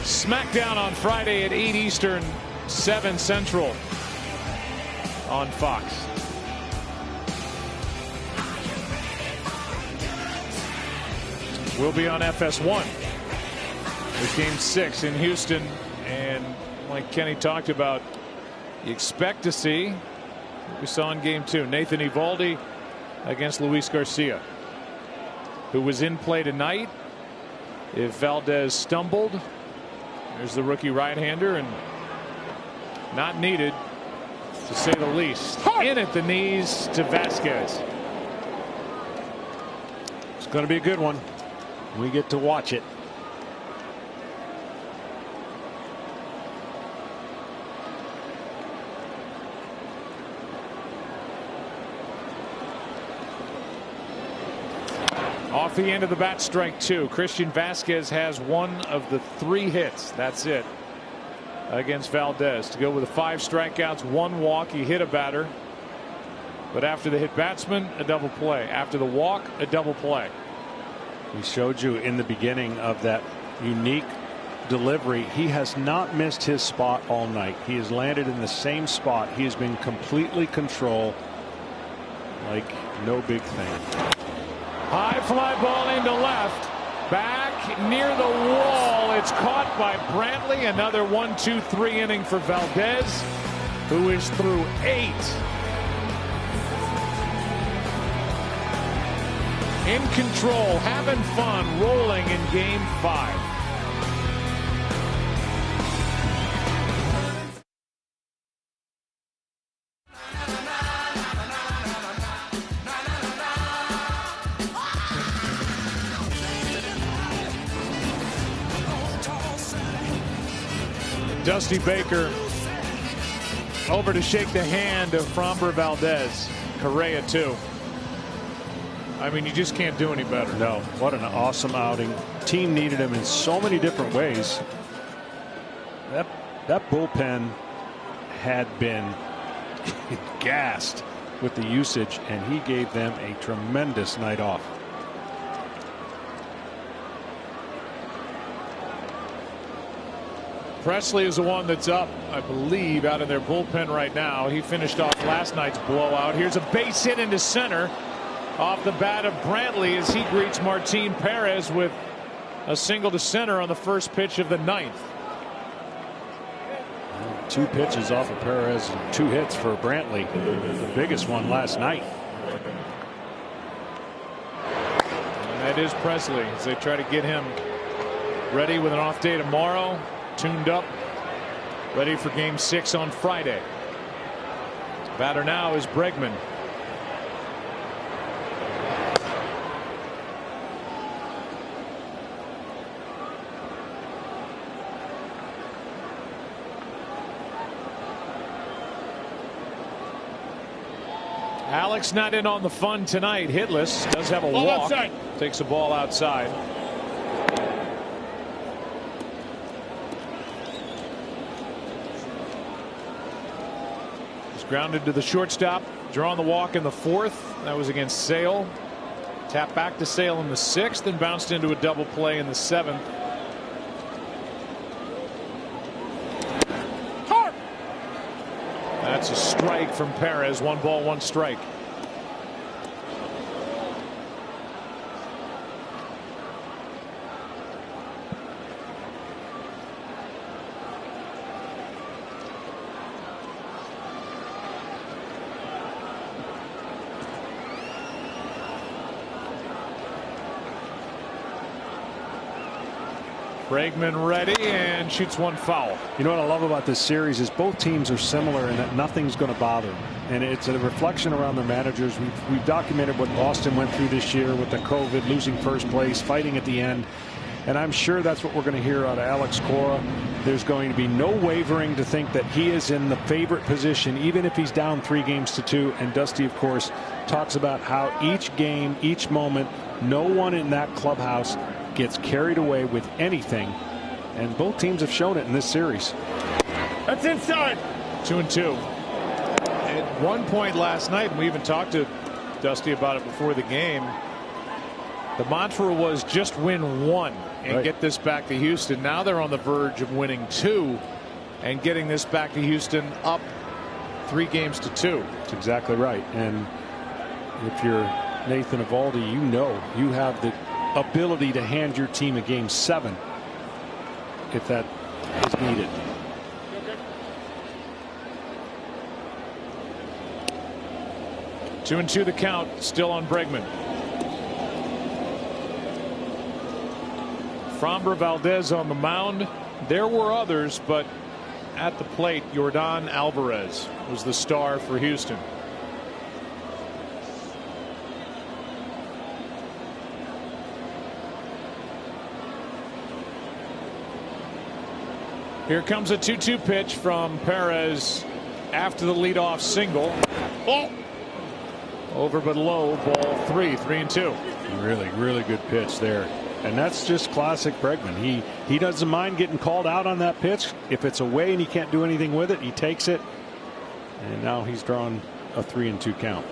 SmackDown on Friday at 8 Eastern, 7 Central on Fox. We'll be on FS1 with Game 6 in Houston, and like Kenny talked about, you expect to see what we saw in Game 2. Nathan Eovaldi against Luis Garcia, who was in play tonight. If Valdez stumbled, there's the rookie right-hander, and not needed, to say the least. In at the knees to Vasquez. It's going to be a good one. We get to watch it. Off the end of the bat, strike 2. Christian Vasquez has 1 of the 3 hits. That's it against Valdez. To go with 5 strikeouts, 1 walk. He hit a batter, but after the hit batsman, a double play. After the walk, a double play. We showed you in the beginning of that unique delivery. He has not missed his spot all night. He has landed in the same spot. He has been completely controlled, like no big thing. High fly ball into left. Back near the wall. It's caught by Brantley. Another 1-2-3 inning for Valdez, who is through 8. In control, having fun, rolling in Game 5. Dusty Baker over to shake the hand of Framber Valdez. Correa too. I mean, you just can't do any better. No, what an awesome outing. Team needed him in so many different ways. That bullpen had been gassed with the usage, and he gave them a tremendous night off. Presley is the one that's up, I believe, out of their bullpen right now. He finished off last night's blowout. Here's a base hit into center off the bat of Brantley as he greets Martin Perez with a single to center on the first pitch of the 9th. 2 pitches off of Perez and 2 hits for Brantley, the biggest one last night. And that is Presley as they try to get him ready with an off day tomorrow, tuned up, ready for Game 6 on Friday. Batter now is Bregman. Alex not in on the fun tonight. Hitless. Does have a walk. Outside. Takes the ball outside. He's grounded to the shortstop. Drawing the walk in the 4th. That was against Sale. Tap back to Sale in the 6th and bounced into a double play in the 7th. That's a strike from Perez. 1 ball, 1 strike. Bregman ready and shoots 1 foul. You know what I love about this series is both teams are similar in that nothing's going to bother them. And it's a reflection around the managers. We've documented what Boston went through this year with the COVID, losing first place, fighting at the end. And I'm sure that's what we're going to hear out of Alex Cora. There's going to be no wavering to think that he is in the favorite position, even if he's down 3-2. And Dusty, of course, talks about how each game, each moment, no one in that clubhouse gets carried away with anything. And both teams have shown it in this series. That's inside. 2-2. At one point last night, and we even talked to Dusty about it before the game, the mantra was just win 1 and get this back to Houston. Now they're on the verge of winning 2 and getting this back to Houston up 3-2. That's exactly right. And if you're Nathan Eovaldi, you know you have the ability to hand your team a game 7 if that is needed. Okay. 2-2 the count, still on Bregman. Framber Valdez on the mound. There were others, but at the plate, Yordan Alvarez was the star for Houston. Here comes a 2-2 pitch from Perez after the leadoff single. Oh! Over but low, ball 3, 3-2. Really good pitch there. And that's just classic Bregman. He doesn't mind getting called out on that pitch. If it's away and he can't do anything with it, he takes it. And now he's drawn a 3-2 count.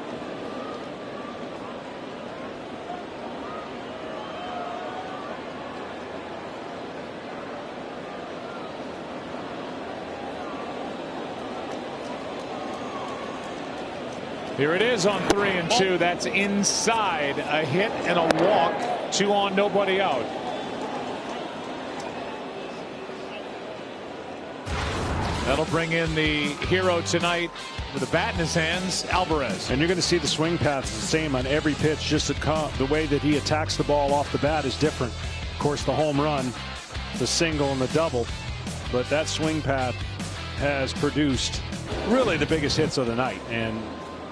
Here it is on 3-2. That's inside. A hit and a walk. 2 on, nobody out. That'll bring in the hero tonight with a bat in his hands, Alvarez. And you're going to see the swing paths the same on every pitch. Just the way that he attacks the ball off the bat is different. Of course, the home run, the single, and the double. But that swing path has produced really the biggest hits of the night. And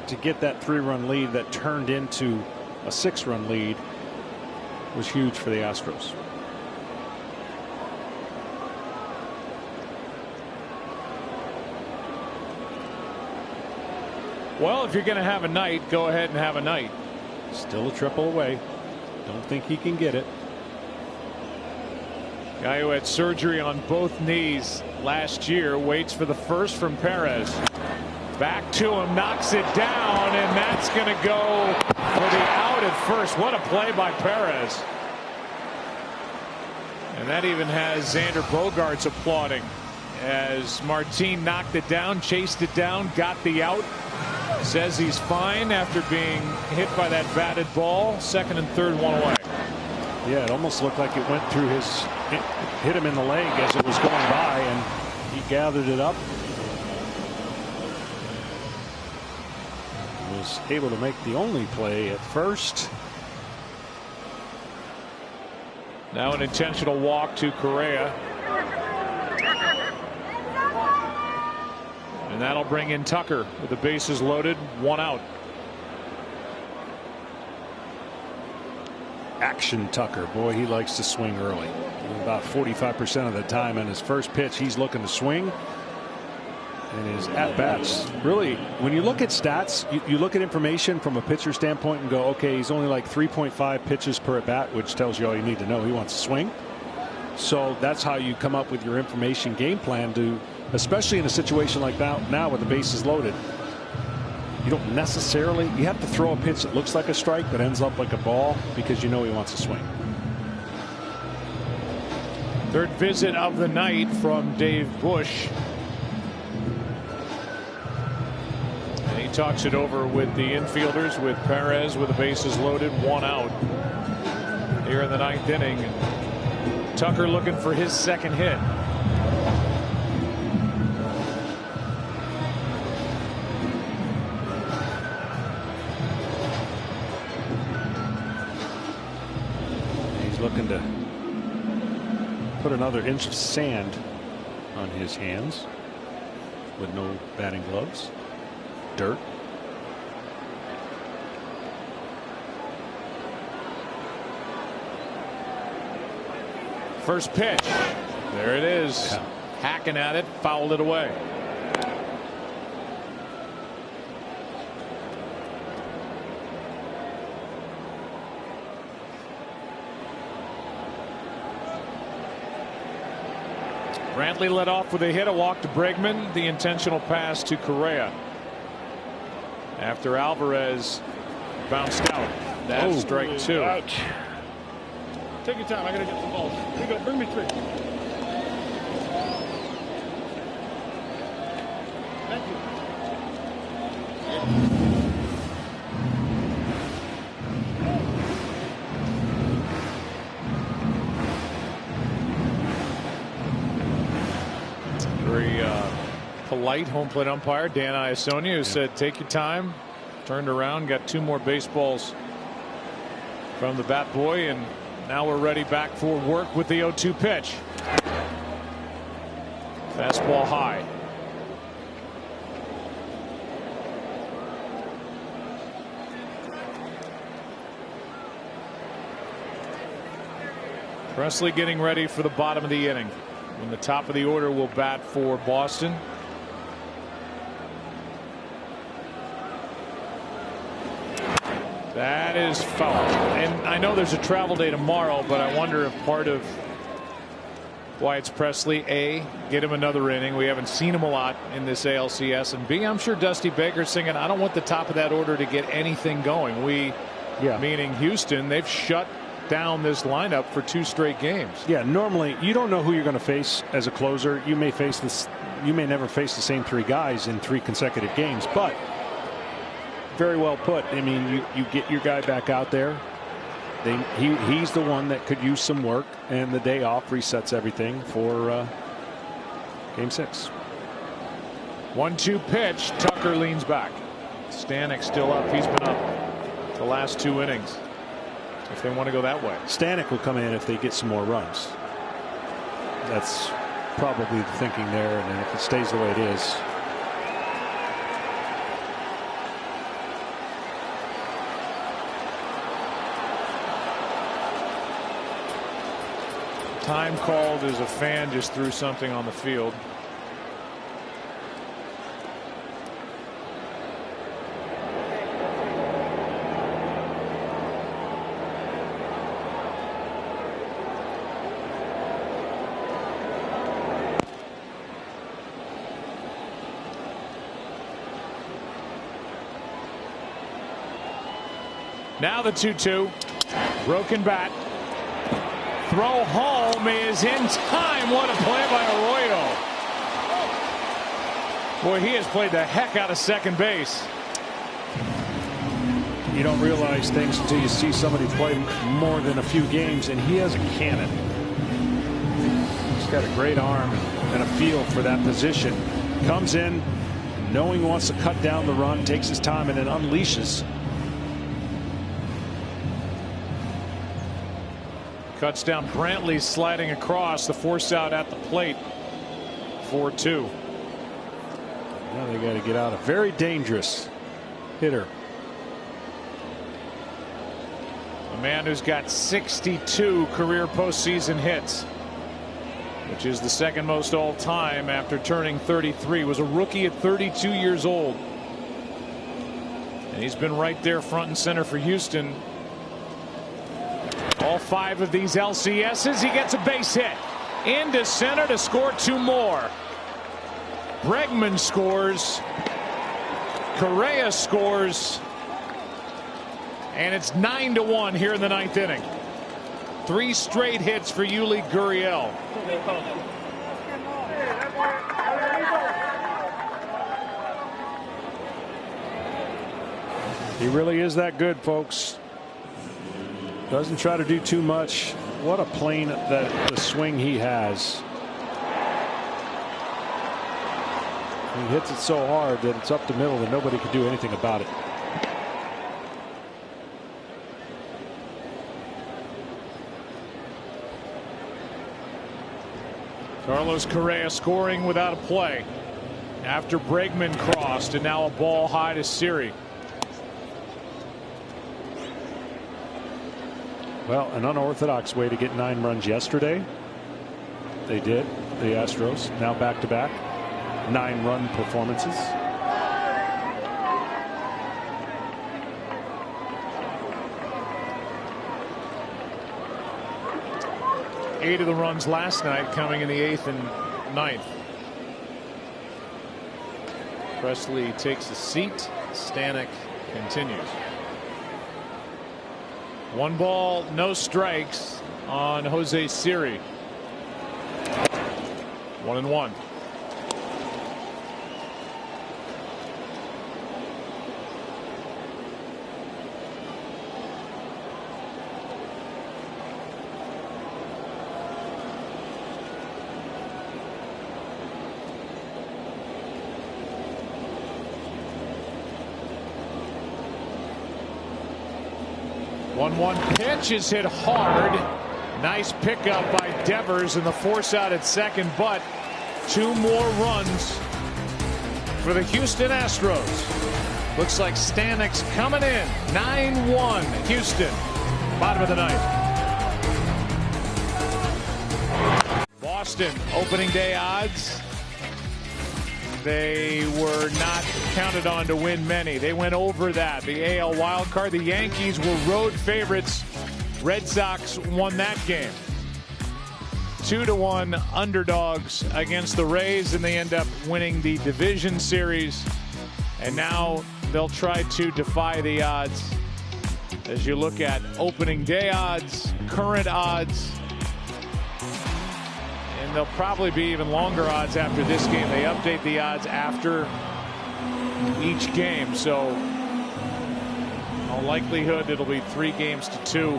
to get that 3-run lead that turned into a 6-run lead was huge for the Astros. Well, if you're going to have a night, go ahead and have a night. Still a triple away. Don't think he can get it. Guy who had surgery on both knees last year waits for the first from Perez. Back to him, knocks it down, and that's going to go for the out at first. What a play by Perez. And that even has Xander Bogaerts applauding as Martin knocked it down, chased it down, got the out. Says he's fine after being hit by that batted ball. Second and third, 1 away. Yeah, it almost looked like it went through hit him in the leg as it was going by, and he gathered it up. Was able to make the only play at first. Now an intentional walk to Correa. And that'll bring in Tucker with the bases loaded, 1 out. Action Tucker. Boy, he likes to swing early. About 45% of the time in his first pitch, he's looking to swing. And his at-bats, really, when you look at stats, you look at information from a pitcher standpoint and go, okay, he's only like 3.5 pitches per at-bat, which tells you all you need to know. He wants to swing. So that's how you come up with your information game plan to, especially in a situation like that now with the bases loaded. You don't necessarily, you have to throw a pitch that looks like a strike but ends up like a ball because you know he wants to swing. Third visit of the night from Dave Bush. And he talks it over with the infielders, with Perez with the bases loaded, 1 out here in the 9th inning. Tucker looking for his second hit. He's looking to put another inch of sand on his hands with no batting gloves. Dirt. First pitch. There it is. Yeah. Hacking at it, fouled it away. Brantley led off with a hit, a walk to Bregman, the intentional pass to Correa. After Alvarez bounced out. That's strike 2. Ouch. Take your time. I gotta get some balls. Here you go. Bring me 3. Thank you. Very polite home plate umpire Dan Iasonia, who said take your time. Turned around, got 2 more baseballs from the bat boy, and now we're ready back for work with the 0-2 pitch. Fastball high. Presley getting ready for the bottom of the inning. In the top of the order will bat for Boston. That is foul. And I know there's a travel day tomorrow, but I wonder if part of why it's Presley, A, get him another inning. We haven't seen him a lot in this ALCS. And B, I'm sure Dusty Baker's thinking, I don't want the top of that order to get anything going. Meaning Houston, they've shut down this lineup for 2 straight games. Yeah, normally you don't know who you're going to face as a closer. You may face this. You may never face the same 3 guys in 3 consecutive games, but very well put. I mean, you get your guy back out there. He's the one that could use some work, and the day off resets everything for Game 6. 1-2 pitch. Tucker leans back. Stanek still up. He's been up the last 2 innings. If they want to go that way, Stanek will come in if they get some more runs. That's probably the thinking there, and if it stays the way it is. Time called as a fan just threw something on the field. Now the 2-2. Broken bat. Throw home is in time. What a play by Arroyo. Boy, he has played the heck out of second base. You don't realize things until you see somebody play more than a few games, and he has a cannon. He's got a great arm and a feel for that position. Comes in knowing he wants to cut down the run, takes his time, and then unleashes. Cuts down Brantley, sliding across, the force out at the plate. 4-2. Now they got to get out. A very dangerous hitter. A man who's got 62 career postseason hits, which is the second most all time after turning 33. Was a rookie at 32 years old. And he's been right there front and center for Houston. All 5 of these LCSs, he gets a base hit into center to score 2 more. Bregman scores. Correa scores. And it's 9-1 here in the 9th inning. 3 straight hits for Yuli Gurriel. He really is that good, folks. Doesn't try to do too much. What a plane that the swing he has. He hits it so hard that it's up the middle and nobody can do anything about it. Carlos Correa scoring without a play after Bregman crossed, and now a ball high to Siri. Well, an unorthodox way to get 9 runs yesterday. They did. The Astros now back-to-back 9-run performances. Eight of the runs last night coming in the 8th and 9th. Presley takes a seat. Stanek continues. 1 ball, no strikes on Jose Siri. 1-1. One pitch is hit hard. Nice pickup by Devers in the force out at second, but 2 more runs for the Houston Astros. Looks like Stanek's coming in. 9-1 Houston. Bottom of the 9th. Boston opening day odds. They were not counted on to win many. They went over that. The AL wild card. The Yankees were road favorites. Red Sox won that game. 2-1 underdogs against the Rays, and they end up winning the division series. And now they'll try to defy the odds. As you look at opening day odds, current odds, and they'll probably be even longer odds after this game. They update the odds after each game, so in all likelihood it'll be 3-2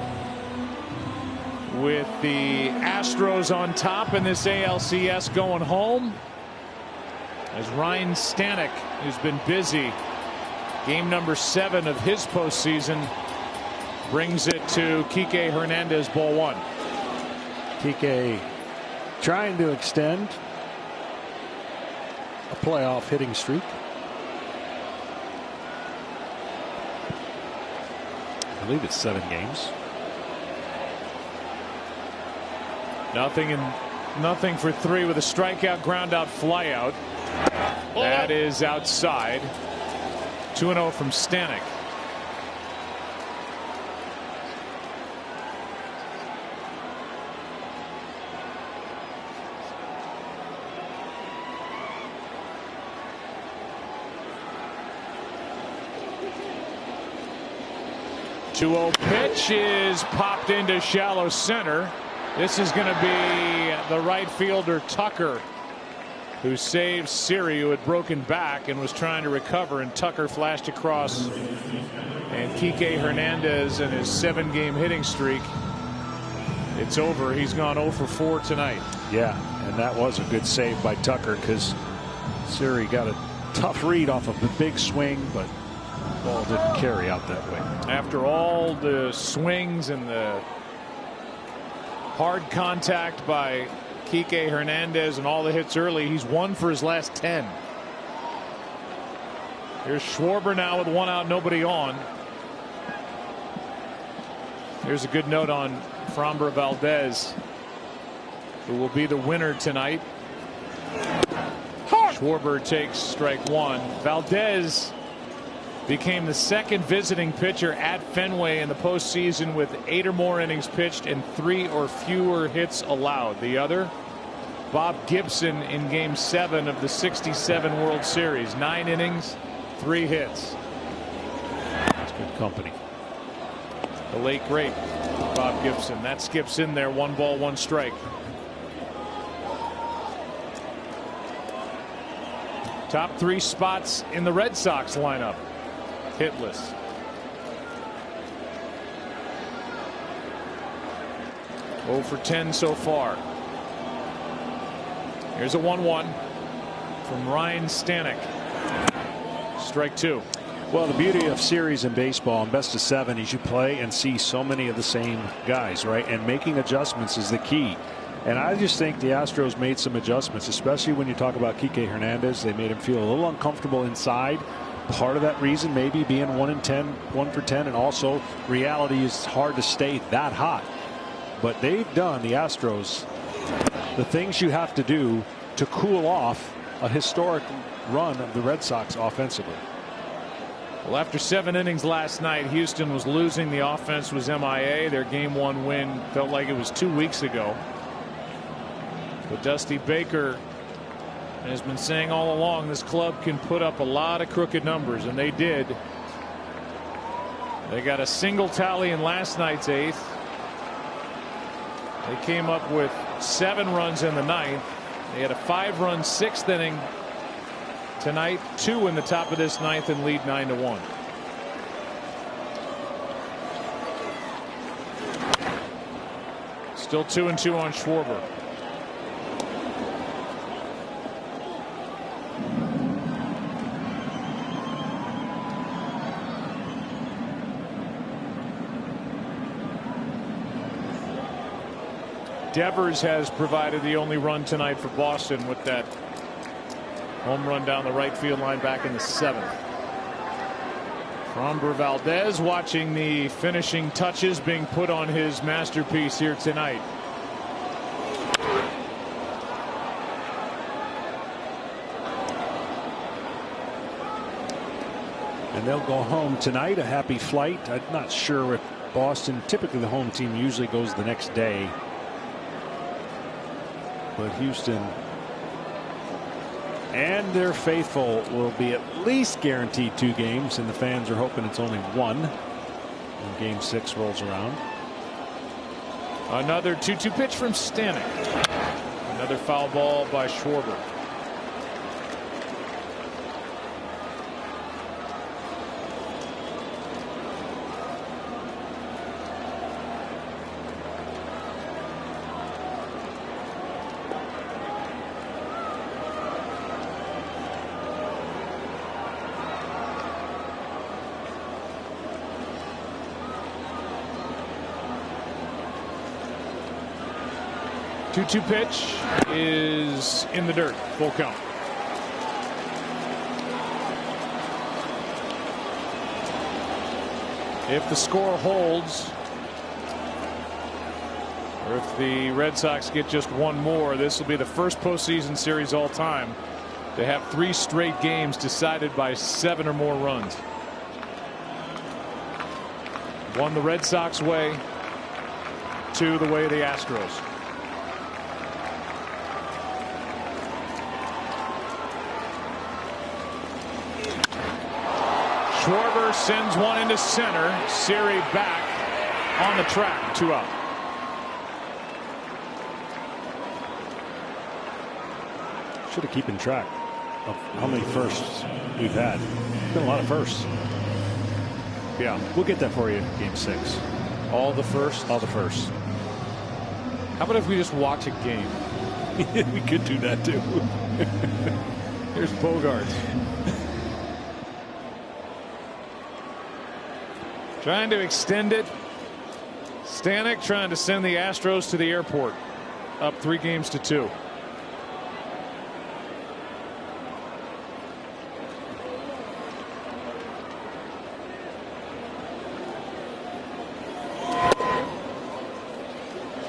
with the Astros on top in this ALCS going home, as Ryan Stanek, who's been busy, game number 7 of his postseason, brings it to Kike Hernandez, ball 1. Kike trying to extend a playoff hitting streak. I believe it's 7 games. Nothing for 3 with a strikeout, ground out, fly out. That is outside. 2-0 from Stanek. .2-0 pitch is popped into shallow center. This is going to be the right fielder Tucker, who saved Siri, who had broken back and was trying to recover, and Tucker flashed across. And Kike Hernandez and his 7-game hitting streak, it's over. He's gone 0 for 4 tonight. Yeah, and that was a good save by Tucker, because Siri got a tough read off of the big swing, but the ball didn't carry out that way. After all the swings and the hard contact by Kike Hernandez and all the hits early, he's 1 for his last 10. Here's Schwarber now with 1 out, nobody on. Here's a good note on Framber Valdez, who will be the winner tonight. Schwarber takes strike 1. Valdez became the 2nd visiting pitcher at Fenway in the postseason with 8 or more innings pitched and 3 or fewer hits allowed. The other, Bob Gibson, in Game 7 of the '67 World Series. 9 innings, 3 hits. That's good company. The late great Bob Gibson. That skips in there. 1 ball, 1 strike. Top 3 spots in the Red Sox lineup hitless. Oh for 10 so far. Here's a 1-1 from Ryan Stanek. Strike 2. Well, the beauty of series in baseball and best of 7 is you play and see so many of the same guys, right? And making adjustments is the key. And I just think the Astros made some adjustments, especially when you talk about Kike Hernandez. They made him feel a little uncomfortable inside. Part of that reason maybe being 1 for 10, and also reality is hard to stay that hot. But they've done, the Astros, the things you have to do to cool off a historic run of the Red Sox offensively. Well, after 7 innings last night, Houston was losing. The offense was MIA. Their Game 1 win felt like it was 2 weeks ago. But Dusty Baker has been saying all along this club can put up a lot of crooked numbers, and they did. They got a single tally in last night's 8th. They came up with 7 runs in the 9th. They had a 5-run 6th inning tonight, 2 in the top of this 9th, and lead 9-1. Still 2-2 on Schwarber. Devers has provided the only run tonight for Boston with that home run down the right field line back in the 7th. Framber Valdez watching the finishing touches being put on his masterpiece here tonight. And they'll go home tonight, a happy flight. I'm not sure if Boston, typically the home team usually goes the next day. But Houston and their faithful will be at least guaranteed 2 games, and the fans are hoping it's only 1 when Game 6 rolls around. Another 2-2 pitch from Stanek. Another foul ball by Schwarber. Two pitch is in the dirt. Full count. If the score holds, or if the Red Sox get just 1 more, this will be the first postseason series all time to have 3 straight games decided by 7 or more runs. 1 the Red Sox way, 2 the way of the Astros. Schwarber sends one into center. Siri back on the track. 2 out. Should have keeping track of how many firsts we've had. Been a lot of firsts. Yeah, we'll get that for you in Game 6. All the firsts? All the firsts. How about if we just watch a game? We could do that too. Here's Bogarts. Trying to extend it. Stanek trying to send the Astros to the airport. Up 3 games to 2.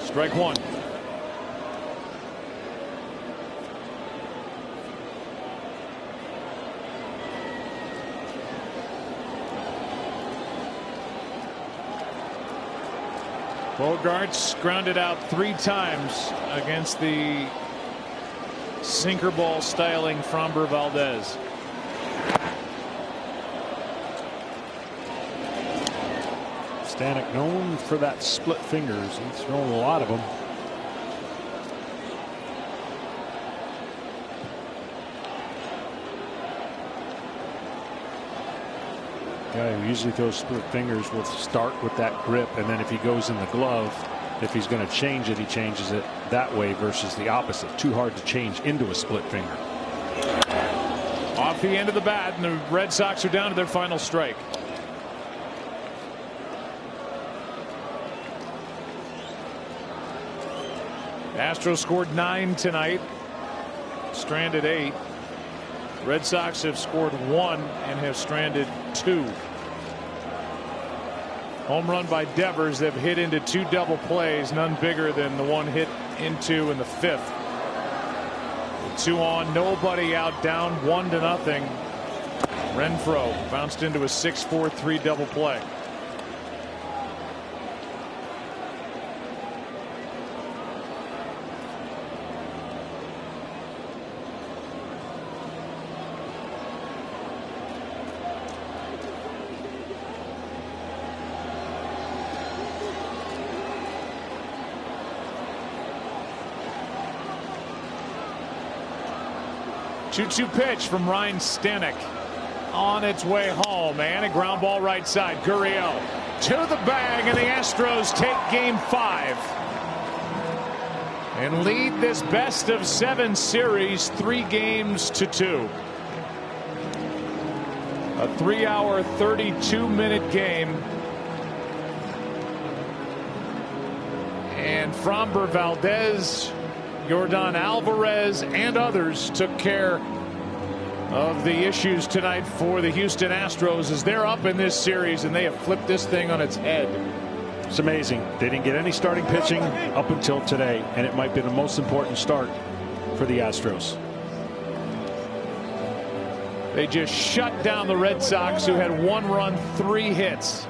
Strike 1. Bogarts grounded out 3 times against the sinker ball styling Framber Valdez. Stanek known for that split fingers. He's thrown a lot of them. Guy who usually throws split fingers will start with that grip, and then if he goes in the glove, if he's going to change it, he changes it that way versus the opposite. Too hard to change into a split finger. Off the end of the bat, and the Red Sox are down to their final strike. Astros scored 9 tonight, stranded 8. Red Sox have scored 1 and have stranded 2. Home run by Devers. They've hit into 2 double plays, none bigger than the one hit into in the 5th. 2 on, nobody out, down 1-0. Renfroe bounced into a 6-4-3 double play. Two-2 pitch from Ryan Stanek on its way home, and a ground ball right side. Gurriel to the bag, and the Astros take game 5 and lead this best-of-7 series 3-2. A 3-hour, 32-minute game. And Framber Valdez, Yordan Alvarez, and others took care of the issues tonight for the Houston Astros as they're up in this series, and they have flipped this thing on its head. It's amazing. They didn't get any starting pitching up until today, and it might be the most important start for the Astros. They just shut down the Red Sox, who had 1 run, 3 hits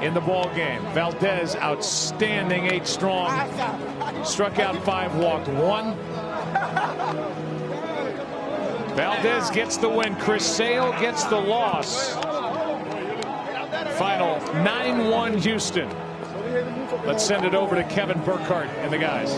in the ball game. Valdez, outstanding, 8 strong, struck out 5, walked 1. Valdez gets the win. Chris Sale gets the loss. Final 9-1 Houston. Let's send it over to Kevin Burkhardt and the guys.